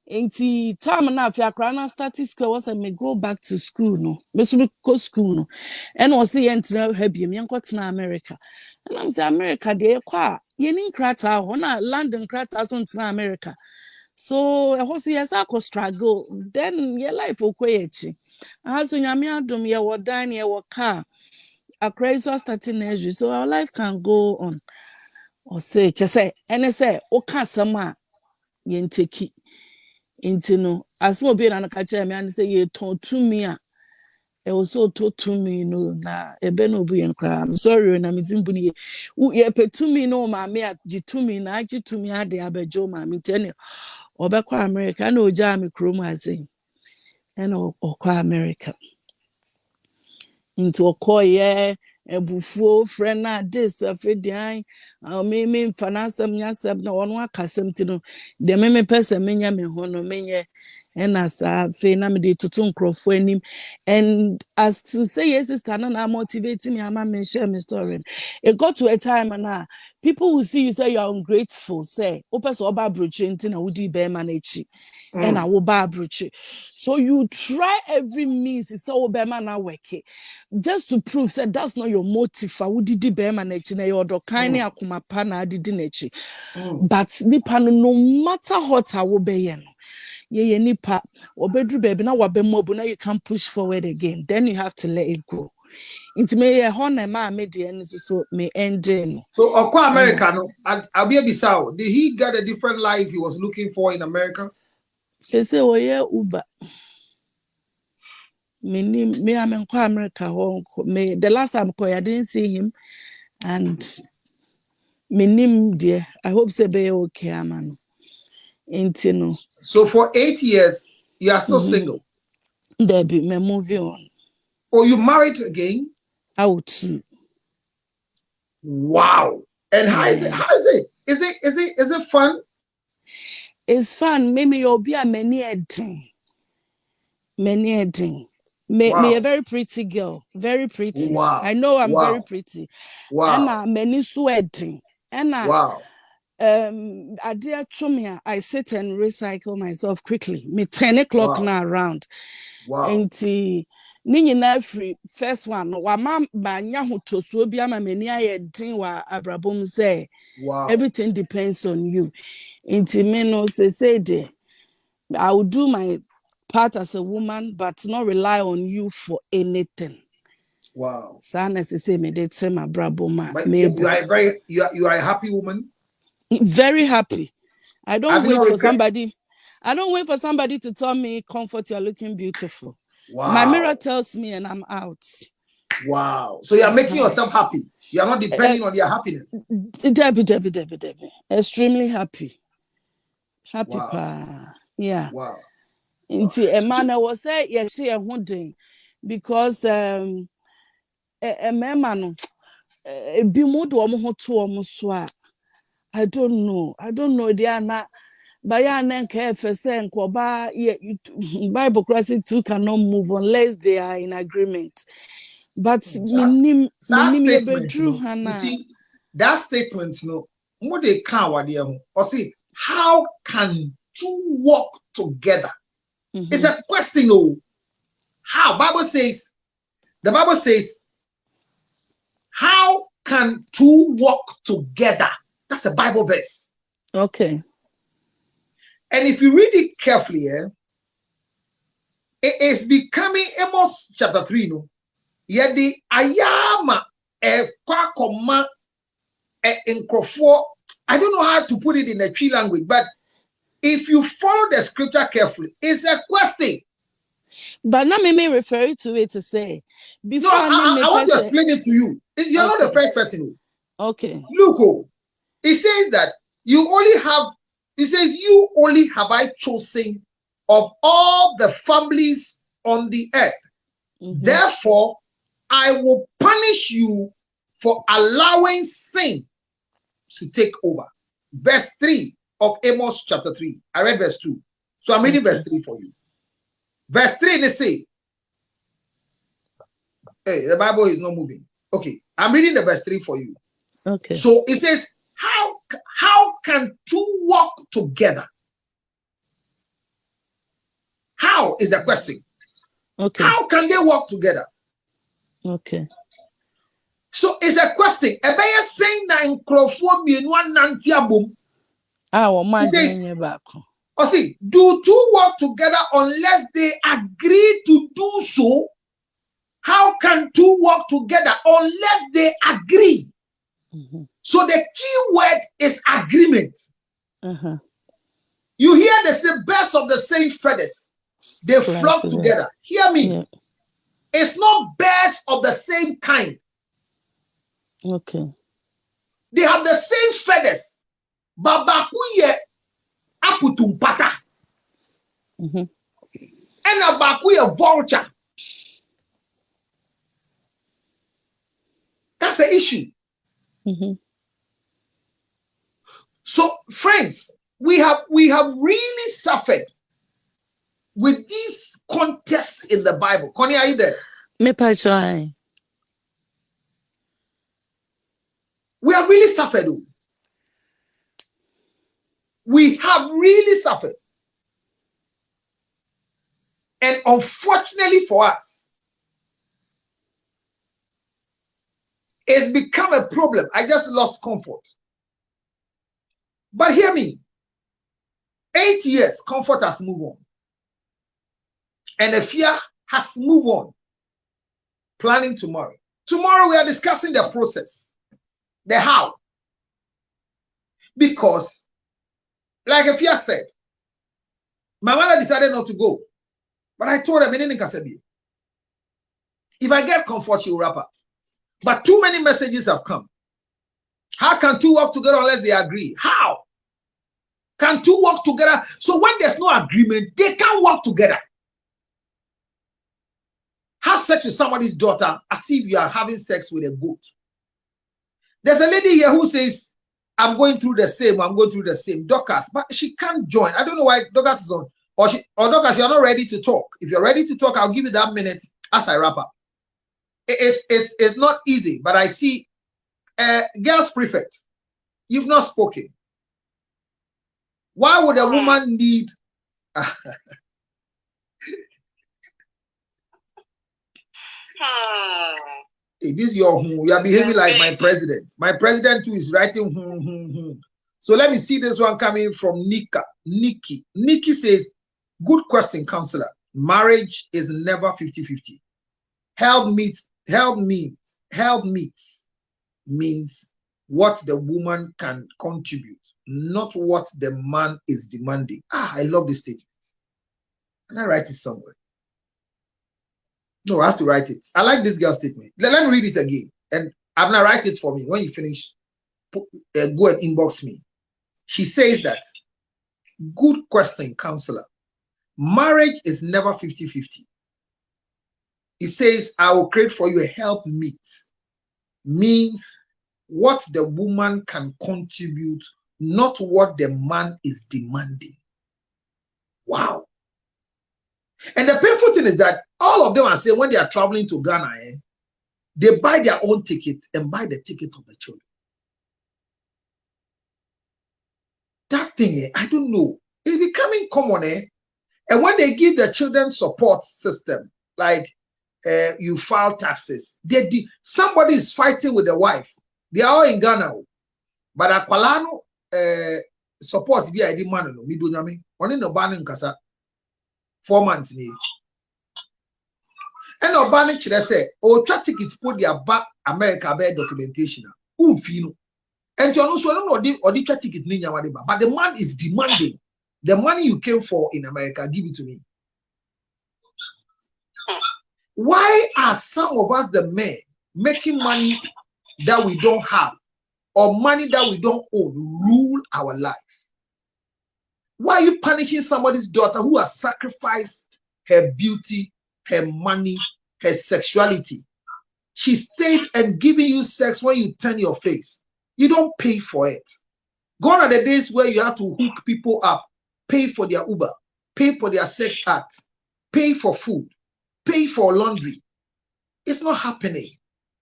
enti time na afia kra na start school was me go back to school no me so be go school no and was say enter happy me enko tena America and I'm say America dey kwa ye nin krata ho na London krata so tena America so I was yes I could struggle then your life okwechi aso nyame adom ye wo dan ye wo car a crazy starting nursery so our life can go on or say say and say o ka sama ye nteki into no as mo be na catch me and say ye ton to me a e also to me no na e be no bu yen kra I'm sorry na me dimbu ni ye pe to me no ma me agi to me na agi to me ade abejo ma me tene obekwa America na oja me krom azin and okwa America into okoye ebufuo friend na this afedian me finance me asem na wono akasem ti no de me person menya me ho no menye na sa fe na me de tutu nkrofo anim and as to say yes sister na motivate me ama me share my story it got to a time na people will see you say you are ungrateful say o person oba broche nti na wudi be ma na echi and I will ba broche so you try every means so be ma na work just to prove that that's not your motive for would did be man na your do kind akuma pa na didi nechi but nipa no matter what I will be no ye nipa obedru baby na wabemobu na you can push forward again then you have to let it go it may honor ma me de so me ending so okwa America no I'll be beside did he get a different life he was looking for in America say oye Uber me I'm in America me the last time I didn't see him and me nim dear I hope say be okay man intino so for 8 years you are still single there be me moving on or you married again out too wow and how is it is it fun it's fun maybe you'll be a many editing me a very pretty girl very pretty wow I know I'm very pretty wow and many sweating and wow I dear to me I sit and recycle myself quickly me 10 o'clock now around and Nina free first one wa mam ba nya hotoso bi ama mani ayedin wa abrabom say everything depends on you inti me no say de I will do my part as a woman but not rely on you for anything wow sana say me dey tell my abrabom you are a happy woman very happy I don't wait for somebody to tell me comfort you're looking beautiful. Wow. My mirror tells me and I'm out. Wow. So you are making yourself happy. You are not depending on your happiness. Debbie. Extremely happy. Happy wow. pa. Yeah. Wow. Inti a man I was say yes she a hunting because a man no be mood to I don't know they are not but yeah, then KFSN Bible classic too cannot move unless they are in agreement. But you see, that statement, more they can't or see how can two walk together? It's a question, how the Bible says, how can two walk together? That's a Bible verse. Okay. And if you read it carefully, it is becoming Amos chapter 3. No, yet the ayama kwakoma enkofo. I don't know how to put it in a tree language, but if you follow the scripture carefully, it's a question. But now me refer to it to say before I want to explain it to you. You're not the first person. Okay. Look, it says that you only have I chosen of all the families on the earth. Therefore, I will punish you for allowing sin to take over. Verse 3 of Amos chapter 3. I read verse 2. So I'm reading verse 3 for you. Verse 3, they say, hey, the Bible is not moving. Okay, I'm reading the verse 3 for you. Okay. So it says, how can two walk together? How is the question? Okay. How can they walk together? Okay. So it's a question. Ebeye saying na nkrofo mienu ananti abom. Man yenye bako. See, do two work together unless they agree to do so? How can two work together unless they agree? So the key word is agreement. You hear the birds of the same feathers. They flock together. Hear me. Yeah. It's not birds of the same kind. Okay. They have the same feathers. Babakuye akutumpata. And abakuye vulture. That's the issue. So, friends, we have really suffered with this contest in the Bible. Connie, are you there? Me try. We have really suffered. We have really suffered. And unfortunately for us, it's become a problem. I just lost comfort. But hear me. 8 years, comfort has moved on. And the fear has moved on. Planning tomorrow. Tomorrow we are discussing the process. The how. Because, like a fear said, my mother decided not to go. But I told her, if I get comfort, she will wrap up. But too many messages have come. How can two work together unless they agree? How? Can two work together? So when there's no agreement, they can't work together. Have sex with somebody's daughter as if you are having sex with a goat. There's a lady here who says, I'm going through the same, Dorcas, but she can't join. I don't know why Dorcas is on. Or Dorcas, you're not ready to talk. If you're ready to talk, I'll give you that minute as I wrap up. It's not easy, but I see girls prefect. You've not spoken. Why would a woman need hey, this is your you are behaving like my president. My president too is writing. So let me see this one coming from Nikki. Nikki says, good question, counselor. Marriage is never 50-50. Help meets means what the woman can contribute, not what the man is demanding. I love this statement. Can I write it somewhere? No, I have to write it. I like this girl's statement. Let me read it again. And I'm gonna write it for me. When you finish, go and inbox me. She says that, good question, counselor. Marriage is never 50-50. It says, I will create for you a helpmeet. Means what the woman can contribute, not what the man is demanding. Wow. And the painful thing is that all of them are saying when they are traveling to Ghana, they buy their own ticket and buy the ticket of the children. That thing, I don't know. It's becoming common, And when they give the children support system, like you file taxes, somebody is fighting with the wife. They are all in Ghana. But Aqualano support be ID man no mi do nyame. Oni no ban nkasa 4 months ni. And no ban kire say o twa ticket put their back America by documentation. Umfi no. And you know so no odi twa ticket ni nyama de ba. But the man is demanding the money you came for in America, give it to me. Why are some of us, the men, making money that we don't have or money that we don't own rule our life? Why are you punishing somebody's daughter who has sacrificed her beauty, her money, her sexuality? She stayed and giving you sex when you turn your face. You don't pay for it. Gone are the days where you have to hook people up, pay for their Uber, pay for their sex act, pay for food, pay for laundry. It's not happening.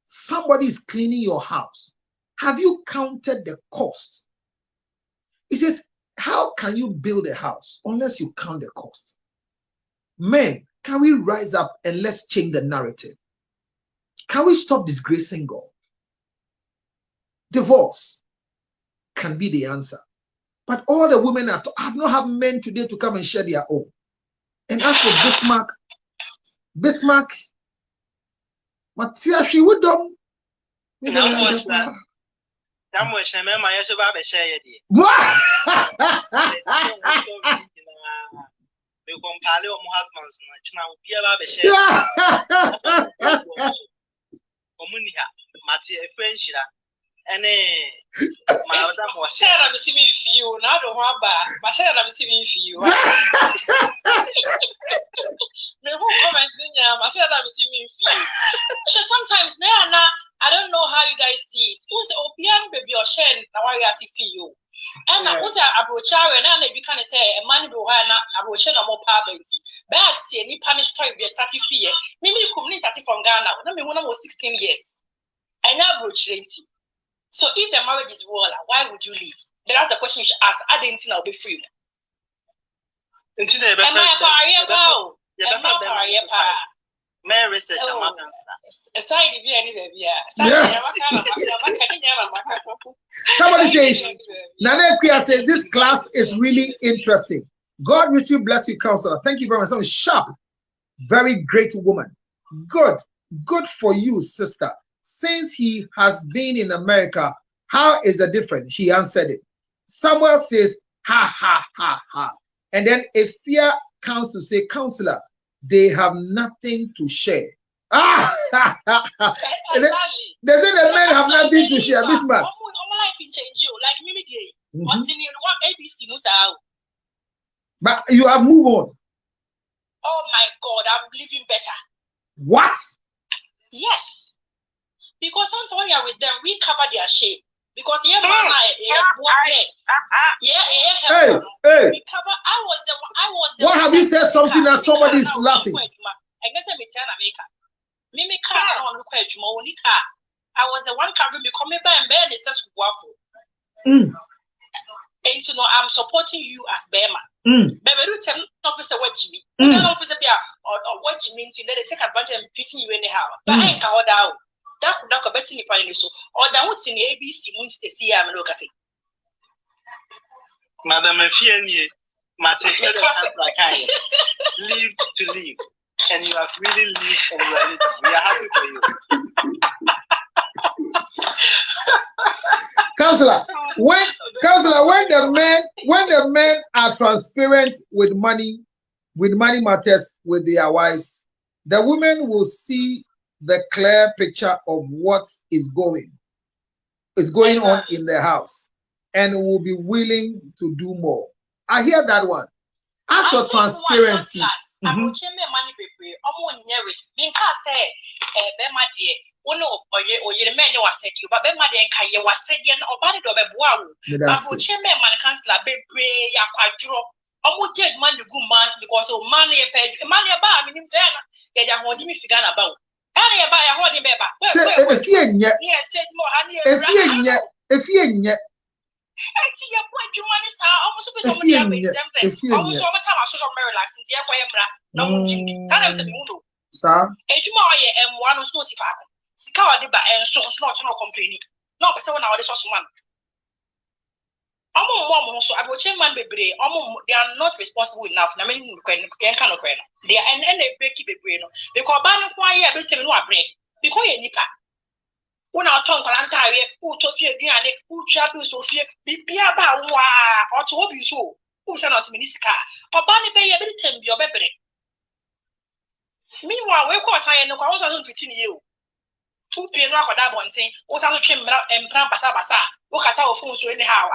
Somebody is cleaning your house. Have you counted the cost? He says, how can you build a house unless you count the cost? Men, can we rise up and let's change the narrative? Can we stop disgracing God? Divorce can be the answer. But all the women have not have men today to come and share their own. And as for Bismarck, Matia, she would do. Sometimes I don't know how you guys see it. Who's opium baby or shen now I see you. And I was a brochare and I can say a man who had a brochure more poverty. But see any punished type be a certificate. Maybe you community from Ghana. Let me when I was 16 years. And now brochure. So if the marriage is wall, why would you leave? That's the question you should ask. I didn't think I'll be free. Am I my research Somebody says, Nana Kuya says, this class is really interesting. God richly bless you, counselor. Thank you very much. So sharp, very great woman. Good for you, sister. Since he has been in America, how is the difference? He answered it. Samuel says, ha, ha, ha, ha. And then a fear comes to say, counselor, they have nothing to share. They say the men have nothing to share. This man. But you have moved on. Oh my God, I'm living better. What? Yes. Because sometimes when you're with them, we cover their shame. Because Hey. we cover. I was the What have you said something that somebody is laughing? I was the one covering becoming by and bed. It's just waffle. And you know, I'm supporting you as Bema. Baby, you tell officer what Jimmy. Officer or what Jimmy means that they take advantage of treating you anyhow. But I ain't called out. That could not bet any funny so or that what's in the ABC wants to see I'm look at it. Madam Fiani, live to live. And you have really lived and you are living. We are happy for you. Counselor, when the men are transparent with money matters with their wives, the women will see the clear picture of what is going on in the house and will be willing to do more. I hear that one. As for transparency. I'm money baby. Or your man was said you, but Bema de Kaya was said yen or Bani do Bebuau. Chairman man councillor Bebre Yakwadro. Almost dead man the good months because of money paid money about me. They are holding me figure about. Any about a holding baby. If you yet, said more honey. If you yet. I see your point. You money almost somebody else. Almost all the time I saw Maryland since the Aquambra. No, sometimes the Mundo. Sir, and one was no Sifaka. Sikawa deba and so not complaining. No, but someone out of this one. So I will change man be they are not responsible enough. I mean, kind of they are and they break it because ban why every time no break because you nipa. When our tongue calantari, who to fear Diane, who travel so fear, be about or to be so. Who shall not minister? Or Banny Bay every time you're better. Meanwhile, we call time no kwa don't between you. Two pay no akoda bonten, o sa no twem empra basa basa. O kata o phone so anyhow.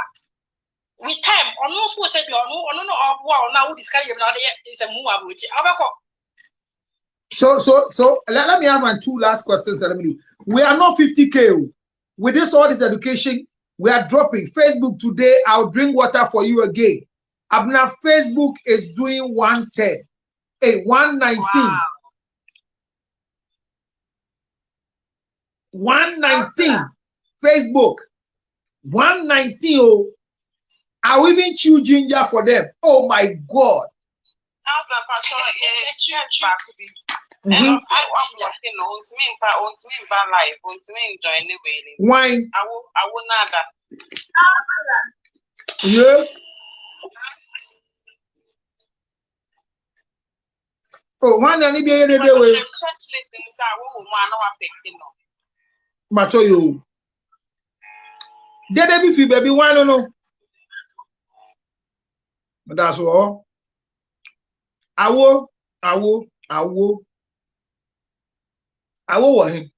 With time, on no phone say be on no obo na wo discard you na is a move abochi. Abako. So let me ask my two last questions, Emily. We are not 50K. With this all this education, we are dropping. Facebook today, I'll drink water for you again. Abna Facebook is doing 110. 119. Wow. 119. Facebook. 119. Oh. I'll even chew ginger for them. Oh my God. Wine. I will not. Yeah. Oh, one and the other way. Macho you. Did they be baby one or no? That's all. I will want him.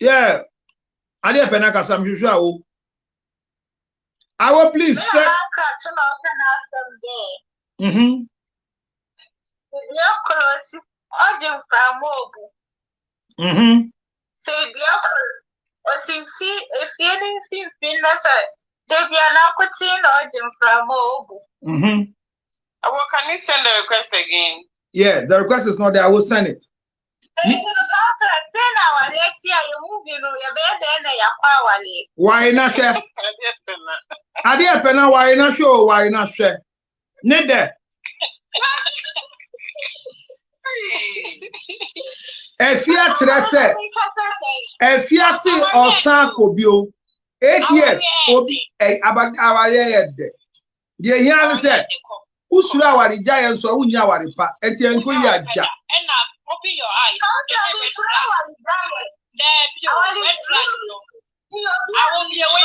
Yeah. I did penaka some usual. I will please say. So if anything there be an aquatin or from mobile. Can you send the request again? Yes, the request is not there. I will send it. Why not share? Adia Pena, why not show? Why not share? Neither. If you are Tresse, if you are see or Sankobio, 8 years, about our head. The young said, Usura wari giant so unya wari pa enti enko ya ja And open your eyes. There be red flags no. I will be away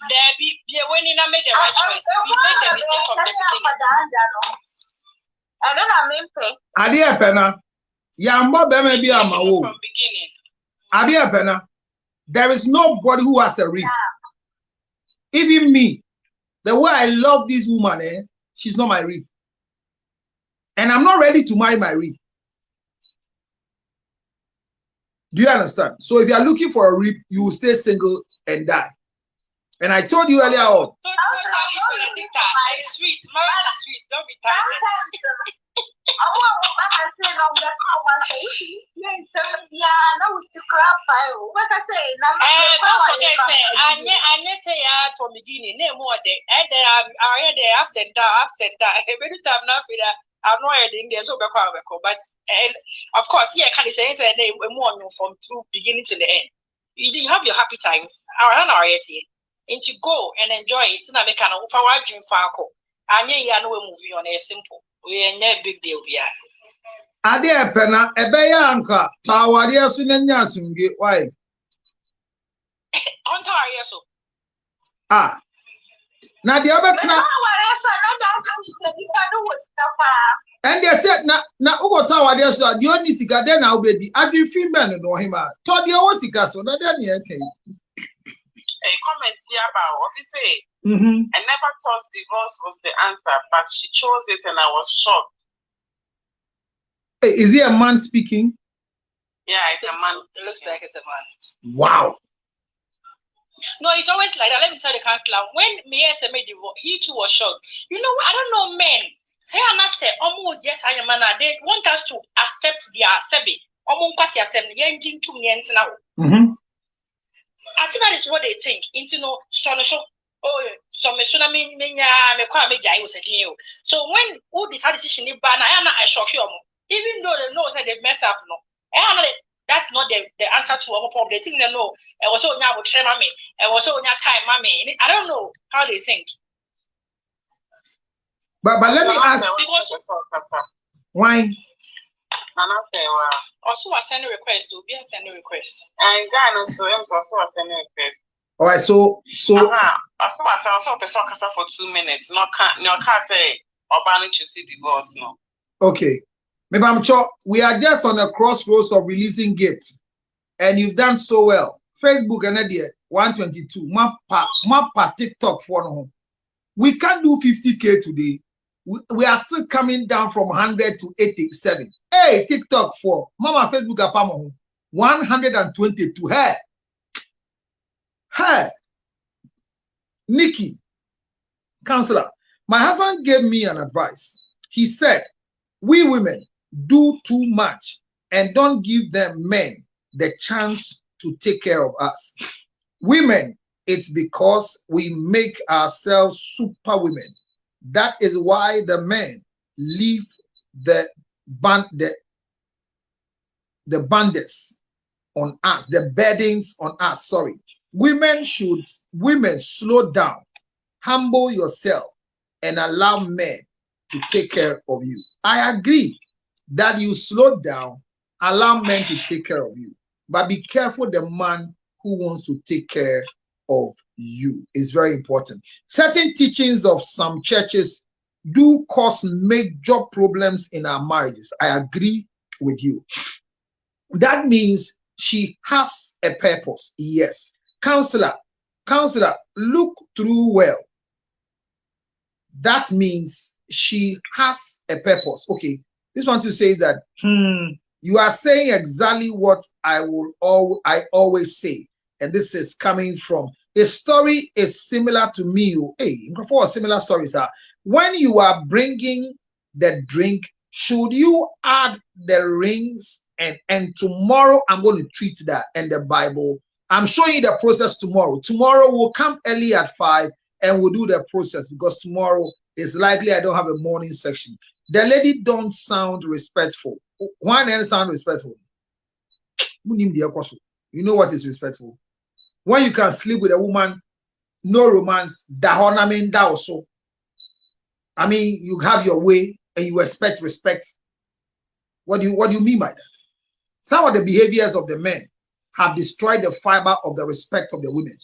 there be winning and make the right choice. We made the mistake from the beginning. Adia Pena, Yamba Bema be from beginning. Adia Pena, there is nobody who has a ring. Even me. The way I love this woman, she's not my rib. And I'm not ready to marry my rib. Do you understand? So if you are looking for a rib, you will stay single and die. And I told you earlier on. It's sweet. Marriage is sweet. Don't be tired. From beginning, no more day. And I had the upset down. Every time now, I'm not in there, so but of course, yeah, can you say it's a more from beginning to the end. You have your happy times. I and to go and enjoy it. It's not a kind of our dream Falco. And yeah, no movie on a simple. We are no big deal. Adia Pena, a beya anka, Tawadia Sunanya Sungi, why? Ontario, so. Ah. Now the other and they said, now, over Tower, there's a Dionisica, then I'll be the Adi Finban and him. Todd Yosika, so that then you can. Comments here about what you say. I never thought divorce was the answer, but she chose it and I was shocked. Hey, is he a man speaking? Yeah, it's a man. It looks like it's a man. Wow. No, it's always like that. Let me tell the counselor. When me and made divorce, he too was shocked. You know what? I don't know men. Say I'm not say, yes, I am man. They want us to accept their sebi. Kwasi accept the engine to me now. I think that is what they think. Into no so so me so when who decided decision ban I shock you even though they know that they mess up no that's not the answer to our problem. They think they know it was so now train mommy it was so time mommy. I don't know how they think. But let me ask why also I send a request to be send a request. And Ghana so also send a request. All right, so After I saw person for 2 minutes. No can't say or banning to see divorce. No. Okay. Maybe I'm sure we are just on the crossroads of releasing gifts, and you've done so well. Facebook and idea 122. Mappa TikTok for no. We can't do 50K today. We are still coming down from 100 to 87. Hey, TikTok for Mama Facebook apamo 122. Hey, Nikki, counselor. My husband gave me an advice. He said, we women do too much and don't give them men the chance to take care of us. Women, it's because we make ourselves super women. That is why the men leave the bandits on us, the burdens on us. Sorry. Women slow down, humble yourself, and allow men to take care of you. I agree that you slow down, allow men to take care of you. But be careful the man who wants to take care of you. Is very important. Certain teachings of some churches do cause major problems in our marriages. I agree with you. That means she has a purpose. Yes. Counselor, look through well. That means she has a purpose. Okay. This one to say that you are saying exactly what I always say. And this is coming from a story is similar to me. Hey, for similar stories are when you are bringing the drink, should you add the rings and tomorrow I'm going to treat that and the Bible. I'm showing you the process tomorrow. Tomorrow we'll come early at 5 and we'll do the process because tomorrow is likely I don't have a morning section. The lady don't sound respectful. Why doesn't sound respectful? You know what is respectful? When you can sleep with a woman, no romance, also. I mean, you have your way and you expect respect. What do you mean by that? Some of the behaviors of the men have destroyed the fiber of the respect of the women.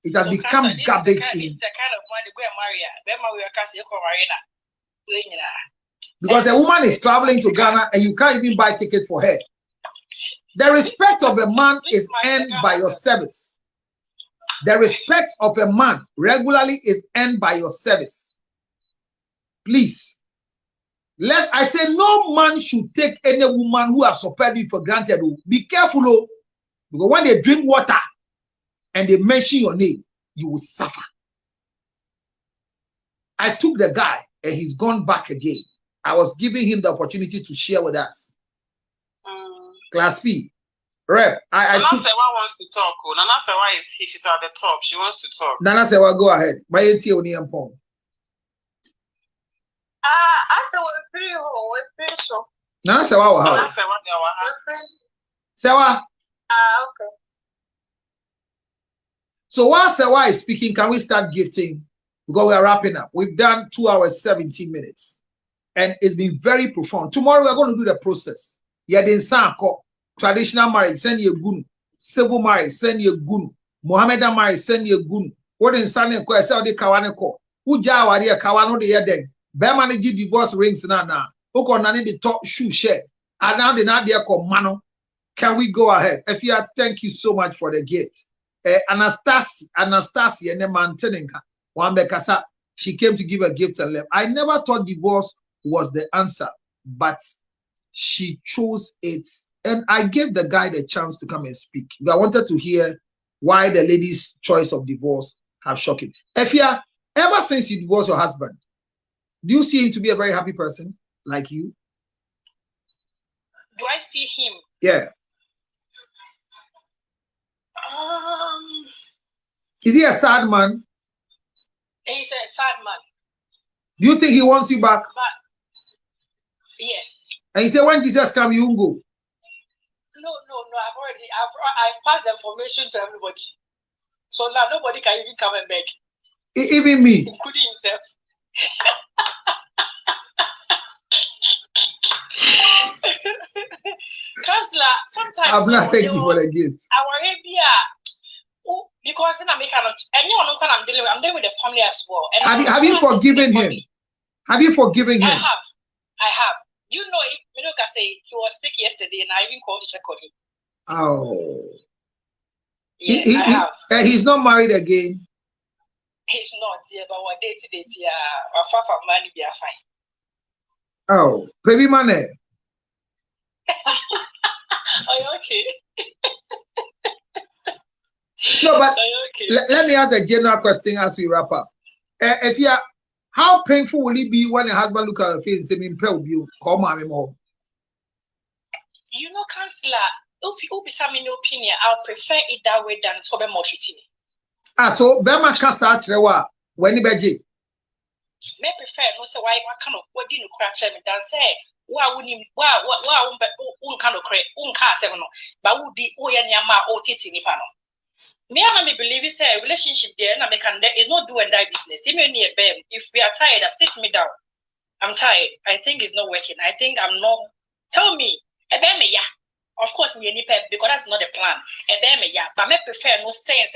It has become garbage. This is the kind of money go marry. Because a woman is traveling to Ghana and you can't even buy ticket for her. The respect of a man is earned by your service. The respect of a man regularly is earned by your service. Please. I say no man should take any woman who have supplied you for granted. Be careful, oh, because when they drink water and they mention your name, you will suffer. I took the guy and he's gone back again. I was giving him the opportunity to share with us. Class P. Rep. Nana Sewa wants to talk. Nana Sewa is here. She's at the top. She wants to talk. Nana Sewa, go ahead. My AT only and Pong. Nana Sewa, how? Sewa. Okay. So while Sewa is speaking, can we start gifting? Because we are wrapping up. We've done 2 hours, 17 minutes. And it's been very profound. Tomorrow we're going to do the process. Traditional marriage, send you a gun. Civil marriage, send you a gun. Mohammedan marriage, send you a gun. What in Sunday ko say the kawane ko. Uja wari e kawano de yeden. Be manage divorce rings na. Oko nani the top shoe share. And now the na there ko mano. Can we go ahead? Efia, thank you so much for the gift. Anastasia ne mantenenka. Wambekasa, she came to give a gift and left. I never thought divorce was the answer, but she chose it. And I gave the guy the chance to come and speak. I wanted to hear why the lady's choice of divorce have shocked him. Efia, ever since you divorced your husband, do you see him to be a very happy person like you? Do I see him? Yeah. Is he a sad man? He's a sad man. Do you think he wants you back? But yes. And he said, when Jesus comes, you won't go. No. I've passed the information to everybody. So now nobody can even come and beg. Even me. Including himself. Counselor, sometimes I'm not thanking you for the gift. Our area, because in America, and you know, I'm dealing with the family as well. And have you forgiven him? Have you forgiven him? I have. You know, if Minuka say he was sick yesterday, and I even called to check on him. Oh. Yeah, I have. He's not married again. He's not, yeah, but what date, our father money be fine. Oh, baby money. Are you okay? No, but okay? Let me ask a general question as we wrap up. If you are, how painful will it be when a husband look at your face and say, "Me pay you, come on, home." You know, counselor, if you be some opinion, I'll prefer it that way than to be more shitty. So Bema Casa Trewa, when you beji. Me prefer no say why kind of what didn't crash me than say why wouldn't why kind of create car seven but would be yama or titi nipano. Me and me believe it's a relationship there and I can there is no do and die business. Even near bem, if we are tired, sit me down. I'm tired. I think it's not working. I think I'm not. Tell me, yeah. Of course, me any pep because that's not the plan. Yeah, but me prefer no say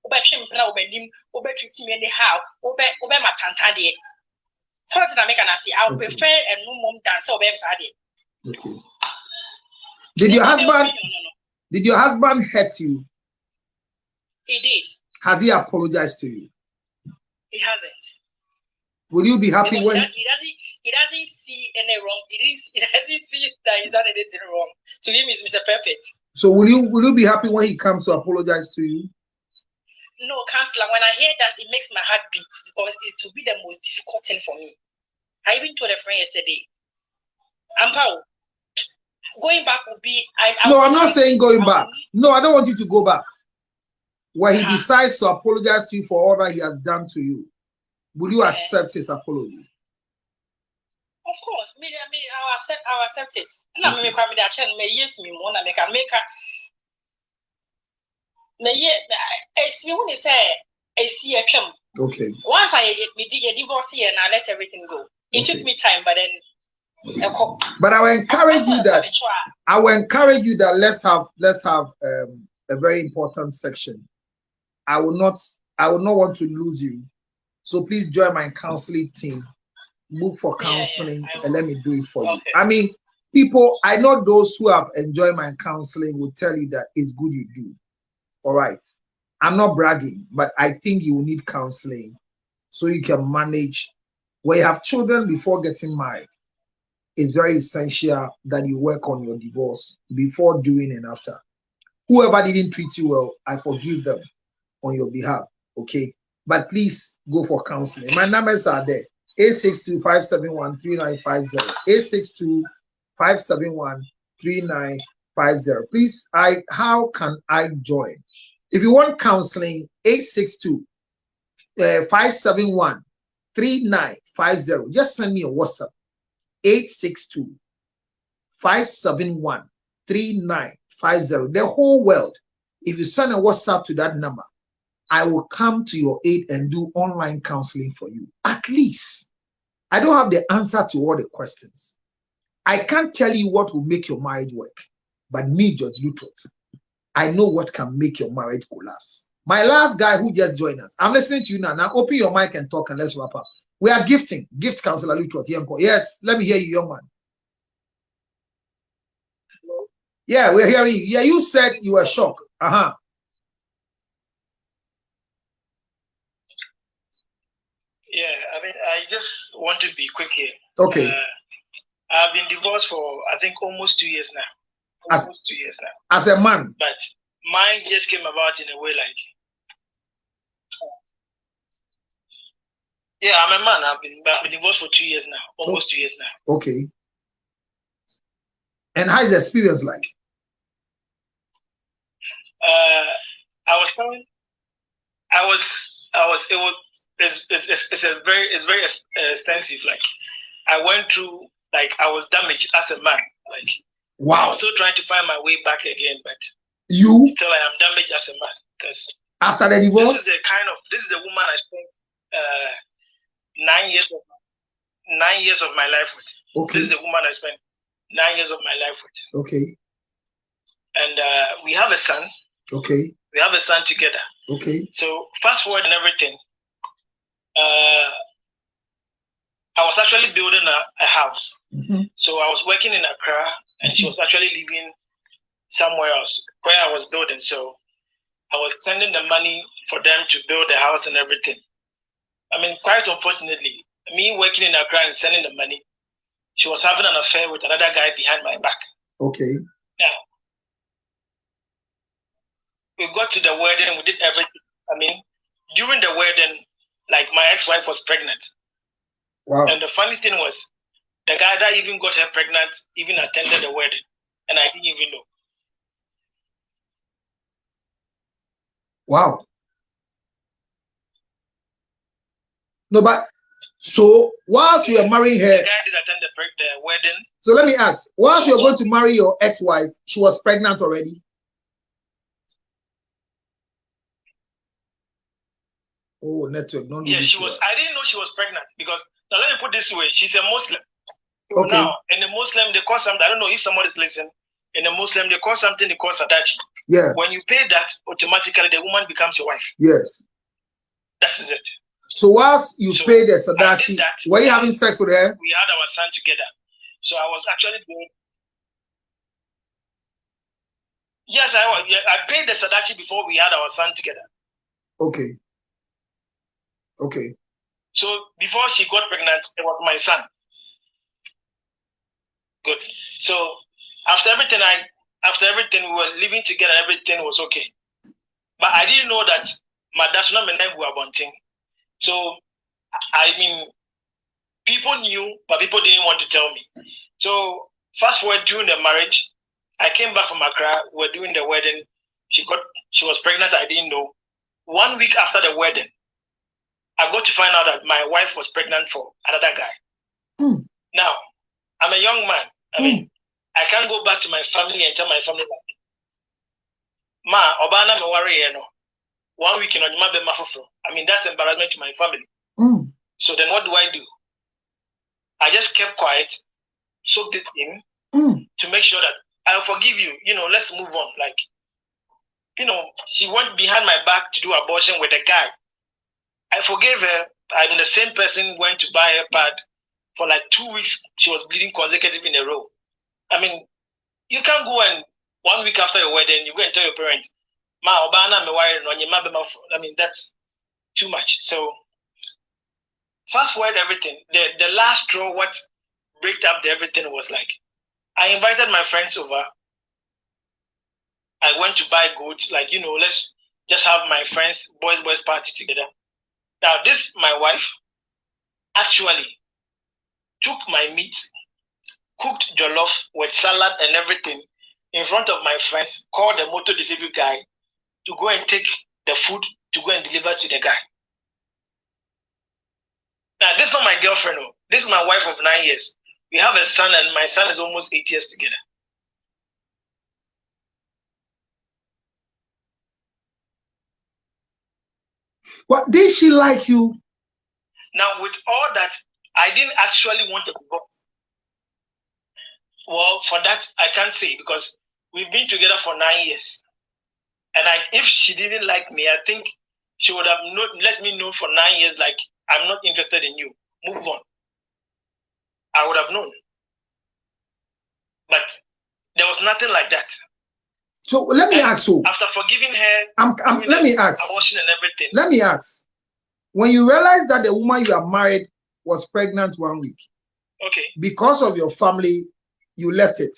Obe chimpra obe dim obe treat me anyhow obe my tanta de. So what I make an see. I would prefer a new mom dance obe sade. Okay. Did your husband hurt you? He did. Has he apologized to you? He hasn't. Will you be happy because when he doesn't see any wrong? He doesn't see that he's done anything wrong. To him, he's Mr. Perfect. So will you be happy when he comes to apologize to you? No, counselor, when I hear that, it makes my heart beat because it will be the most difficult thing for me. I even told a friend yesterday, Ampao, going back would be... No, I'm not saying going back. No, I don't want you to go back. When he decides to apologize to you for all that he has done to you, will you accept his apology? Of course. I'll accept it. And I'm going to make okay. Once I did a divorce here and I let everything go. It took me time, but then. But I will encourage you that let's have a very important section. I will not want to lose you, so please join my counseling team. Book for counseling and let me do it for you. I mean, people, I know those who have enjoyed my counseling will tell you that it's good you do. All right. I'm not bragging, but I think you will need counseling so you can manage. When you have children before getting married, it's very essential that you work on your divorce before, during, and after. Whoever didn't treat you well, I forgive them on your behalf. Okay. But please go for counseling. My numbers are there. 862-571-3950. 862-571-3950. Please, how can I join? If you want counseling, 862-571-3950. Just send me a WhatsApp. 862-571-3950. The whole world. If you send a WhatsApp to that number, I will come to your aid and do online counseling for you. At least, I don't have the answer to all the questions. I can't tell you what will make your marriage work, but me, George Lutot, I know what can make your marriage collapse. My last guy who just joined us, I'm listening to you now. Now open your mic and talk and let's wrap up. We are gifting. Gift counselor Lutot. Yes, let me hear you, young man. Hello? Yeah, we're hearing you. Yeah, you said you were shocked. Yeah, I mean, I just want to be quick here. Okay. I've been divorced for, I think, almost 2 years now. Almost 2 years now. As a man. But mine just came about in a way like, yeah, I'm a man. I've been divorced for 2 years now. Almost 2 years now. Okay. And how is the experience like? It's very extensive. Like, I went through, like, I was damaged as a man. Like, wow. I'm still trying to find my way back again, but still I am damaged as a man because after the divorce, this is the woman I spent 9 years of my life with. Okay. This is the woman I spent 9 years of my life with. Okay. And we have a son. Okay. We have a son together. Okay. So fast forward and everything. I was actually building a house. So I was working in Accra, and she was actually living somewhere else where I was building. So I was sending the money for them to build the house and everything. I mean, quite unfortunately, me working in Accra and sending the money, she was having an affair with another guy behind my back. Okay. Now, we got to the wedding and we did everything. I mean, during the wedding, like my ex-wife was pregnant. Wow. And the funny thing was, the guy that even got her pregnant even attended the wedding, and I didn't even know. Wow. No, but so whilst you are marrying her, the guy did attend the wedding. So let me ask: whilst you're going to marry your ex-wife, she was pregnant already? Oh, network. No, yeah, she was. I didn't know she was pregnant because now let me put this way: she's a Muslim. So okay. Now, in the Muslim, they call something. I don't know if somebody's listening. In the Muslim, they call something they call sadachi. Yeah. When you pay that, automatically the woman becomes your wife. Yes. That is it. So whilst you pay the sadachi, were you having sex with her? We had our son together. So I was actually doing. Yes, I was. Yeah, I paid the sadachi before we had our son together. Okay. Okay. So before she got pregnant, it was my son. Good. So after everything, we were living together. Everything was okay. But I didn't know that my dad's not my name were bunting. So I mean, people knew, but people didn't want to tell me. So fast forward during the marriage, I came back from Accra. We were doing the wedding. She was pregnant. I didn't know. 1 week after the wedding, I got to find out that my wife was pregnant for another guy. Now, I'm a young man. I mean, I can't go back to my family and tell my family that. Ma, Obana me worry, 1 week in Onyema be mafufro. I mean, that's embarrassment to my family. So then what do? I just kept quiet, soaked it in to make sure that I'll forgive you. Let's move on. Like, she went behind my back to do abortion with a guy. I forgave her. I mean, the same person went to buy her pad. For like 2 weeks, she was bleeding consecutive in a row. I mean, you can't go and 1 week after your wedding, you go and tell your parents, Ma, Obana, me worry, I mean, that's too much. So, fast forward everything. The last straw, what break up everything was like, I invited my friends over. I went to buy goods, like, let's just have my friends, boys party together. Now, my wife, actually took my meat, cooked jollof with salad and everything in front of my friends, called the motor delivery guy to go and take the food to go and deliver to the guy. Now, this is not my girlfriend. No. This is my wife of 9 years. We have a son, and my son is almost 8 years together. What did she like you? Now, with all that, I didn't actually want a divorce. Well, for that, I can't say because we've been together for 9 years. And if she didn't like me, I think she would have let me know for 9 years, like, I'm not interested in you. Move on. I would have known. But there was nothing like that. So let me ask you. After forgiving her, let me ask. Abortion and everything. Let me ask. When you realized that the woman you are married was pregnant 1 week, okay, because of your family, you left it.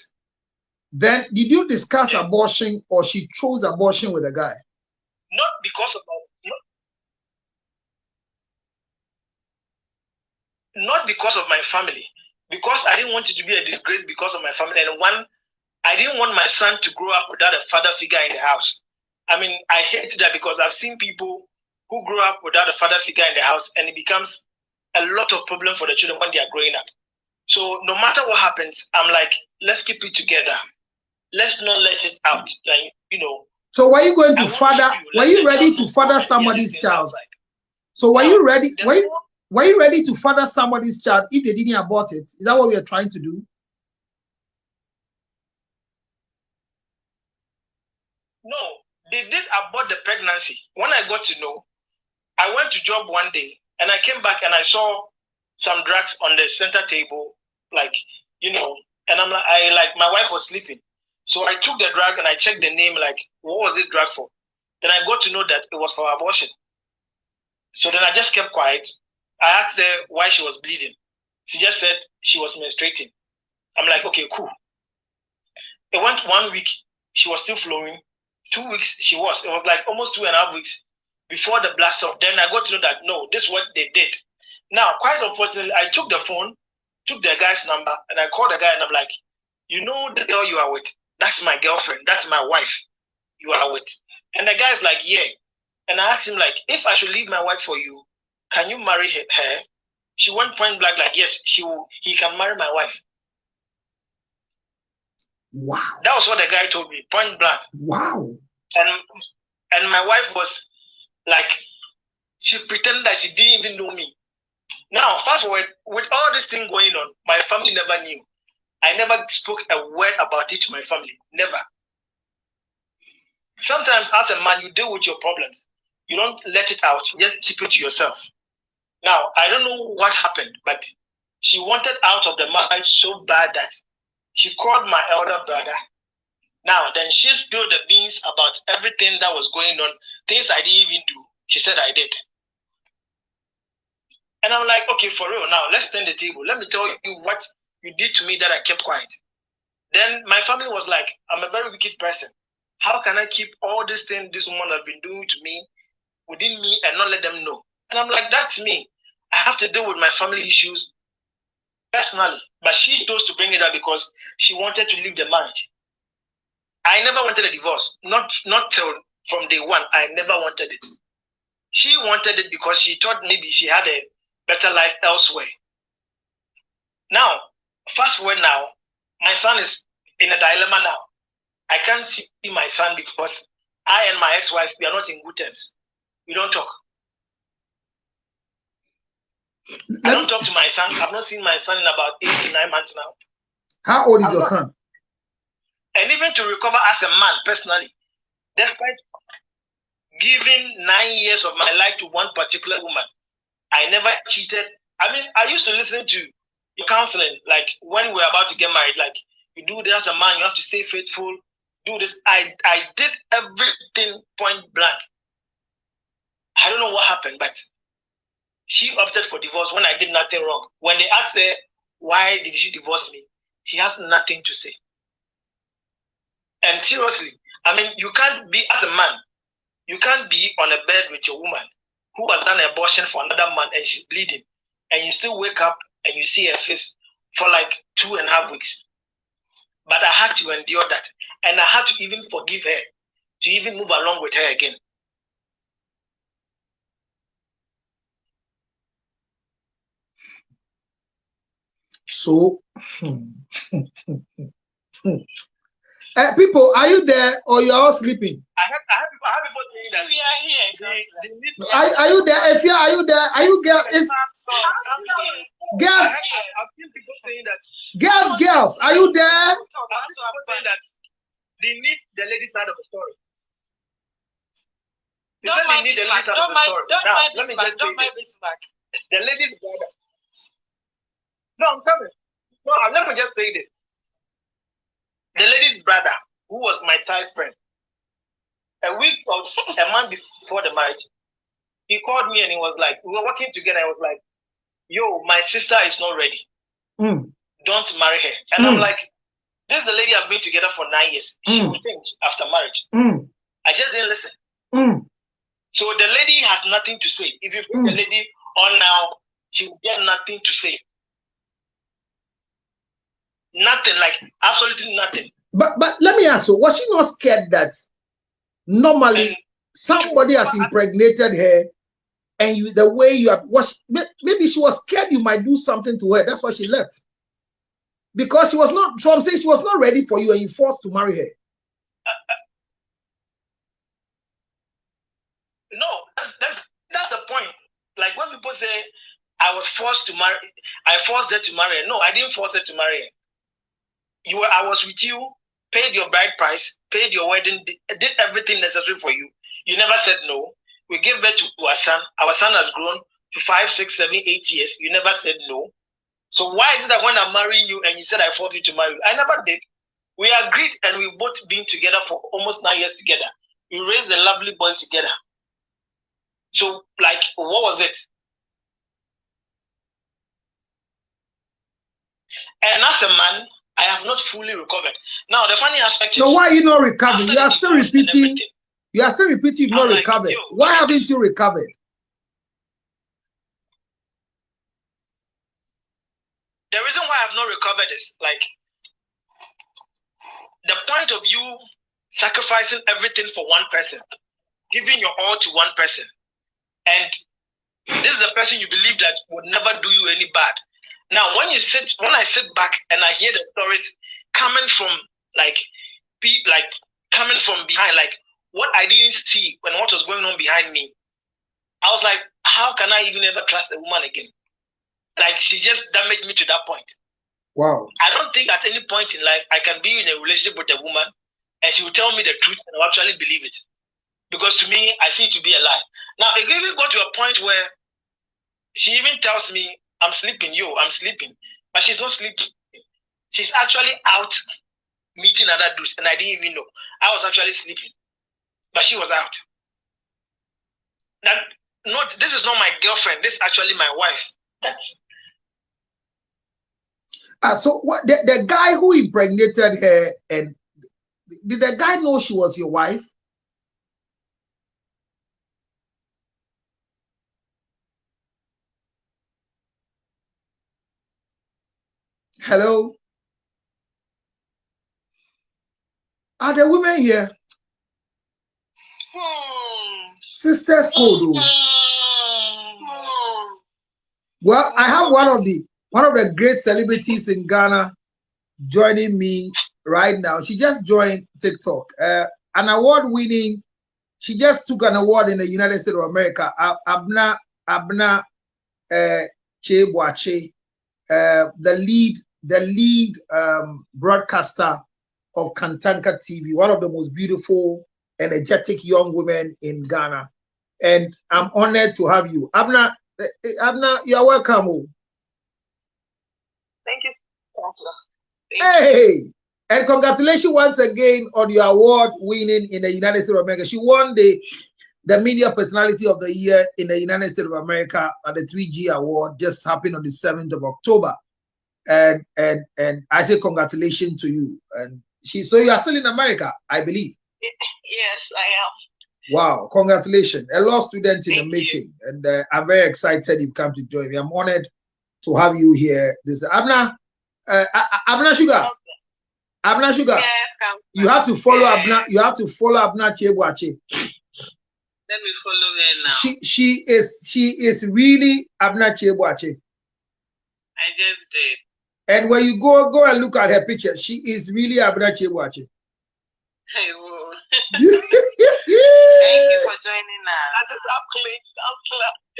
Then did you discuss abortion, or she chose abortion with a guy? Not because of not because of my family. Because I didn't want it to be a disgrace because of my family. And I didn't want my son to grow up without a father figure in the house. I mean, I hate that because I've seen people who grow up without a father figure in the house, and it becomes a lot of problem for the children when they are growing up. So no matter what happens, I'm like, let's keep it together. Let's not let it out. Like, So were you going to father? Were you ready to father somebody's child? So were you ready? Were you ready to father somebody's child if they didn't abort it? Is that what we are trying to do? No, they did abort the pregnancy. When I got to know, I went to job one day and I came back and I saw some drugs on the center table, like, and I'm like, my wife was sleeping. So I took the drug and I checked the name, like, what was this drug for? Then I got to know that it was for abortion. So then I just kept quiet. I asked her why she was bleeding. She just said she was menstruating. I'm like, okay, cool. It went 1 week, she was still flowing. 2 weeks, it was like almost 2.5 weeks before the blood stopped. Then I got to know that, no, this is what they did. Now, quite unfortunately, I took the phone, took the guy's number, and I called the guy and I'm like, this girl you are with, that's my girlfriend, that's my wife you are with. And the guy's like, yeah. And I asked him, like, if I should leave my wife for you, can you marry her? She went point blank, like, yes, he can marry my wife. Wow. That was what the guy told me, point blank. Wow. And my wife was like, she pretended that she didn't even know me. Now, fast forward, with all this thing going on, my family never knew. I never spoke a word about it to my family. Never. Sometimes as a man, you deal with your problems. You don't let it out. You just keep it to yourself. Now, I don't know what happened, but she wanted out of the marriage so bad that she called my elder brother. Now, then she spilled the beans about everything that was going on, things I didn't even do. She said I did. And I'm like, okay, for real, now let's turn the table. Let me tell you what you did to me that I kept quiet. Then my family was like, I'm a very wicked person. How can I keep all these things this woman has been doing to me within me and not let them know? And I'm like, that's me. I have to deal with my family issues personally. But she chose to bring it up because she wanted to leave the marriage. I never wanted a divorce. Not till from day one. I never wanted it. She wanted it because she thought maybe she had a better life elsewhere. Now, fast forward now, my son is in a dilemma now. I can't see my son because I and my ex-wife, we are not in good terms. We don't talk. I don't talk to my son. I've not seen my son in about 8 to 9 months now. How old is your son? And even to recover as a man, personally, despite giving 9 years of my life to one particular woman, I never cheated. I mean, I used to listen to your counseling, like when we're about to get married, like you do this as a man, you have to stay faithful, do this. I did everything point blank. I don't know what happened, but she opted for divorce when I did nothing wrong. When they asked her, why did she divorce me? She has nothing to say. And seriously, I mean, you can't be, as a man, you can't be on a bed with your woman who has done an abortion for another man and she's bleeding, and you still wake up and you see her face for like 2.5 weeks. But I had to endure that. And I had to even forgive her, to even move along with her again. So, people, are you there or you are all sleeping? I have people saying that we are here. Are you there? If you are you there? Are you girls? Girls. I've seen people saying that. Girls, are you there? I've seen people saying that they need the lady side of the story. They said they need the lady side of the story. Now, let me just say the lady's brother. No, I'm coming. No, let me just say this. The lady's brother, who was my tight friend, a month before the marriage, he called me and he was like, we were working together. I was like, yo, my sister is not ready. Don't marry her. And I'm like, this is the lady I've been together for 9 years. She will change after marriage. I just didn't listen. So the lady has nothing to say. If you bring the lady on now, she will get nothing to say. Nothing, like absolutely nothing. But let me ask you, was she not scared that normally somebody has impregnated her, and you, the way you have, maybe she was scared you might do something to her. That's why she left. Because she was not, so I'm saying she was not ready for you and you forced to marry her. No, that's the point. Like when people say I was forced to marry, I forced her to marry her. No, I didn't force her to marry her. I was with you paid your bride price, paid your wedding, did everything necessary for you. You never said no. We gave birth to our son. Our son has grown to 5, 6, 7, 8 years. You never said no. So why is it that when I'm marrying you and you said I forced you to marry you? I never did. We agreed and we both been together for almost 9 years together. We raised a lovely boy together. So, like, what was it? And as a man, I have not fully recovered. Now, the funny aspect is... So why are you not recovering? You are still repeating. You are still repeating you've not recovered. Why haven't you recovered? The reason why I have not recovered is, like, the point of you sacrificing everything for one person, giving your all to one person, and this is the person you believe that would never do you any bad. Now, when I sit back and I hear the stories coming from coming from behind, like what I didn't see when what was going on behind me, I was like, how can I even ever trust a woman again? Like, she just damaged me to that point. Wow. I don't think at any point in life I can be in a relationship with a woman and she will tell me the truth and I'll actually believe it. Because to me, I see it to be a lie. Now, it even got to a point where she even tells me, I'm sleeping, I'm sleeping. But she's not sleeping. She's actually out meeting other dudes and I didn't even know. I was actually sleeping. But she was out. This is not my girlfriend. This is actually my wife. That's... So what the guy who impregnated her, and did the guy know she was your wife? Hello? Are the women here? Sisters Code. Well, I have one of the great celebrities in Ghana joining me right now. She just joined TikTok. An award-winning. She just took an award in the United States of America. Abna Cheboache, the lead broadcaster of Kantanka TV, one of the most beautiful, energetic young women in Ghana. And I'm honored to have you. Abna, you are welcome. Thank you. Hey, and congratulations once again on your award winning in the United States of America. She won the Media Personality of the Year in the United States of America at the 3G Award, just happened on the 7th of October. And I say congratulations to you. And so you are still in America, I believe. Yes, I am. Wow, congratulations. A law student in the making. And I'm very excited you've come to join me. I'm honored to have you here. This is Abna Sugar. Abna Sugar. Yes, you have to follow Abna. You have to follow Abna Cheboache. Let me follow her now. She is really Abna Cheboache. I just did. And when you go and look at her picture, she is really Abna Cheboache. I will. Thank you for joining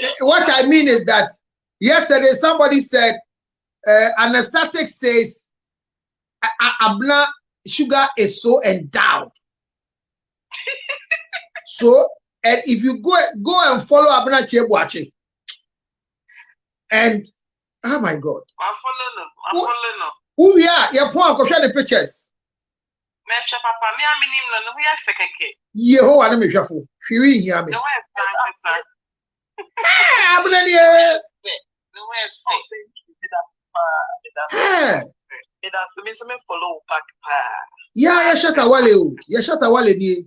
us. What I mean is that yesterday somebody said, anesthetic says Abna Sugar is so endowed. So, and if you go and follow Abna Cheboache, and oh my God, I'm following. Who we are? You're poor. Show the pictures. Papa, me am minim no who ya fekeke. Yehovah na me hwefo. Hwiri hia me. The way Frank Abna ne. The way it has to me some follow back pa. Yeah, you shut awale ni.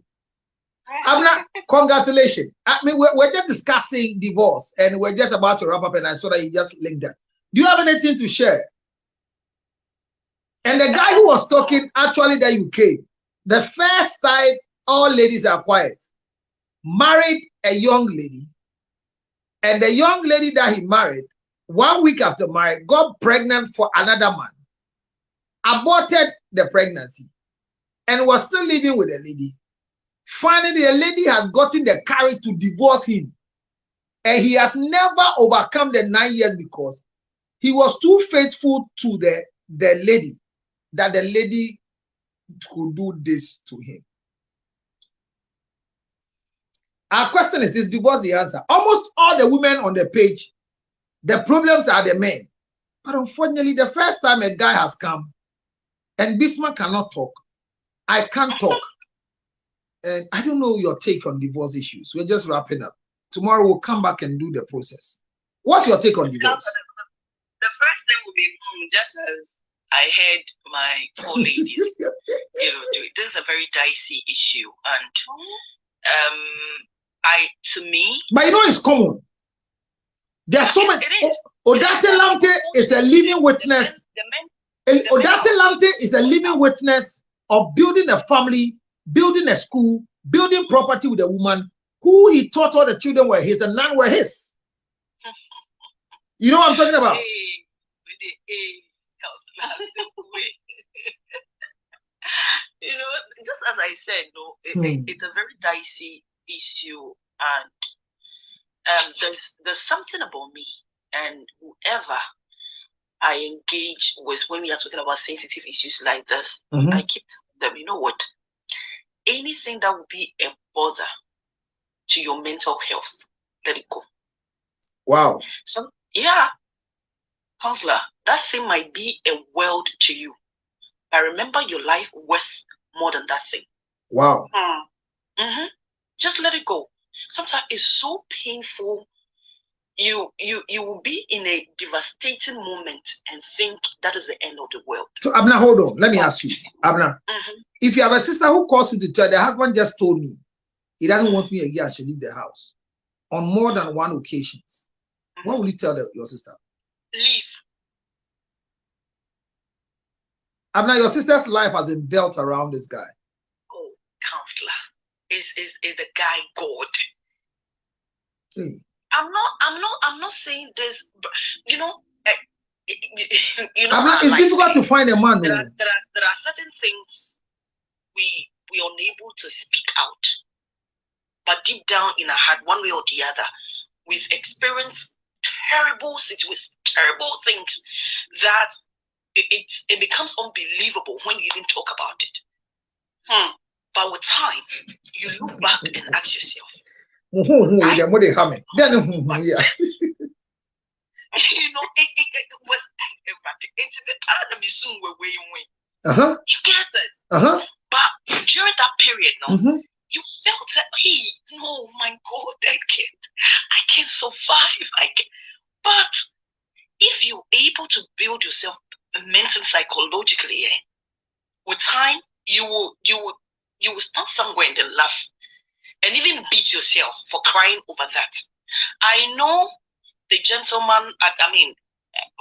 Abna, congratulations. I mean, we're just discussing divorce and we're just about to wrap up, and I saw that you just linked that. Do you have anything to share? And the guy who was talking, actually, that you came. The first time all ladies are quiet. Married a young lady. And the young lady that he married, 1 week after marriage, got pregnant for another man. Aborted the pregnancy. And was still living with the lady. Finally, the lady has gotten the courage to divorce him. And he has never overcome the 9 years because he was too faithful to the lady, that the lady could do this to him. Our question is this: divorce the answer. Almost all the women on the page, the problems are the men. But unfortunately, the first time a guy has come, and Bismarck cannot talk, I can't talk. And I don't know your take on divorce issues. We're just wrapping up. Tomorrow we'll come back and do the process. What's your take on divorce? The first thing will be just as I heard my four ladies, this is a very dicey issue, and to me, but you know it's common. There are so many. Odate Lamte is a living witness. Odate Lamte is a living witness of building a family, building a school, building property with a woman who he thought all the children were his and none were his. You know what I'm talking about? You know, just as I said, no, it's a very dicey issue, and there's something about me and whoever I engage with when we are talking about sensitive issues like this. I keep telling them, you know what? Anything that would be a bother to your mental health, let it go. Wow. So yeah, counselor, that thing might be a world to you, but remember your life worth more than that thing. Wow. Just let it go. Sometimes it's so painful. You will be in a devastating moment and think that is the end of the world. So Abna, hold on. Let me ask you, Abna. If you have a sister who calls you to tell the husband just told me he doesn't want me again, I should leave the house on more than one occasions, what will you tell your sister? Leave. Abna, your sister's life has been built around this guy. Oh, counselor, is the guy God? Hey. I'm not saying this, but, you know, Abna, it's difficult to find a man. There are certain things we are unable to speak out, but deep down in our heart, one way or the other, we've experienced terrible situations, terrible things that it becomes unbelievable when you even talk about it. But with time, you look back and ask yourself, You know, it was you get it. But during that period, you felt that, hey, no, my God, I can't survive. But if you're able to build yourself mentally, psychologically, with time, you will stand somewhere and then laugh and even beat yourself for crying over that. I know the gentleman. I mean,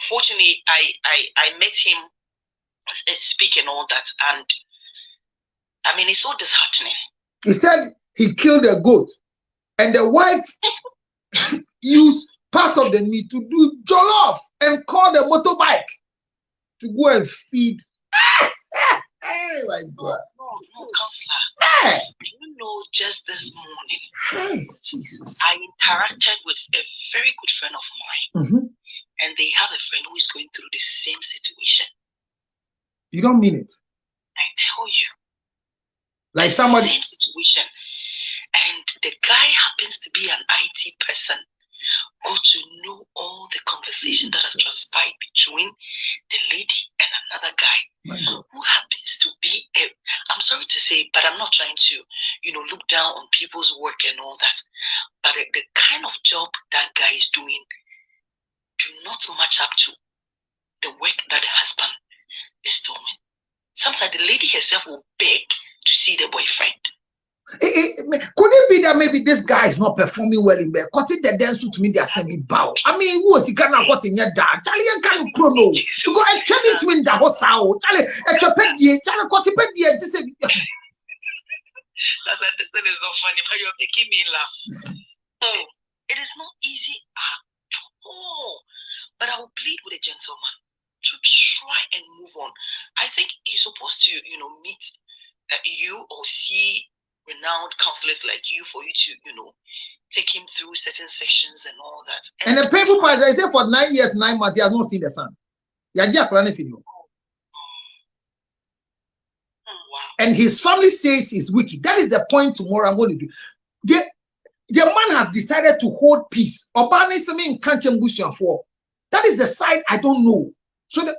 fortunately, I met him speak and all that, and I mean, it's so disheartening. He said he killed a goat, and the wife used part of the meat to do jollof and call the motorbike to go and feed. Oh my God. No, counselor. You know, just this morning, Jesus, I interacted with a very good friend of mine, and they have a friend who is going through the same situation. You don't mean it? I tell you. Like somebody. Same situation. And the guy happens to be an IT person. Got to know all the conversation that has transpired between the lady and another guy who happens to be I'm sorry to say, but I'm not trying to, look down on people's work and all that. But the kind of job that guy is doing do not match up to the work that the husband is doing. Sometimes the lady herself will beg to see the boyfriend. Could it be that maybe this guy is not performing well in bed? Cut it the dance to me, the assembly bow. I mean, who was he gonna got in your dad? Charlie, you can't chrono. You go and tell it to me in the house. Charlie, at your pet, Charlie, cut it, just say. That's this thing is not funny, but you're making me laugh. It is not easy at all. But I will plead with a gentleman to try and move on. I think he's supposed to, meet you or see renowned counselors like you for you to, take him through certain sections and all that. And the painful part is that for 9 years, 9 months, he has not seen the sun. Wow. and his family says he's wicked. That is the point tomorrow I'm going to do. The man has decided to hold peace. That is the side I don't know. So the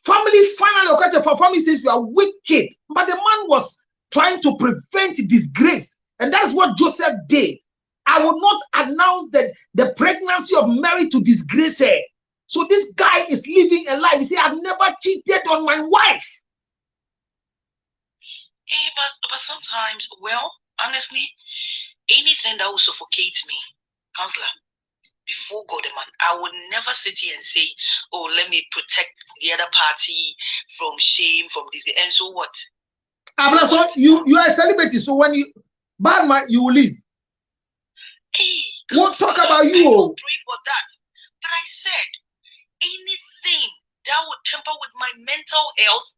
family family says you are wicked, but the man was trying to prevent disgrace, and that's what Joseph did. I will not announce the pregnancy of Mary to disgrace her. So this guy is living a life. He said, I've never cheated on my wife. Hey, but sometimes, well, honestly, anything that will suffocate me, counselor, before God, man, I would never sit here and say, oh, let me protect the other party from shame, from this. And so what? So you are a celebrity. So when you bad man, you will leave. Hey, we'll talk about you. I will pray for that. But I said, anything that would tamper with my mental health,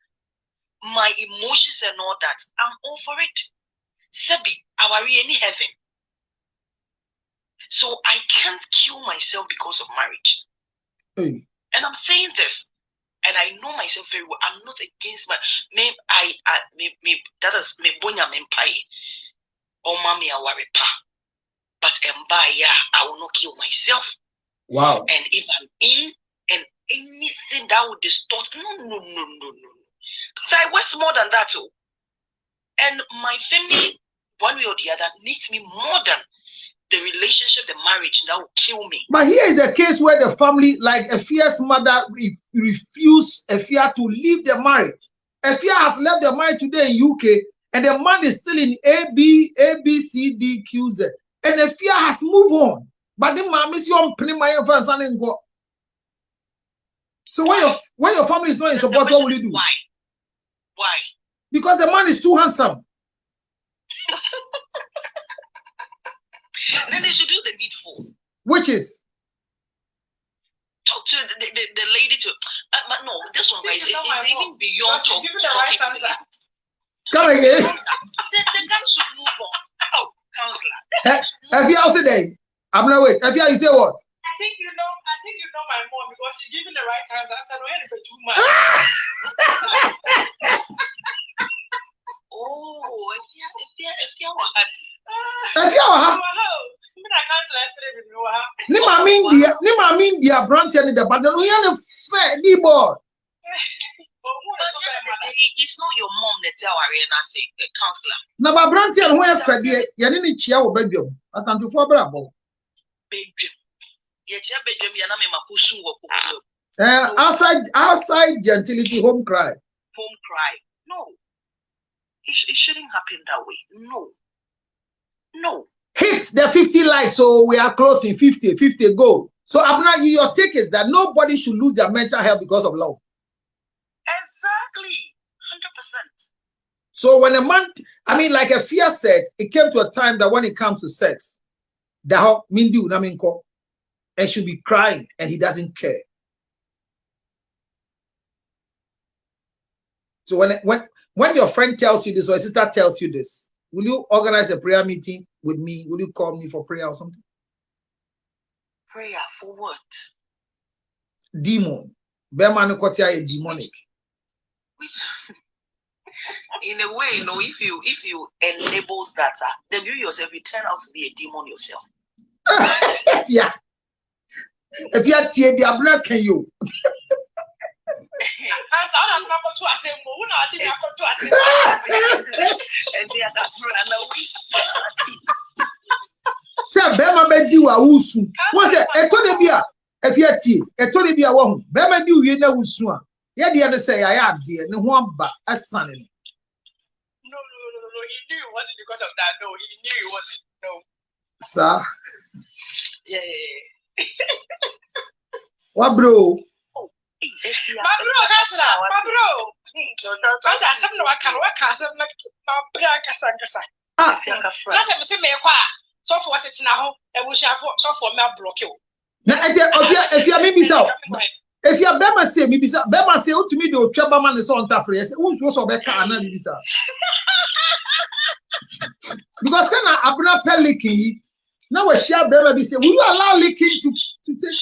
my emotions and all that, I'm all for it. Sebi, our any heaven. So I can't kill myself because of marriage. Hey. And I'm saying this, and I know myself very well. I'm not against my me. That is me bonya me pai. Oh mami awarepa. But I will not kill myself. Wow. And if I'm in and anything that would distort, no. Because I worth more than that too. And my family, one way or the other, needs me more than the relationship, the marriage that will kill me. But here is the case where the family, like Efia's mother, refused Efia to leave the marriage. Efia has left the marriage today in UK, and the man is still in A, B, C, D, Q, Z. And Efia has moved on. But the mom is your son and go. So when your family is not in support, what will you do? Why? Because the man is too handsome. Then they should do the needful. Which is? Talk to the lady to. No, this one, guys, it's even beyond talking to the lady. Come again. The guy should move on. Oh, counselor. Have you also there? I'm not wait. Have you say what? I think you know my mom because she's giving the right answer. I said, when is a too much? Oh, if you India branch and the but we are fair board. It's not your mom that tell Ariana say counselor. Na ba branch and where fed ye ni chia wo bedwam asante fo brabo. Bedwam. Ye chia bedwam ya na me makusu wo kokoro. Outside gentility home cry. Home cry. No. It shouldn't happen that way. No. Hit the 50 likes, so we are closing 50 go. So Abna, your take is that nobody should lose their mental health because of love. Exactly. 100%. So when a man, like Efia said, it came to a time that when it comes to sex, that Mindu Naminko, and should be crying, and he doesn't care. So when your friend tells you this or a sister tells you this, will you organize a prayer meeting with me? Will you call me for prayer or something? Prayer for what? Demon. Berman Kotia is demonic. Which, in a way, if you enables that, then you yourself, you turn out to be a demon yourself. Yeah. If you are tear, they are blocking you. Say Bema Bedi wa usu. What's it? Etonebia. If you are tea, Etonebia won. Bema do you know usu? Yeah, the other say I had dear, no one but a son. No. He knew it wasn't because of that. No, he knew it wasn't. No. Sir. Yeah. What, bro? My bro, so for what it's now, I wish I so for me block you. Now, if you are maybe so, if you are Bema say, maybe Bema say, to me, the Chabaman is on Tafri. I say, who's also a car and maybe so. Because then Abuna Peliki, now we share Bema be say, will you allow Licking to take?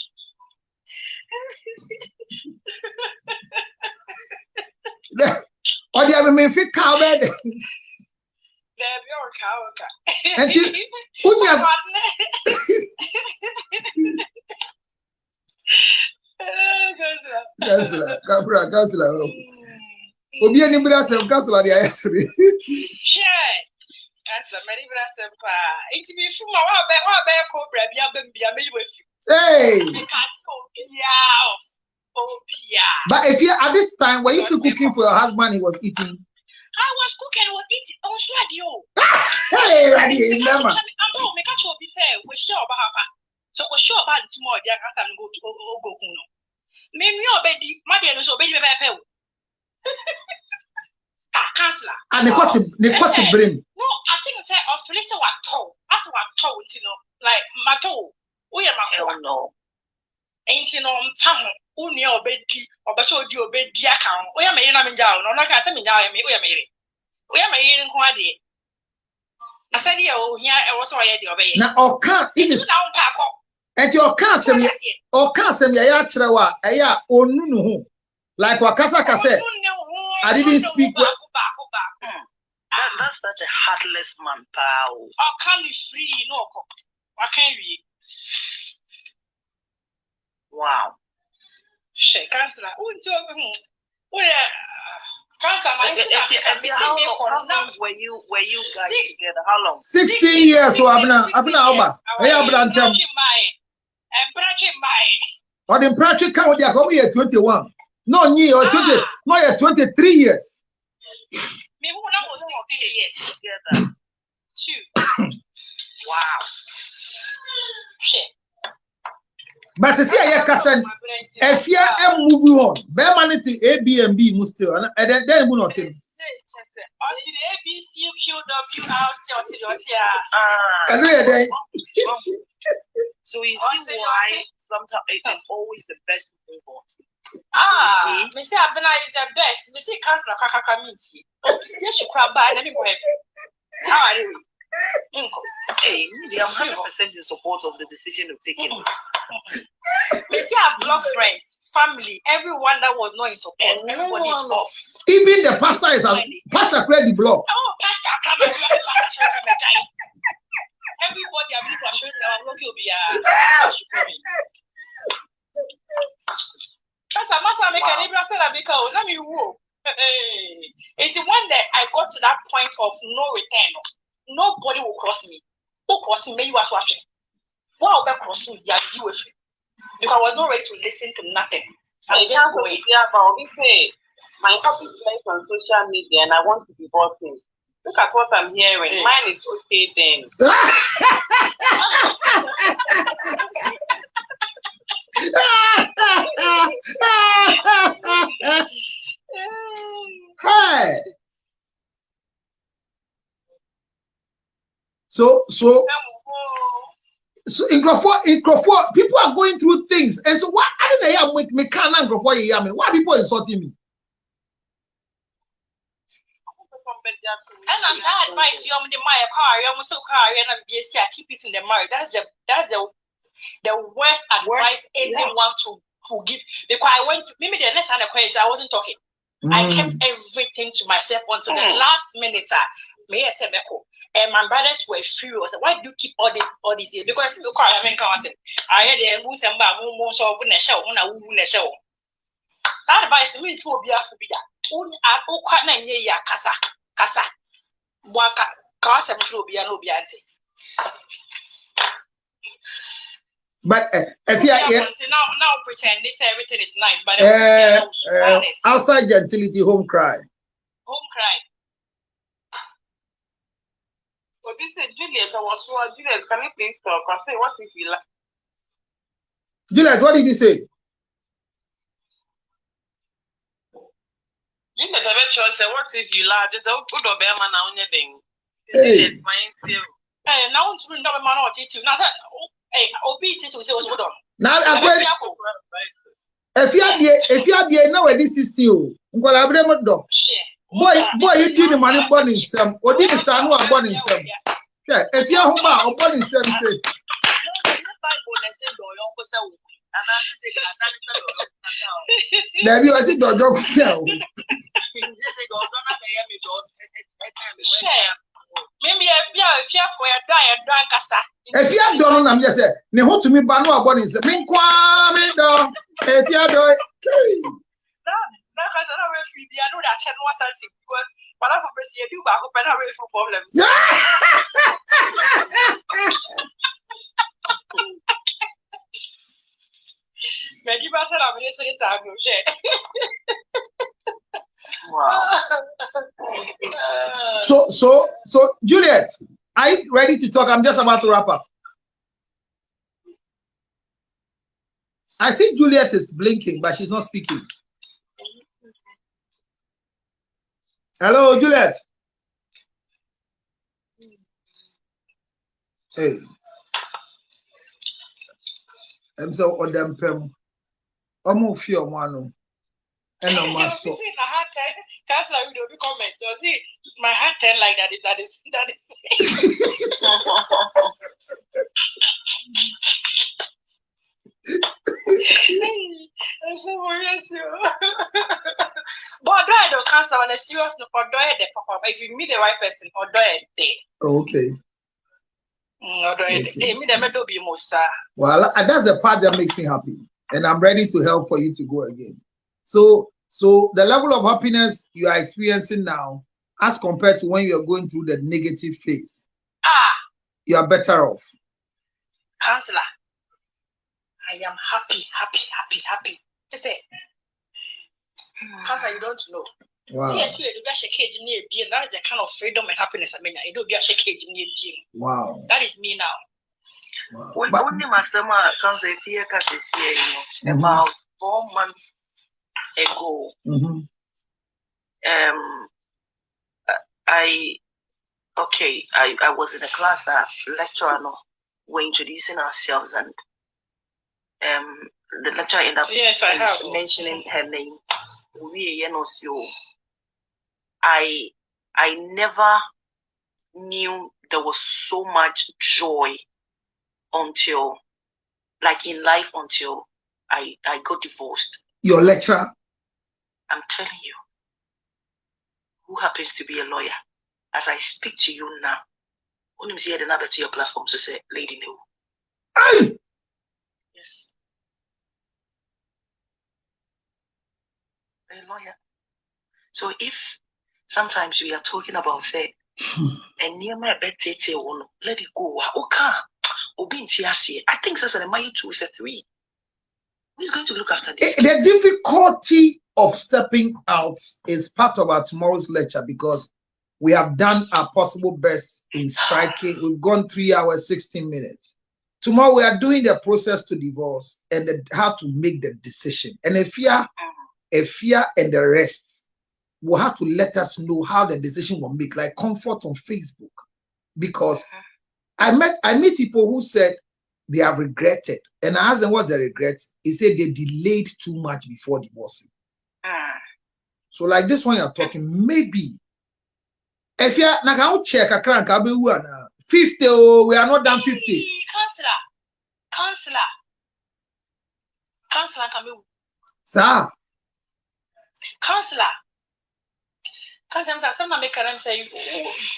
Or the other men fit cow bed. And who's your Councillor? Obi any brother sem Councillor the yesterday. Sure. That's a many brother sem pa. It's me from wa be cobra bia me with you. Hey. But if you at this time, were you still cooking for your husband? He was eating. I was cooking, was eating on radio. Hey, radio, remember? I'm going to make a show be said, we're sure about her. So we're sure about tomorrow, dear, I can go to go. Maybe your baby, my dear, so baby, I Councillor. And they got to bring. No, I think it's of listen what told. That's what told, you know, like my toe. We are my hell no. Ain't you know, town, only your baby, or Basho, your baby account. We are made in Jail, no, like I said, we are married. We are married in Quadi. I said, oh, here I was already obeying. Now, or can't it is now, Paco. And your cousin, or cousin, Yatrawa, Aya, or Nunu. Like what Kasaka said, I didn't speak. That's such a heartless man, pal. Oh, can we free? No, I can't read. Wow. Shit, Councillor. How long were you guys together? How long? 16 years. So I'm not over. Or the practice count, they are coming here 21. No, ye or 20, no, you're 23 years. Me who was 16 years together. Wow. Shit. But see, I cousin, if you are moving on, bear money to Airbnb must still, and then we not in. So you see why sometimes it's always the best to move on. Me say Abena is the best. Me say Councillor Kakaka meets you. Yes, you cry by. Let me go ahead. How are you? Hey, I'm 100% in support of the decision of taking. Me say I've blocked friends, family, everyone that was not in support. Everybody is off. Even the pastor is a pastor create the block. Oh, pastor, come on. Everybody, I'm going to show you. I'm going to be Masa make a neighbor say because let me woo. It's one that I got to that point of no return. Nobody will cross me. Who cross me? You are watching. Why will cross me? Yeah, you with me. Because I was not ready to listen to nothing. I was just going. My hobby plays on social media and I want to divorce him. Look at what I'm hearing. Mine is okay then. Hey. So in Crawford, people are going through things, and so why I didn't hear with me can't Crawford. Why people insulting me? And as I advise you, I'm the my car, I'm so car, and I'm BSC. I keep it in the marriage. That's the worst advice anyone to give. Because I went maybe the next time I wasn't talking. I kept everything to myself until the last minute. And my brothers were furious. Why do you keep all this here? Because I mean, I had a moose and more so of a show when I won a show. So I advise me to be a fubida. Kasa. Waka Kasa Biano Bianti. But if you are now pretend this everything is nice, but outside gentility, home cry. So this is Juliet. I was sure Juliet, can you please talk? I say, what if you like? Juliet, what did you say? Juliet, I bet you say, what if you lie? There's a good or bear man on your thing. Hey, now it's been double man or teach you. Now, hey, obey it to say what's done. Now, if you are there now, this is still. Boy, you did the money born in some, or did the son who are born in some. Yeah, if you are home or born in some says. Maybe I see the dog sell. Maybe if you for your dry cassa. If you don't know, I'm just saying, ne ho to me banu abon is me kwa me do. If you do, Because I don't know I know that channel was something because but I for president you back up and have for problems. Maybe I said I'm listening to Wow. So Juliet, are you ready to talk? I'm just about to wrap up. I see Juliet is blinking, but she's not speaking. Hello, Juliet. Hey. I'm so odempem. Omo fi omano. Eno maso. See my heart Councillor will be comment. You see my heart turn like that is I'm so worried. But I don't cancel on a serious note or do it if you meet the right person or do it. Okay. Well, that's the part that makes me happy, and I'm ready to help for you to go again. So the level of happiness you are experiencing now, as compared to when you are going through the negative phase, you are better off. Counselor, I am happy. Just say, Counselor, you don't know. Wow. See, that is the kind of freedom and happiness I mean. I do be a shake near being. Wow. That is me now. Wow. Only my summer comes a fear about 4 months ago. I was in a class that lecturer were introducing ourselves, and the lecturer ended up mentioning her name. I never knew there was so much joy until in life until I got divorced. Your lecturer? I'm telling you, who happens to be a lawyer, as I speak to you now, when you see another to your platform, so say, Lady No. Aye. Yes. A lawyer. So if sometimes we are talking about say, and near my bed, let it go. Okay. I think that's a my 2 is a 3. Who's going to look after this? The difficulty of stepping out is part of our tomorrow's lecture, because we have done our possible best in striking. We've gone 3 hours, 16 minutes. Tomorrow we are doing the process to divorce and how to make the decision. And if fear and the rest will have to let us know how the decision will make, like Comfort on Facebook. Because I meet people who said they have regretted. And I asked them what's the regret. He said they delayed too much before divorcing. So like this one you're talking, maybe if you're not going to check a crank, 50, we are not done 50. Counselor, come in. Sir. Counselor, some make them say,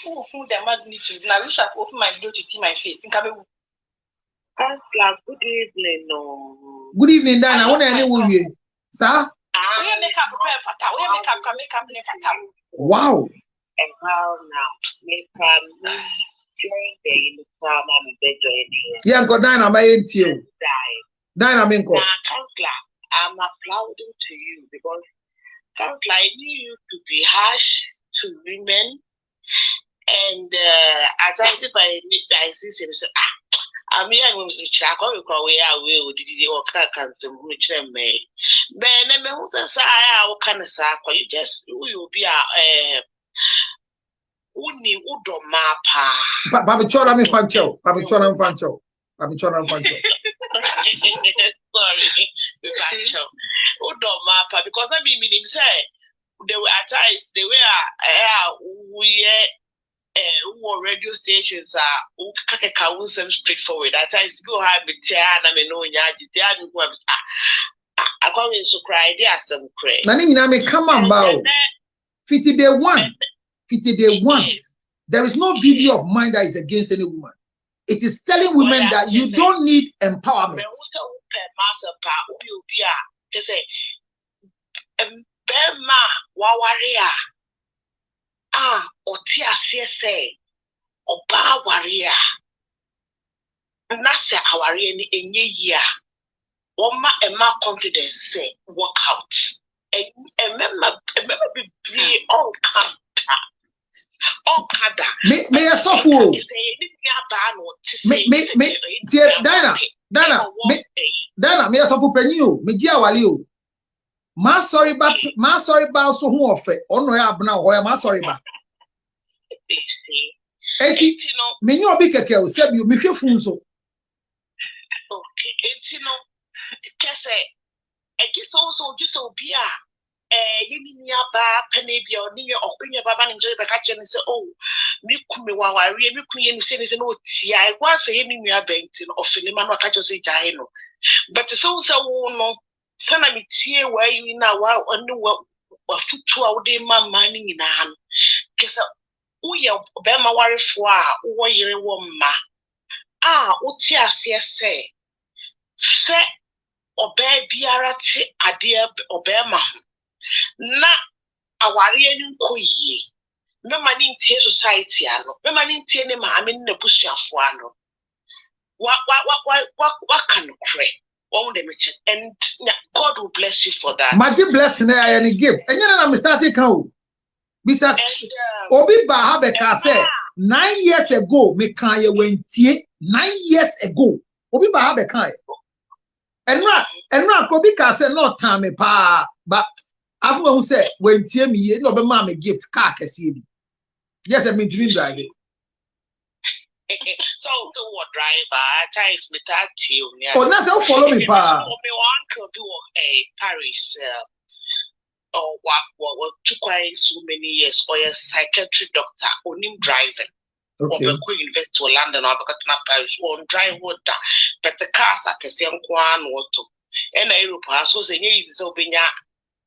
who the magnitude? Now we shall open my door to see my face. Counselor, good evening. No. Good evening, Dan. I want to know you, sir. We make up wow. And how now? Make join the yeah, got Diana by you. Diana Minko. Counselor, I'm applauding to you because Counselor, I knew you to be harsh to women, and at times if I see him say, I'm here with the check on the way I will did you can some which me. Ben and who says I can say you just will be a uni udo mapa. Papichora mi fancho. Papichora fancho. Sorry, udo mapa because I mean him say they were at times they were we radio stations are straightforward. At times go have me and I mean no I come in so cry there some cry. Nani me come on bow. 50 day one. 50 day one. There is no video of mine that is against any woman. It is telling women that you don't need empowerment. Oba warrior. Nasa awari ni enye year. Oma ema confidence say work out. Remember be on kanta. Me yasofu. Dana me yasofu penyi o. Me ji awale o. Ma sorry ba so hu ofe. Ono ya abna ho ya ma sorry ba. Eti me nyi obi keke o se bi o me hwefu nso. Okay, eti no kese so bia yini ni aba penebia oni ye okunya baba ni nje beka che ni se oh mi kumi wa ware mi kunye ni se no tia e kwa se ye mi nua benti no ofini ma no aka che se jahe no but so wo no sana mi tie wa yi na wa oni wa futu a wo de mama ni nyina no kese uye be ma warefo a wo yire wo mma uti ase se obe biara ti ade obe ma na aware ani nkoyie mema ni ntie society ano mema ni ntie ne ma ame na busuafo ano wa can pray on the mission and God will bless you for that. Magic blessing I any gift and na me start kan bisa obi ba ha be ka say 9 years ago me kan ye wentie 9 years ago obi ba ha be kan enra ko bi ka say no time pa but afu who say wentie me ye no be ma me gift car kese bi yes I mean dream drive so the what driver ties me that you oh na say follow me pa me uncle do Paris or what took quite so many years or a psychiatric doctor on him driving. Okay. Or go invest to London or Paris or drive water, but the cars are the same one auto. And Europe so say easy so being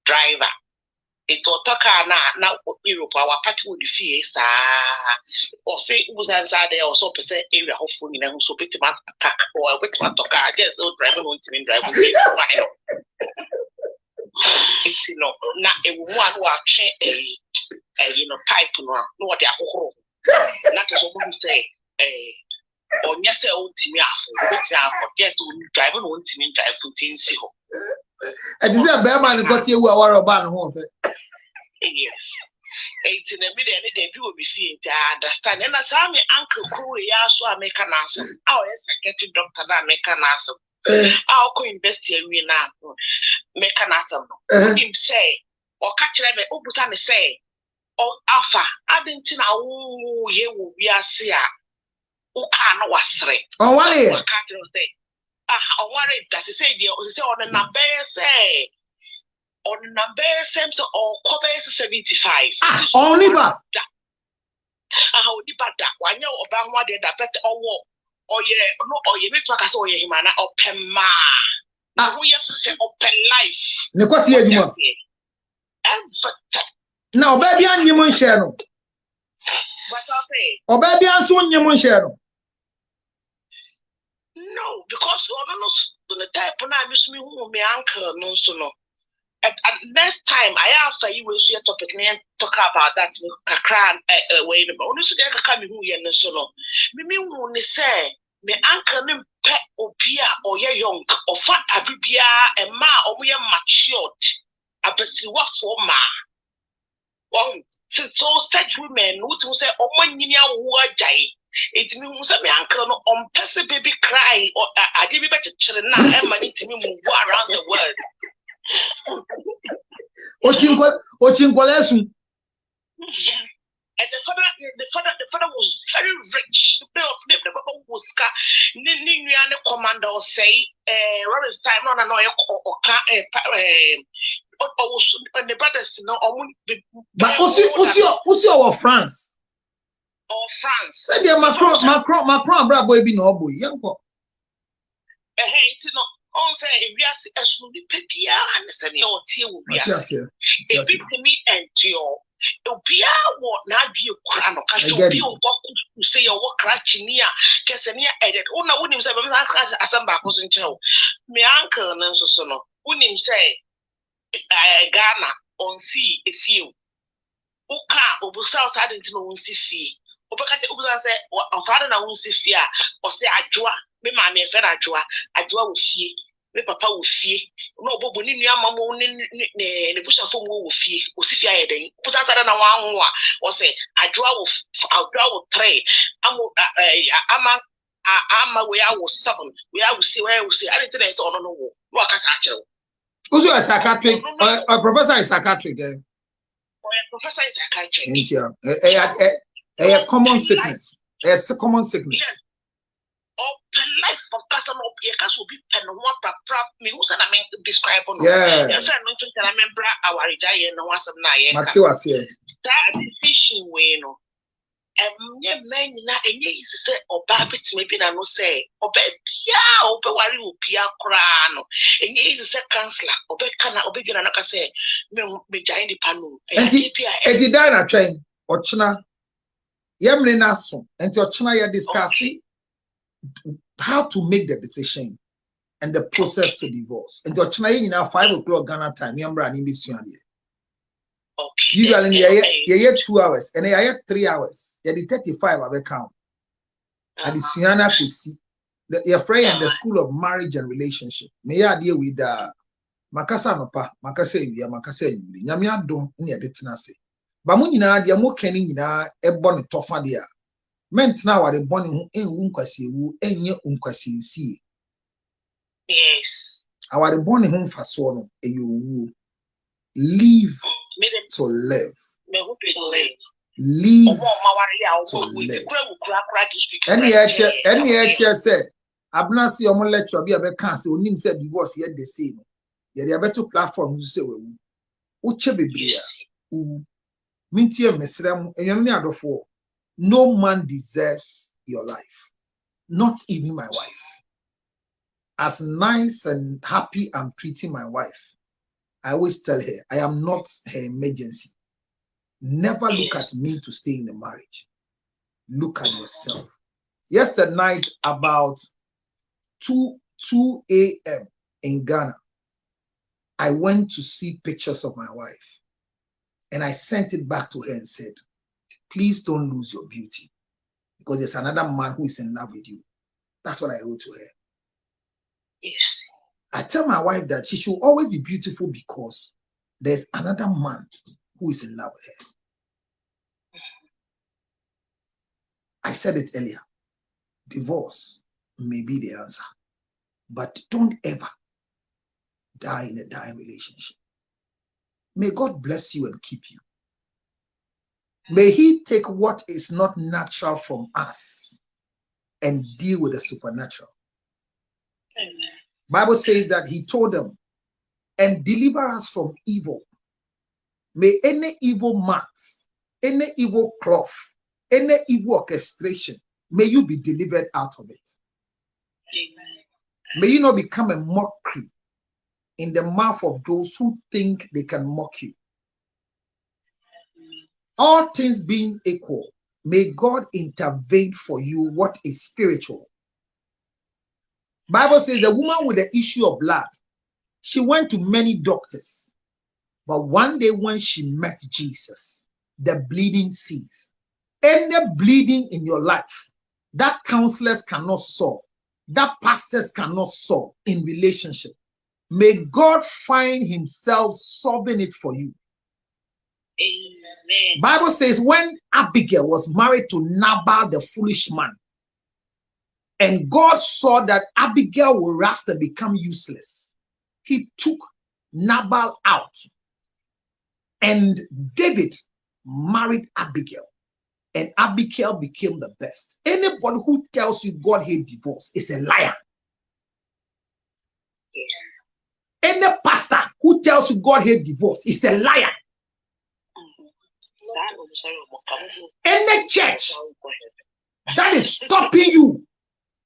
driver. It or car now Europe our party would fee or say it was answer there or so percent area hopefully so bit my car or with my car just so driving on to driving. It's na a woman who are trained pipe no what they are not as someone say or yes old me forget to drive on to me drive to tinsi ho and this a bear man got you our ban ho yes it's in the middle and they do be feeling to understand and as I'm uncle crew ya so American answer our secretary doctor that American answer I'll go invest here we now make an answer him say or catch them obuta say oh alpha I didn't know ye will be a seer who can wasre oh wale say oh worry that he say on the number say on the number FM so or cover 75 only but only but that one year or bang one day that better or yeah, make us all him and open ma. We have to open life. Nekoti eduma. Now, baby, and you mun share no. What I say? Oh, baby, and soon you mun share no. No, because the type when I miss me who me uncle no so no. And next time I after you will see a topic and talk about that kakran way the only so there can be who you no so no. Me who say me uncle nim pe obia or ye young or fat abibia and ma or we matured abesi what for ma. One since so such women who to say oh my niya jai. It means me uncle no on person baby cry or I give you better children now and money to me move around the world. Ochingwalesu. And the father was very rich. The player of the was Ninian commander say, Robert time on annoy or the brothers no but who's your France? Or France. Said yeah, Macron, bravo boy be no boy, young pop. Hey, no. On say if we are a smoothie pepia and send your tea will be a me endure Obia wo na adwe kura no ka so obi oboku say your work rachini a kesenia edit una wonim say be asamba ko so nkyerɛ wo me uncle no nso so no wonim say Ghana on see a few uka obusa osade ntino wonsi fie obekate obusa say ofade na wonsi fie a o say adwoa me ma me fe na adwoa wo fie me papa wo fie no obobo ni nua mamo ne busha fo wo fie o si fie ayeden obusa sada na wan ho a o say adwoa wo 3 ama we awo 7 we awo see anything is on no wo no aka sa akere also a psychiatric a professor is psychiatric professor is psychiatric a common sickness a common sickness life for person up here can so be pen one me who said I mean describe no yeah friend no tell I remember our rejaye no wasam na ye Mate was here that fishing way no nye men na enye is say oba betime bi na no say oba bia oba wari obia kra no enye is say counselor oba kana oba bi na ka say me jaye di panu enti die na twen ochina yemle na so enti ochina ya discuss how to make the decision and the process to divorce. And ochina ye na 5 o'clock Ghana time yemra ni bi suade. Okay. Usually ye 2 hours and ye 3 hours. Ye di 35 abe count. And the suana could see your friend and the school of marriage and relationship. Me ya deal with makasa no pa, makasa ewia, makasa ewia. Nyame adom ne ye betena se. Ba mo nyina de mo kani nyina ebo ne tofa de a. Ment na wa de boni ho enwu nkwasi ewu enye nkwasi nsie. Yes. Our de boni ho mfaso no eyowu. Live to live. Live to live. Any eche say abna si omo lecture bi abeka say onim say divorce ye the same. Ye dey beto platform you say we uche bebre a mintie mesrem enwenu ne adofo. No man deserves your life, not even my wife. As nice and happy I'm treating my wife, I always tell her I am not her emergency. Never look at me to stay in the marriage. Look at yourself. Yesterday night about 2 a.m. in Ghana, I went to see pictures of my wife and I sent it back to her and said, please don't lose your beauty because there's another man who is in love with you. That's what I wrote to her. Yes. I tell my wife that she should always be beautiful because there's another man who is in love with her. I said it earlier. Divorce may be the answer, but don't ever die in a dying relationship. May God bless you and keep you. May he take what is not natural from us and deal with the supernatural. Amen. Bible says that he told them, and deliver us from evil. May any evil marks, any evil cloth, any evil orchestration, may you be delivered out of it. Amen. May you not become a mockery in the mouth of those who think they can mock you. All things being equal, may God intervene for you what is spiritual. Bible says the woman with the issue of blood, she went to many doctors, but one day when she met Jesus, the bleeding ceased. Any bleeding in your life that counselors cannot solve, that pastors cannot solve in relationship, may God find himself solving it for you. Amen. Bible says when Abigail was married to Nabal the foolish man, and God saw that Abigail will rust and become useless, he took Nabal out, and David married Abigail, and Abigail became the best. Anybody who tells you God hates divorce is a liar. Any pastor who tells you God hates divorce is a liar. Any church that is stopping you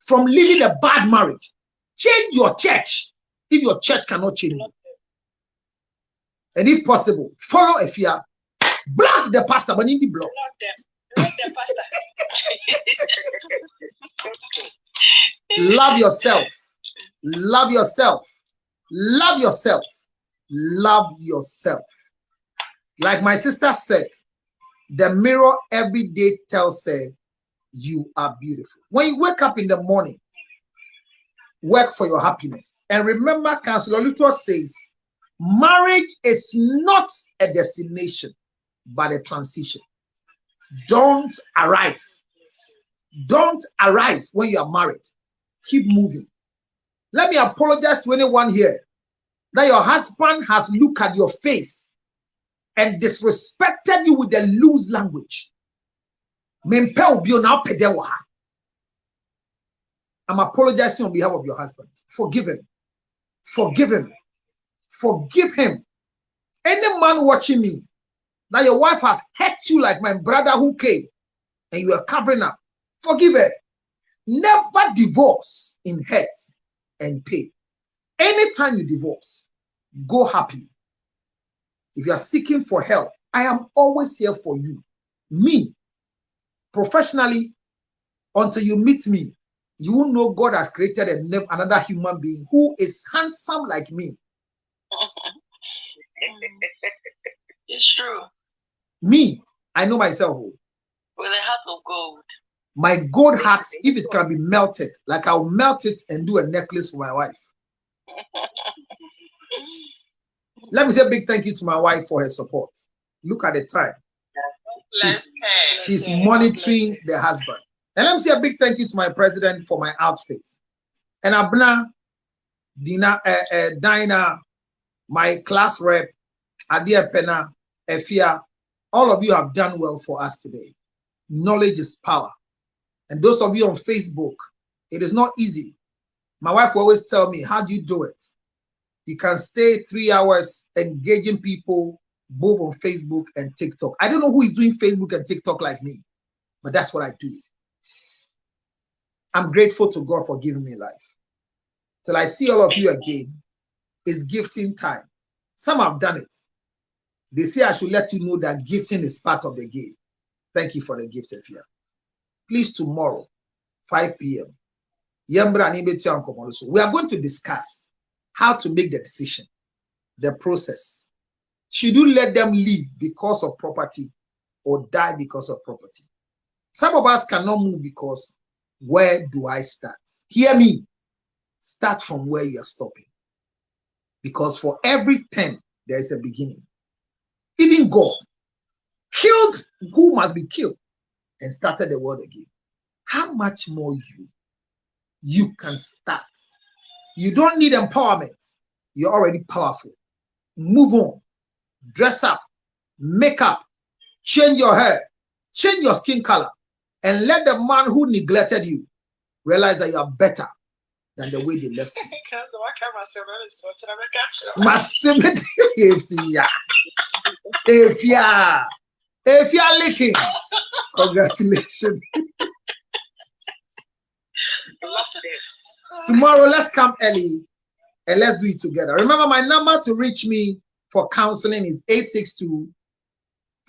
from living a bad marriage, change your church if your church cannot change you. And if possible, follow Ephia Block the pastor, but in the block. Block the pastor. Love yourself. Love yourself. Love yourself. Love yourself. Like my sister said, the mirror every day tells her you are beautiful. When you wake up in the morning, work for your happiness. And remember, Councillor Luto says, marriage is not a destination, but a transition. Don't arrive. Don't arrive when you are married. Keep moving. Let me apologize to anyone here that your husband has looked at your face and disrespected you with the loose language. I'm apologizing on behalf of your husband. Forgive him. Forgive him. Forgive him. Any man watching me, now your wife has hurt you like my brother who came and you are covering up. Forgive her. Never divorce in hurt and pain. Anytime you divorce, go happily. If you are seeking for help, I am always here for you. Me, professionally, until you meet me, you will know God has created another human being who is handsome like me. It's true. Me, I know myself. With a heart of gold. My gold heart, if it can be melted, like I'll melt it and do a necklace for my wife. Let me say a big thank you to my wife for her support. Look at the time. She's monitoring the husband. And let me say a big thank you to my president for my outfit. And Abna, Dina, Dinah, my class rep, Adia Pena, Efia, all of you have done well for us today. Knowledge is power. And those of you on Facebook, it is not easy. My wife will always tell me, how do you do it? You can stay 3 hours engaging people both on Facebook and TikTok. I don't know who is doing Facebook and TikTok like me, but that's what I do. I'm grateful to God for giving me life. Till I see all of you again, it's gifting time. Some have done it. They say I should let you know that gifting is part of the game. Thank you for the gift, Efia. Please, tomorrow, 5 p.m., we are going to discuss how to make the decision, the process. Should you let them live because of property or die because of property? Some of us cannot move because where do I start? Hear me. Start from where you are stopping. Because for every 10, there is a beginning. Even God killed who must be killed and started the world again. How much more you can start? You don't need empowerment. You're already powerful. Move on. Dress up. Make up. Change your hair. Change your skin color. And let the man who neglected you realize that you are better than the way they left you. If you are licking, congratulations. Tomorrow, let's come early and let's do it together. Remember, my number to reach me for counseling is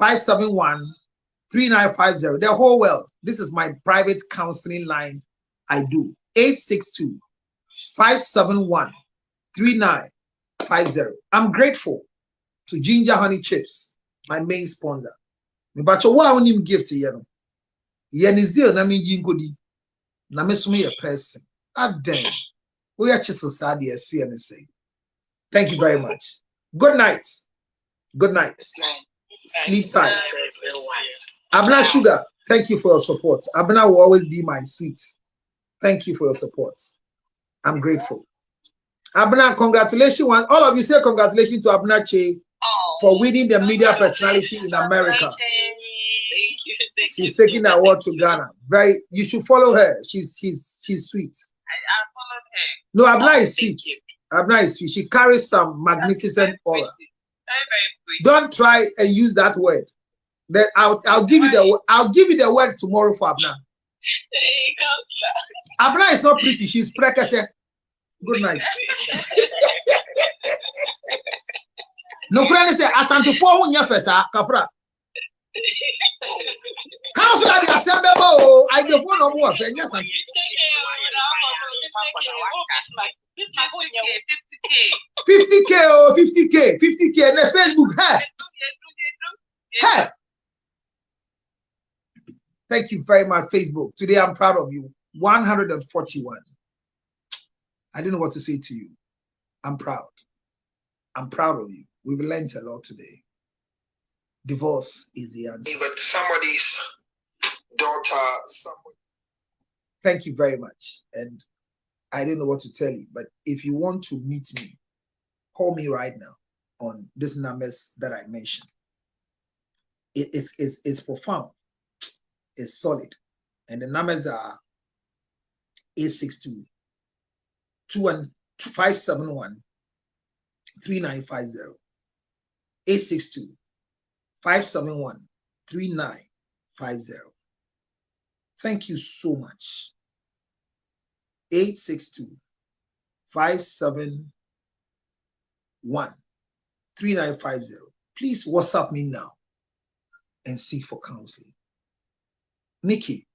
862-571-3950. The whole world. This is my private counseling line I do. 862-571-3950. I'm grateful to Ginger Honey Chips, my main sponsor. But you want him gift to you. Yenizil na mi yingodi. Na me sume a person. Damn. We are just society as CNSA. Thank you very much. Good night. Good night. Sleep tight. Abna Sugar, thank you for your support. Abna will always be my sweet. Thank you for your support. I'm grateful. Abna, congratulations. All of you say congratulations to Abna Che for winning the media personality in America. Thank you. She's taking the award to Ghana. You should follow her. She's sweet. I followed her. No, Abna is sweet. Abna is sweet. She carries some magnificent aura. Very, very pretty. Don't try and use that word. Then I'll give you the word tomorrow for Abna. Abna is not pretty. She's pregnant. Good night. No, friend say Asante for who nya fesa kafra. Council the assembly. Oh, I the phone number. Yes, 50K. Oh, 50K. 50K. And the Facebook. Hey. Thank you very much, Facebook. Today I'm proud of you. 141. I don't know what to say to you. I'm proud. I'm proud of you. We've learned a lot today. Divorce is the answer. But somebody's daughter, somebody. Thank you very much. And I don't know what to tell you, but if you want to meet me, call me right now on these numbers that I mentioned. It's profound. It's solid. And the numbers are 862 571 3950. 862 571 3950. Thank you so much. 862 571 3950. Please WhatsApp me now and seek for counseling. Nikki,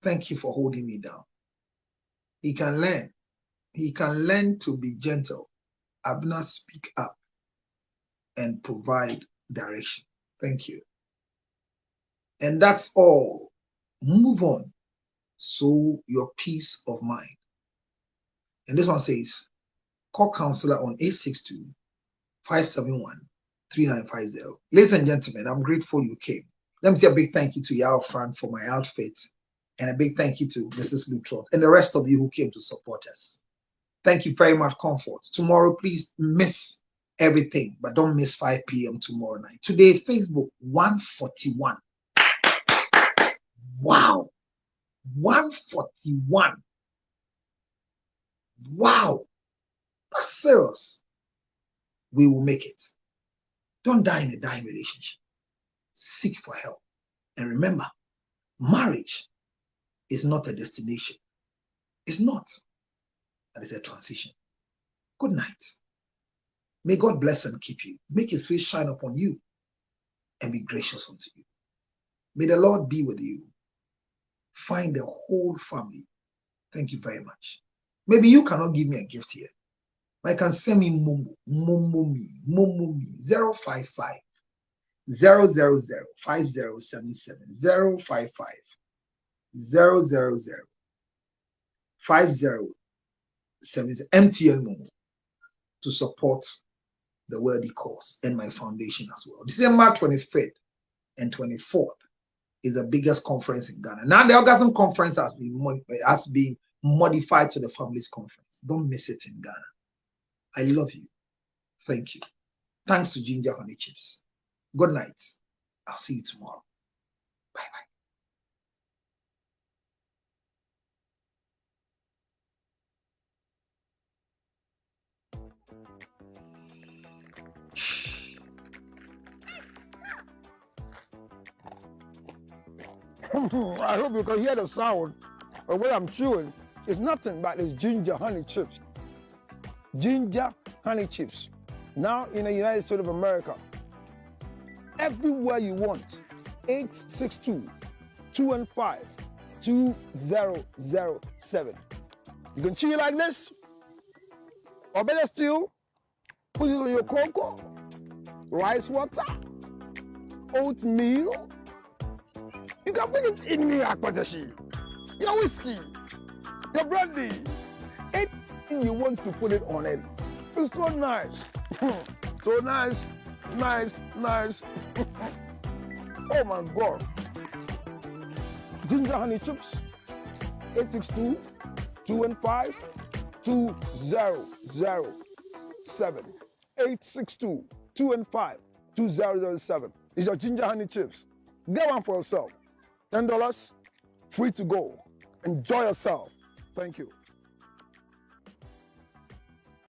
thank you for holding me down. He can learn. He can learn to be gentle. Abner, speak up and provide direction. Thank you. And that's all. Move on. So your peace of mind. And this one says, call counselor on 862 571 3950. Ladies and gentlemen, I'm grateful you came. Let me say a big thank you to Yao Fran for my outfit, and a big thank you to Mrs. Lutrot and the rest of you who came to support us. Thank you very much, Comfort. Tomorrow, please miss everything, but don't miss 5 p.m. tomorrow night. Today, Facebook 141. Wow. 141. Wow. That's serious. We will make it. Don't die in a dying relationship. Seek for help. And remember, marriage is not a destination. It's not. That is a transition. Good night. May God bless and keep you. Make his face shine upon you and be gracious unto you. May the Lord be with you. Find the whole family. Thank you very much. Maybe you cannot give me a gift here. I can send me Momo me 055 000 5077 055 000 5077 MTN Momo to support the worthy cause and my foundation as well. December 25th and 24th is the biggest conference in Ghana. Now the Orgasm Conference has been modified to the Families Conference. Don't miss it in Ghana. I love you. Thank you. Thanks to Ginger Honey Chips. Good night. I'll see you tomorrow. Bye-bye. I hope you can hear the sound of what I'm chewing. It's nothing but it's Ginger Honey Chips. Ginger Honey Chips. Now in the United States of America. Everywhere you want. 862-215-2007. You can chew it like this. Or better still, put it on your cocoa, rice water, oatmeal. You can put it in your akpatashi, your whiskey, your brandy. Anything you want to put it on it. It's so nice. So nice, nice, nice. Oh my God. Ginger Honey Chips, 862-215-2007. 862-215-2007. It's your Ginger Honey Chips. Get one for yourself. $10, free to go. Enjoy yourself. Thank you.